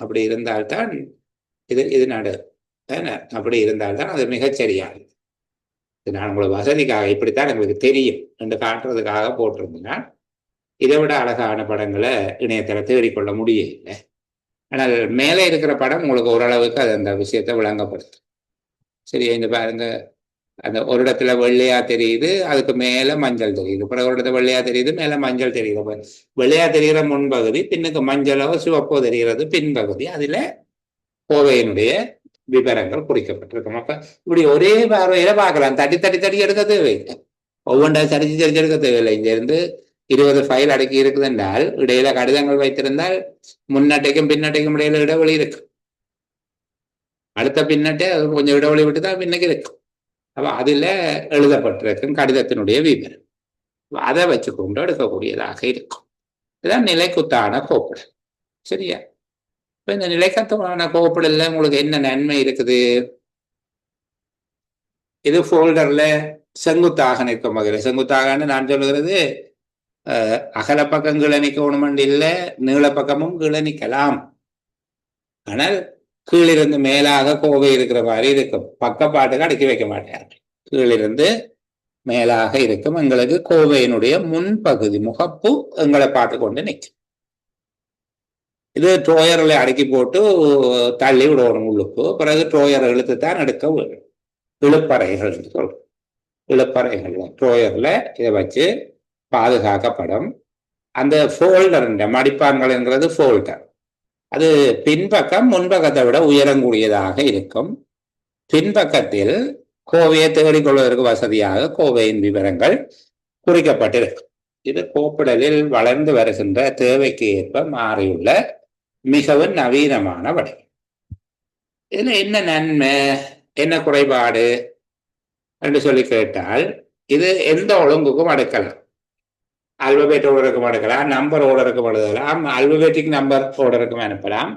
S1: அப்படி இருந்தால்தான் இது நடு அப்படி இருந்தால்தான் அது மிகச்சரியானது. நான் உங்களுக்கு வசதிக்காக இப்படித்தான் எங்களுக்கு தெரியும் என்று காட்டுறதுக்காக போட்டிருந்தேன். இதை விட அழகான படங்களை இணையத்தில் தேடிக்கொள்ள முடியல. ஆனால் மேலே இருக்கிற படம் உங்களுக்கு ஓரளவுக்கு அது அந்த விஷயத்தை விளங்கப்படுத்தும். சரியா, இந்த பாருங்க, அந்த ஒரு இடத்துல வெள்ளையா தெரியுது, அதுக்கு மேல மஞ்சள் தெரியுது. அப்புறம் ஒரு இடத்துல வெள்ளையா தெரியுது, மேல மஞ்சள் தெரியுது. வெள்ளையா தெரிகிற முன்பகுதி, பின்னுக்கு மஞ்சளோ சிவப்போ தெரிகிறது பின்பகுதி. அதுல கோவையினுடைய விவரங்கள் குறிக்கப்பட்டிருக்கும். அப்ப இப்படி ஒரே பார்வையில பார்க்கலாம். தட்டி தட்டி தட்டி எடுக்க தேவையில்லை. ஒவ்வொன்றா சரிச்சு சரிச்சு எடுக்க தேவையில்லை. இங்க இருந்து 20 ஃபைல் அடக்கி இருக்குது என்றால் இடையில கடிதங்கள் வைத்திருந்தால் முன்னட்டைக்கும் பின்னட்டைக்கும் இடையில இடைவெளி இருக்கு. அடுத்த பின்னட்டை கொஞ்சம் இடைவெளி விட்டுதான் பின்னுக்கு இருக்கும். அப்ப அதுல எழுதப்பட்டிருக்கும் கடிதத்தினுடைய விவரம். அதை வச்சு கொண்டு எடுக்கக்கூடியதாக இருக்கும். இதுதான் நிலைக்குத்தான கோப்புடல். சரியா, இப்ப இந்த நிலைக்குத்தான கோப்புடல்ல உங்களுக்கு என்ன நன்மை இருக்குது? இது ஃபோல்டர்ல செங்குத்தாக நிற்கும் வகையில். செங்குத்தாக நான் சொல்லுகிறது அகல பக்கம் கீழே நிற்கணும் இல்லை, நீள பக்கமும் கீழே நிற்கலாம். ஆனால் கீழிருந்து மேலாக கோவை இருக்கிற மாதிரி இருக்கும். பக்கப்பாட்டுக்கு அடுக்கி வைக்க மாட்டாங்க. கீழிருந்து மேலாக இருக்கும். எங்களுக்கு கோவையினுடைய முன்பகுதி முகப்பு எங்களை பார்த்து கொண்டு நிற்கும். இது ட்ரோயர்ல அடுக்கி போட்டு தள்ளி விடணும் உள்ளுக்கு. பிறகு ட்ரோயர் இழுத்துத்தான் எடுக்க வேணும். இழுப்பறைகள் சொல்றோம். இழுப்பறைகள் ட்ரோயர்ல இதை வச்சு பாதுகாக்கப்படும். அந்த ஃபோல்டர் மடிப்பான்கள் என்கிறது ஃபோல்டர். அது பின்பக்கம் முன்பக்கத்தை விட உயரக்கூடியதாக இருக்கும். பின்பக்கத்தில் கோவையை தேடிக்கொள்வதற்கு வசதியாக கோவையின் விவரங்கள் குறிக்கப்பட்டிருக்கும். இது கோப்புடலில் வளர்ந்து வருகின்ற தேவைக்கு ஏற்ப மாறியுள்ள மிகவும் நவீனமான வடிவம். இதுல என்ன நன்மை, என்ன குறைபாடு என்று சொல்லி கேட்டால், இது எந்த ஒழுங்குக்கும் அடுக்கலாம். அல்பபெட் ஓர்டருக்கும் எடுக்கலாம், நம்பர் ஓர்டருக்கும் எழுதலாம், அல்பபெட்டிக் நம்பர் ஓர்டருக்கும் அனுப்பலாம்.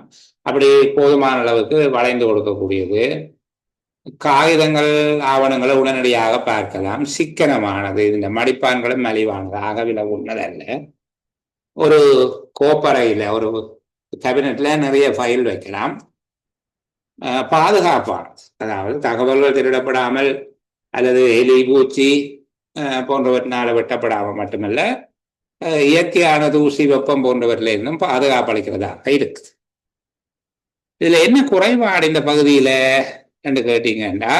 S1: அப்படி போதுமான அளவுக்கு வளைந்து கொடுக்கக்கூடியது. காகிதங்கள் ஆவணங்களை உடனடியாக பார்க்கலாம். சிக்கனமானது. இந்த மடிப்பான்களும் மலிவானது, ஆகவில உண்ணதல்ல. ஒரு கோப்பறையில ஒரு கேபினெட்ல நிறைய ஃபைல் வைக்கலாம். பாதுகாப்பானது. அதாவது தகவல்கள் திருடப்படாமல் அல்லது எலி பூச்சி போன்றவற்றினால வெட்டப்படாமல் மட்டுமல்ல, இயற்கையான தூசி வெப்பம் போன்றவற்றில் இருந்தும் பாதுகாப்பு அளிக்கிறதாக இருக்குது. இதுல என்ன குறைபாடு இந்த பகுதியில என்று கேட்டீங்கன்னா,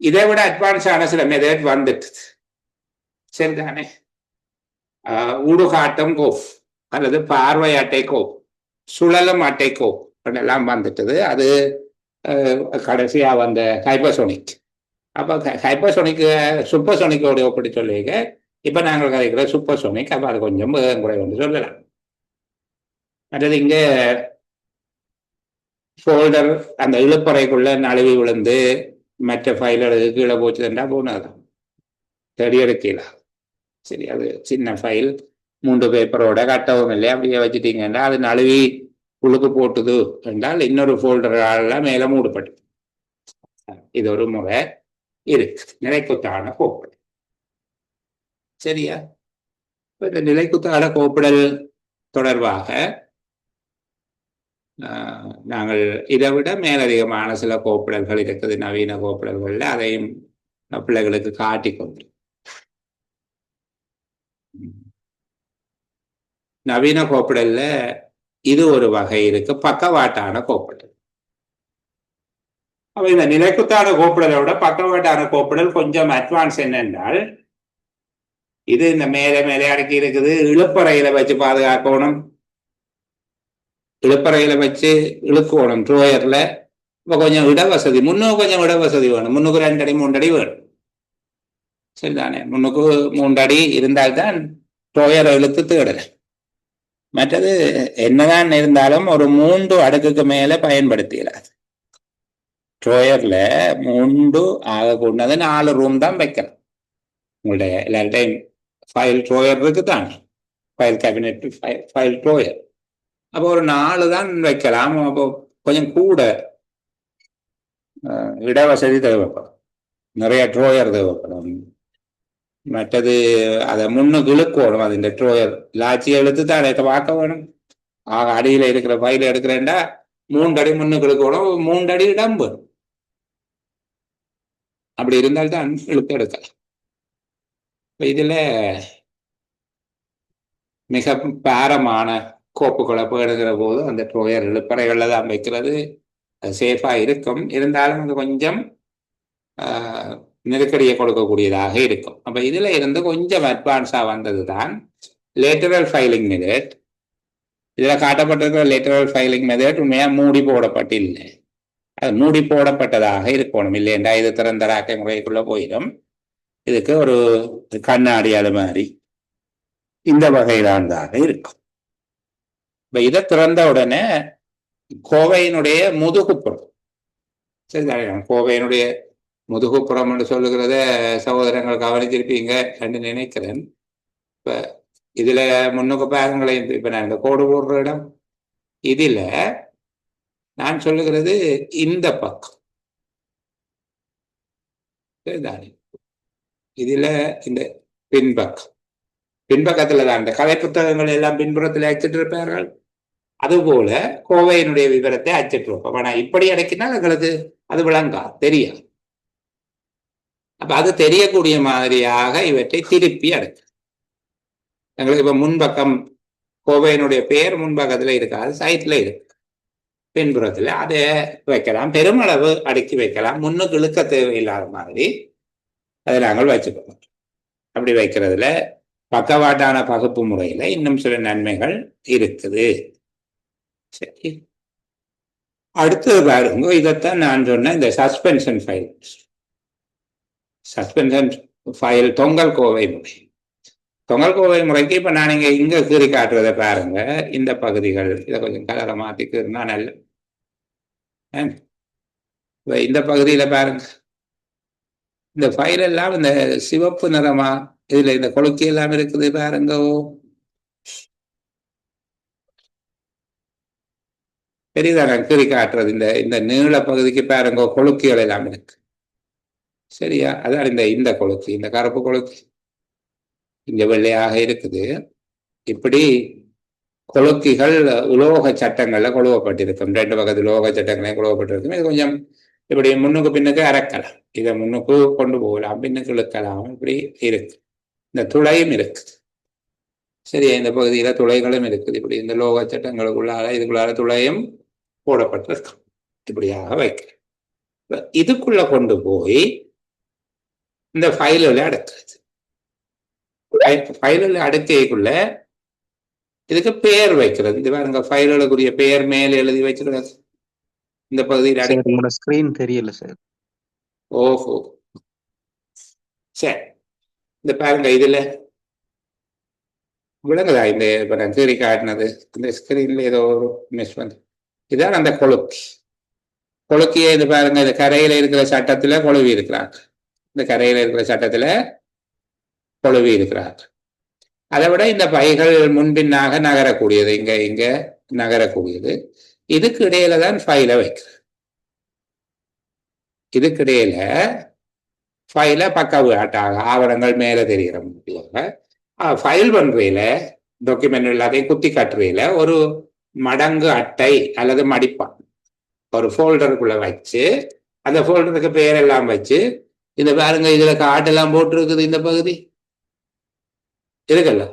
S1: இதை விட அட்வான்ஸான சில மெத்தட் வந்துட்டு. சரிதானே? ஊடுகாட்டும் கோப் அல்லது பார்வை அட்டை கோப், சுழலும் அட்டை கோப் எல்லாம் வந்துட்டது. அது கடைசியா வந்த ஹைப்பர்சோனிக். அப்ப ஹைப்பர்சோனிக் சூப்பர்சோனிக்கோட ஒப்படி சொல்லிங்க. இப்ப நாங்கள் கதைக்கிற சூப்பர்சோனிக். அப்ப அது கொஞ்சம் குறை வந்து சொல்லலாம். மற்றது இங்க ஃபோல்டர் அந்த இழுப்பறைக்குள்ள நழுவி விழுந்து மற்ற ஃபைல்களுக்கு கீழே போச்சுன்னா போனதுதான் தேடி எடுக்கலாம். சரி, அது சின்ன ஃபைல் 3 பேப்பரோட கட்டவும் இல்லை, அப்படியே வச்சுட்டீங்கன்னா அது நழுவி உள்ளுக்கு போட்டுது என்றால் இன்னொரு ஃபோல்டரால மேல மூடப்பட்டு. இது ஒரு முறை இருக்கு நிலைக்குத்தான கோப்பு. சரியா? இந்த நிலைக்குத்தான கோப்புடல் தொடர்பாக நாங்கள் இதை விட மேலதிகமான சில கோப்புடல்கள் இருக்குது நவீன கோப்புடல்கள்ல, அதையும் பிள்ளைகளுக்கு காட்டிக்கொண்டு. நவீன கோப்புடல்ல இது ஒரு வகை இருக்கு, பக்கவாட்டான கோப்புடல். அப்ப இந்த நிலைக்குத்தான கோப்புடலை விட பக்கவாட்டான கோப்புடல் கொஞ்சம் அட்வான்ஸ் என்னென்றால், இது இந்த மேலே மேலே அடக்கி இருக்குது, இழுப்பறையில வச்சு பாதுகாக்கணும், இழுப்பறையில வச்சு இழுக்கணும் ட்ரோயர்ல. இப்ப கொஞ்சம் இடவசதி, முன்னுக்கு கொஞ்சம் இடவசதி வேணும், முன்னுக்கு 2 அடி 3 அடி வேணும். சரிதானே? முன்னுக்கு 3 அடி இருந்தால்தான் ட்ரோயரை இழுத்து தேடல. மற்றது என்னதான் இருந்தாலும் ஒரு 3 அடுக்குக்கு மேல பயன்படுத்திடாது. ட்ரோயர்ல 3 ஆக கொண்டது 4 ரூம் தான் வைக்கலாம். உங்களுடைய எல்லார்டையும் ஃபைல் ட்ரோயர் இருக்குதான், ஃபைல் கேபினெட், ஃபைல் ட்ரோயர். அப்போ ஒரு 4 தான் வைக்கலாம். அப்போ கொஞ்சம் கூட இடவசதி தேவைப்படும், நிறைய ட்ரோயர் தேவைப்படும். மற்றது அதை முன்னுக்கு இழுக்கணும், அது இந்த ட்ரோயர் லாச்சியை இழுத்து தான் அதை பார்க்க வேணும். ஆக அடியில் இருக்கிற ஃபைல் எடுக்கிறேன்டா 3 அடி முன்னுக்கு இழுக்கணும், 3 அடி இடம் வரும். அப்படி இருந்தால்தான் இழுத்து எடுக்கலாம். இதுல மிக பாரமான கோப்புகளை பேடுகிற போது அந்த ட்ரோயர் இழுப்பறைகள்ல தான் வைக்கிறது சேஃபா இருக்கும். இருந்தாலும் அது கொஞ்சம் நெருக்கடியை கொடுக்கக்கூடியதாக இருக்கும். அப்ப இதுல இருந்து கொஞ்சம் அட்வான்ஸா வந்தது தான் லேட்டரல் ஃபைலிங் மெத்தட். இதுல காட்டப்பட்டிருக்கிற லேட்டரல் ஃபைலிங் மெத்தட் உண்மையா மூடி போடப்பட்டில்லை, அது மூடி போடப்பட்டதாக இருக்கணும். இல்லைண்டா இது திறந்த ராக்கை முறைக்குள்ள போயிடும். இதுக்கு ஒரு கண்ணாடி அது மாதிரி இந்த வகையிலானதாக இருக்கும். இப்ப இதை திறந்த உடனே கோவையினுடைய முதுகுப்புறம், சரிதானே? கோவையினுடைய முதுகுப்புறம் என்று சொல்லுகிறத சகோதரங்கள் கவனிச்சிருப்பீங்க என்று நினைக்கிறேன். இப்ப இதுல முன்னுக்கு பாருங்களேன், இப்ப நான் இந்த கோடு போடுற இடம், இதுல நான் சொல்லுகிறது இந்த பக்கம், சரிதானே? இதுல இந்த பின்பக்கம், பின்பக்கத்துல தான் இந்த கலை புத்தகங்கள் எல்லாம் பின்புறத்தில் அச்சிட்டு இருப்பார்கள். அதுபோல கோவையினுடைய விவரத்தை அச்சிட்டுருப்போம். ஆனா இப்படி அடக்கினால் எங்களுக்கு அது விளங்கா தெரியாது. அப்ப அது தெரியக்கூடிய மாதிரியாக இவற்றை திருப்பி அடைக்கும். எங்களுக்கு இப்ப முன்பக்கம் கோவையினுடைய பெயர் முன்பக்கத்துல இருக்காது, சைட்ல இருக்கு, பின்புறத்துல அதை வைக்கலாம், பெருமளவு அடுக்கி வைக்கலாம். முன்னுக்கு இழுக்க தேவையில்லாத மாதிரி அதை நாங்கள் வச்சுக்கணும். அப்படி வைக்கிறதுல பக்கவாட்டான பகுப்பு முறையில இன்னும் சில நன்மைகள் இருக்குது. சரி, அடுத்தது பாருங்க, இதைத்தான் நான் சொன்னேன் இந்த சஸ்பென்ஷன் ஃபைல். சஸ்பென்ஷன் ஃபைல் தொங்கல் கோவை முறை. தொங்கல் கோவை முறைக்கு இப்ப நான் இங்க கீறி காட்டுறதை பாருங்க. இந்த பகுதிகள் இதை கொஞ்சம் கலரை மாத்தி கீறினா நல்ல. இந்த பகுதியில பாருங்க, இந்த ஃபைல் எல்லாம் இந்த சிவப்பு நிறமா இதுல இந்த கொழுக்கி எல்லாம் இருக்குது பாருங்க. பெரியதா நான் கீறி காட்டுறது இந்த இந்த நீள பகுதிக்கு பாருங்க, கொழுக்கிகள் எல்லாம் இருக்கு. சரியா? அதான் இந்த கொழுக்கி, இந்த கருப்பு கொழுக்கி இங்க வெள்ளையாக இருக்குது. இப்படி கொழுக்கிகள் உலோக சட்டங்கள்ல கொழுவப்பட்டிருக்கும், 2 பக்கத்து உலோக சட்டங்களையும் கொழுவப்பட்டிருக்கும். இது கொஞ்சம் இப்படி முன்னுக்கு பின்னுக்கு அறக்கலாம், இதை முன்னுக்கு கொண்டு போகலாம், பின்னுக்கு இழுக்கலாம், இப்படி இருக்கு. இந்த துளையும் இருக்கு, சரியா? இந்த பகுதியில துளைகளும் இருக்குது. இப்படி இந்த லோக சட்டங்களுக்குள்ளால இதுக்குள்ளால துளையும் போடப்பட்டிருக்கும். இப்படியாக வைக்கிறேன். இதுக்குள்ள கொண்டு போய் இந்த ஃபைலில் அடக்குறது. ஃபைலில் அடக்கைக்குள்ள இதுக்கு பெயர் வைக்கிறது. இது பாருங்க, ஃபைலுக்குரிய பெயர் மேல எழுதி வச்சிருக்கிறது. இந்த பகுதியில்
S2: ஸ்கிரீன் தெரியல சார்.
S1: ஓஹோ, சரி. இந்த பாருங்க, இதுல விளங்குதா? இந்த இப்ப நான் கீறி காட்டினது இந்த ஸ்கிரீன்ல ஏதோ ஒரு மிஸ் வந்து, இதான் அந்த கொழுக்கி. கொழுக்கியை இது பாருங்க, இந்த கரையில இருக்கிற சட்டத்துல கொழுவி இருக்கிறாங்க, இந்த கரையில இருக்கிற சட்டத்துல கொழுவி இருக்கிறாங்க. அதை விட இந்த பைகள் முன்பின்னாக நகரக்கூடியது, இங்க இங்க நகரக்கூடியது. இதுக்கு இடையில தான் ஃபைல வைக்கிறது. இதுக்கு இடையில ஃபைல பக்கவாட்டாக ஆவணங்கள் மேல தெரிகிற முடியாத ஃபைல் பண்றையில டாக்குமெண்ட் எல்லாத்தையும் குத்தி காட்டுறையில ஒரு மடங்கு அட்டை அல்லது மடிப்பான் ஒரு ஃபோல்டருக்குள்ள வச்சு அந்த ஃபோல்டருக்கு பேரெல்லாம் வச்சு இந்த பாருங்க இதுல காட்டெல்லாம் போட்டு இருக்குது இந்த பகுதி இருக்குல்ல.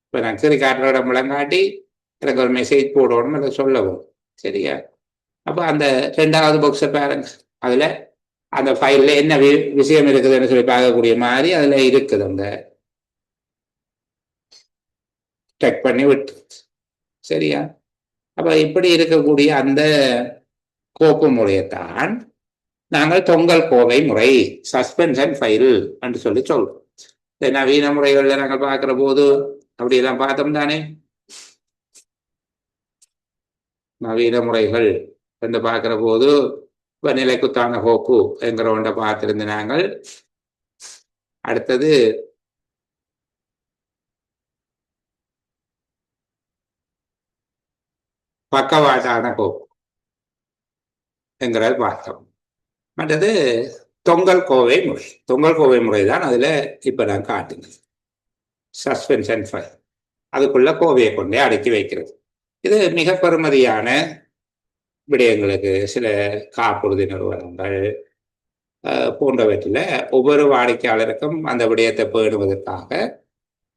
S1: இப்ப நான் சரி காட்டுற முழங்காட்டி எனக்கு ஒரு மெசேஜ் போடணும் அதை சொல்லவும் சரியா. அப்ப அந்த 2வது பாக்ஸை பாருங்க, அதுல அந்த ஃபைல்ல என்ன விஷயம் இருக்குதுன்னு சொல்லி பார்க்கக்கூடிய மாதிரி அதுல இருக்குது. அந்த செக் பண்ணி விட்டு சரியா. அப்ப இப்படி இருக்கக்கூடிய அந்த கோப்பு முறையைத்தான் நாங்கள் தொங்கல் கோவை முறை சஸ்பென்ஷன் ஃபைல் என்று சொல்லி சொல்றோம். நவீன முறைகள்ல நாங்கள் பார்க்கிற போது அப்படியெல்லாம் பார்த்தோம் தானே. நவீன முறைகள் என்று பார்க்கிற போது நிலைக்குத்தான கோப்பு என்கிற ஒன்றை பார்த்திருந்து நாங்கள். அடுத்தது பக்கவாட்டான கோப்பு என்கிறத பார்த்தோம். மற்றது தொங்கல் கோவை முறை. தொங்கல் கோவை முறை தான் அதுல இப்ப நான் காட்டுங்க சஸ்பென்ஷன் ஃபைல். அதுக்குள்ள கோவையை கொண்டே அடக்கி வைக்கிறது. இது மிக பெருமதியான விடயங்களுக்கு சில காப்புறுதி நிறுவனங்கள் போன்றவற்றில் ஒவ்வொரு வாடிக்கையாளருக்கும் அந்த விடயத்தை பேணுவதற்காக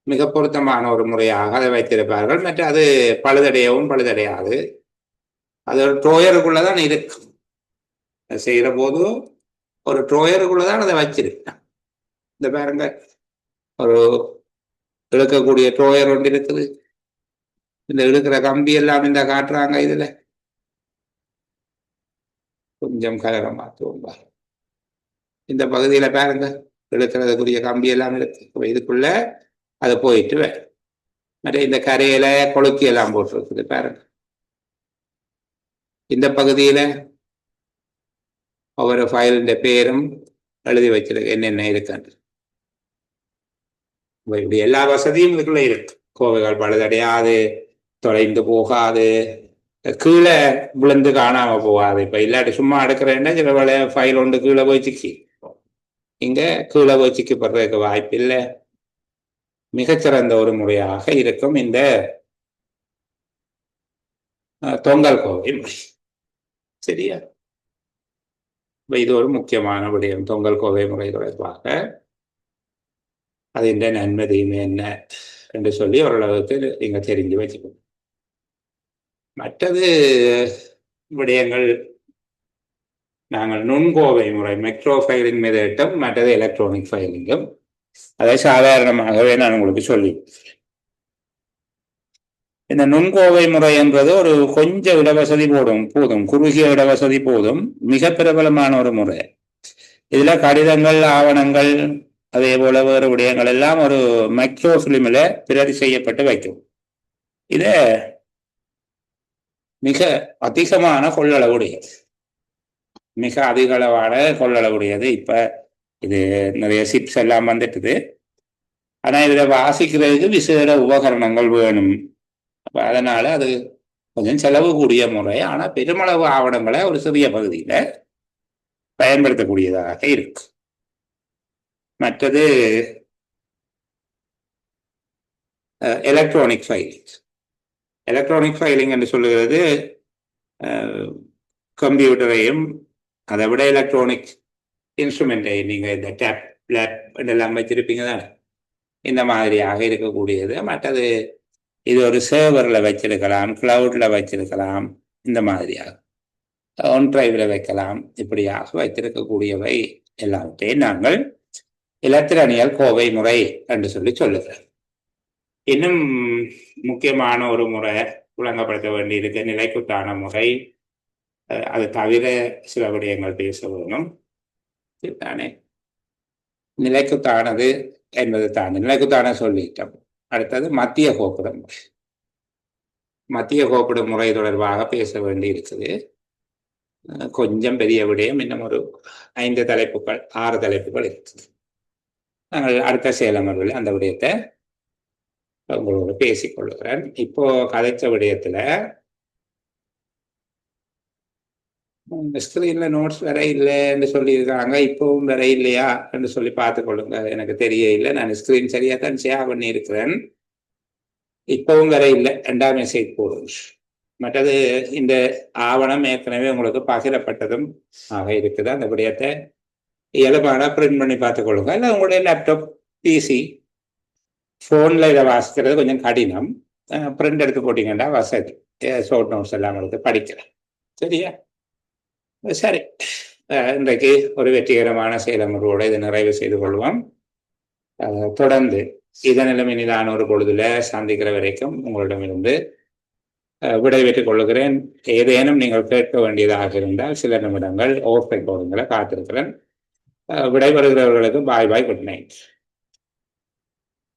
S1: மிக பொருத்தமான ஒரு முறையாக அதை வைத்திருப்பார்கள். மற்ற அது பழுதடையவும் பழுதடையாது. அது ஒரு ட்ரோயருக்குள்ளதான் இருக்கும். செய்கிற போது ஒரு ட்ரோயருக்குள்ளதான் அதை வச்சிருக்கேன். இந்த பாருங்க ஒரு இழுக்கக்கூடிய ட்ரோயர் ஒன்று இருக்குது. இந்த இழுக்கிற கம்பி எல்லாம் இந்த காட்டுறாங்க. இதுல கொஞ்சம் கலரை மாற்றுவோம். இந்த பகுதியில பாருங்க இழுக்கிறதுக்குரிய கம்பி எல்லாம் இருக்கு. இதுக்குள்ள அது போயிட்டு மற்ற இந்த கரையில கொழுக்கி எல்லாம் போட்டுருக்குது பாருங்க. இந்த பகுதியில ஒவ்வொரு ஃபைலின் பேரும் எழுதி வச்சிருக்கு என்னென்ன இருக்கு. இப்படி எல்லா வசதியும் இதுக்குள்ள இருக்கு. கோவைகள் பழுதடையாது, தொலைந்து போகாது, கீழே விழுந்து காணாம போகாது. இப்ப இல்லாட்டி சும்மா அடுக்கிறேன்னா சில வேலை ஃபைல் ஒன்று கீழே போய் சிக்கி, இங்க கீழே போய் சிக்கப்படுறதுக்கு வாய்ப்பு இல்லை. மிகச்சிறந்த ஒரு முறையாக இருக்கும் இந்த தொங்கல் கோவை முறை சரியா. இது ஒரு முக்கியமான விடயம். தொங்கல் கோவை முறை தொடர்பாக அது நன்மை தீமை என்ன என்று சொல்லி ஓரளவுக்கு நீங்க தெரிஞ்சு வச்சுக்கணும். மற்றது விடயங்கள் நாங்கள் நுண்கோவை முறை மைக்ரோ ஃபைலிங் மெத்தடும் மற்றது எலக்ட்ரானிக் ஃபைலிங்கும் அதை சாதாரணமாகவே நான் உங்களுக்கு சொல்லி. இந்த நுண்கோவை முறை என்பது ஒரு கொஞ்சம் இடவசதி போதும் குறுகிய இடவசதி போதும், மிக பிரபலமான ஒரு முறை. இதுல கடிதங்கள், ஆவணங்கள், அதே போல வேறு விடயங்கள் எல்லாம் ஒரு மைக்ரோ ஃபிலிமில் பிரதி செய்யப்பட்டு வைக்கும். இத மிக அதிகமான கொள்ளளவுடையது, மிக அதிக அளவான கொள்ளளவுடையது. இப்ப இது நிறைய சிப்ஸ் எல்லாம் வந்துட்டுது. ஆனா இதுல வாசிக்கிறதுக்கு விசேட உபகரணங்கள் வேணும். அப்ப அதனால அது கொஞ்சம் செலவு கூடிய முறை. ஆனா பெருமளவு ஆவணங்களை ஒரு சிறிய பகுதியில பயன்படுத்தக்கூடியதாக இருக்கு. மற்றது எலக்ட்ரானிக் ஃபைலிங். எலக்ட்ரானிக் ஃபைலிங் என்று சொல்லுகிறது கம்ப்யூட்டரையும் அதை விட எலக்ட்ரானிக் இன்ஸ்ட்ருமெண்ட்டையும் நீங்க இந்த டேப் லேப் எல்லாம் வச்சிருப்பீங்க தானே, இந்த மாதிரியாக இருக்கக்கூடியது. மற்றது இது ஒரு சர்வரில் வச்சிருக்கலாம், கிளவுட்ல வச்சிருக்கலாம், இந்த மாதிரியாக ஒன் டிரைவ்ல வைக்கலாம். இப்படியாக வைத்திருக்கக்கூடியவை எல்லாவற்றையும் நாங்கள் இலத்திரனியல் கோவை முறை என்று சொல்லி சொல்லுகிறோம். இன்னும் முக்கியமான ஒரு முறை விளங்கப்படுத்த வேண்டியிருக்கு நிலைக்குத்தான முறை. அது தவிர சில விடயங்கள் பேச வேணும் தானே. நிலைக்குத்தானது என்பது தானே நிலைக்குத்தான சொல்லிட்டோம். அடுத்தது மத்திய கோப்புட முறை. மத்திய கோப்புட முறை தொடர்பாக பேச வேண்டி இருக்குது. கொஞ்சம் பெரிய விடயம். இன்னும் ஒரு 5 தலைப்புகள் 6 தலைப்புகள் இருக்குது. நாங்கள் அடுத்த செயலமர்வில் அந்த விடயத்தை உங்களோட பேசிக்கொள்ளுகிறேன். இப்போ கதைச்ச விடயத்துல ஸ்கிரீன்ல நோட்ஸ் வர இல்லைன்னு சொல்லியிருக்காங்க. இப்பவும் வர இல்லையா என்று சொல்லி பார்த்து கொள்ளுங்க. எனக்கு தெரிய இல்லை. நான் ஸ்கிரீன் சரியா தான் ஷேர் பண்ணி இருக்கிறேன். இப்பவும் வர இல்லை. 2ஆம் மெசேஜ் போடுங்க. மற்றது இந்த ஆவணம் ஏற்கனவே உங்களுக்கு பகிரப்பட்டதும் ஆக இருக்குது. அந்த விடயத்தை இயல்பான பிரிண்ட் பண்ணி பார்த்துக் கொள்ளுங்க. இல்லை உங்களுடைய லேப்டாப், பிசி, ஃபோனில் இதை வாசிக்கிறது கொஞ்சம் கடினம். பிரிண்ட் எடுத்து போட்டிங்கன்னா வசதி. ஷார்ட் நோட்ஸ் எல்லாம் எடுத்து படிக்கிறேன். சரியா? சரி, இன்றைக்கு ஒரு வெற்றிகரமான செயலமர்வோடு இதை நிறைவு செய்து கொள்வோம். தொடர்ந்து இதனிலும் இனிதான ஒரு பொழுதுல சந்திக்கிற வரைக்கும் உங்களிடமிருந்து விடைபெற்றுக் கொள்ளுகிறேன். ஏதேனும் நீங்கள் கேட்க வேண்டியதாக இருந்தால் சில நிமிடங்கள் ஓஃப் ரெக்கார்டிங்களை காத்திருக்கிறேன். விடைபெறுகிறவர்களுக்கு பாய் பாய், குட் நைட்.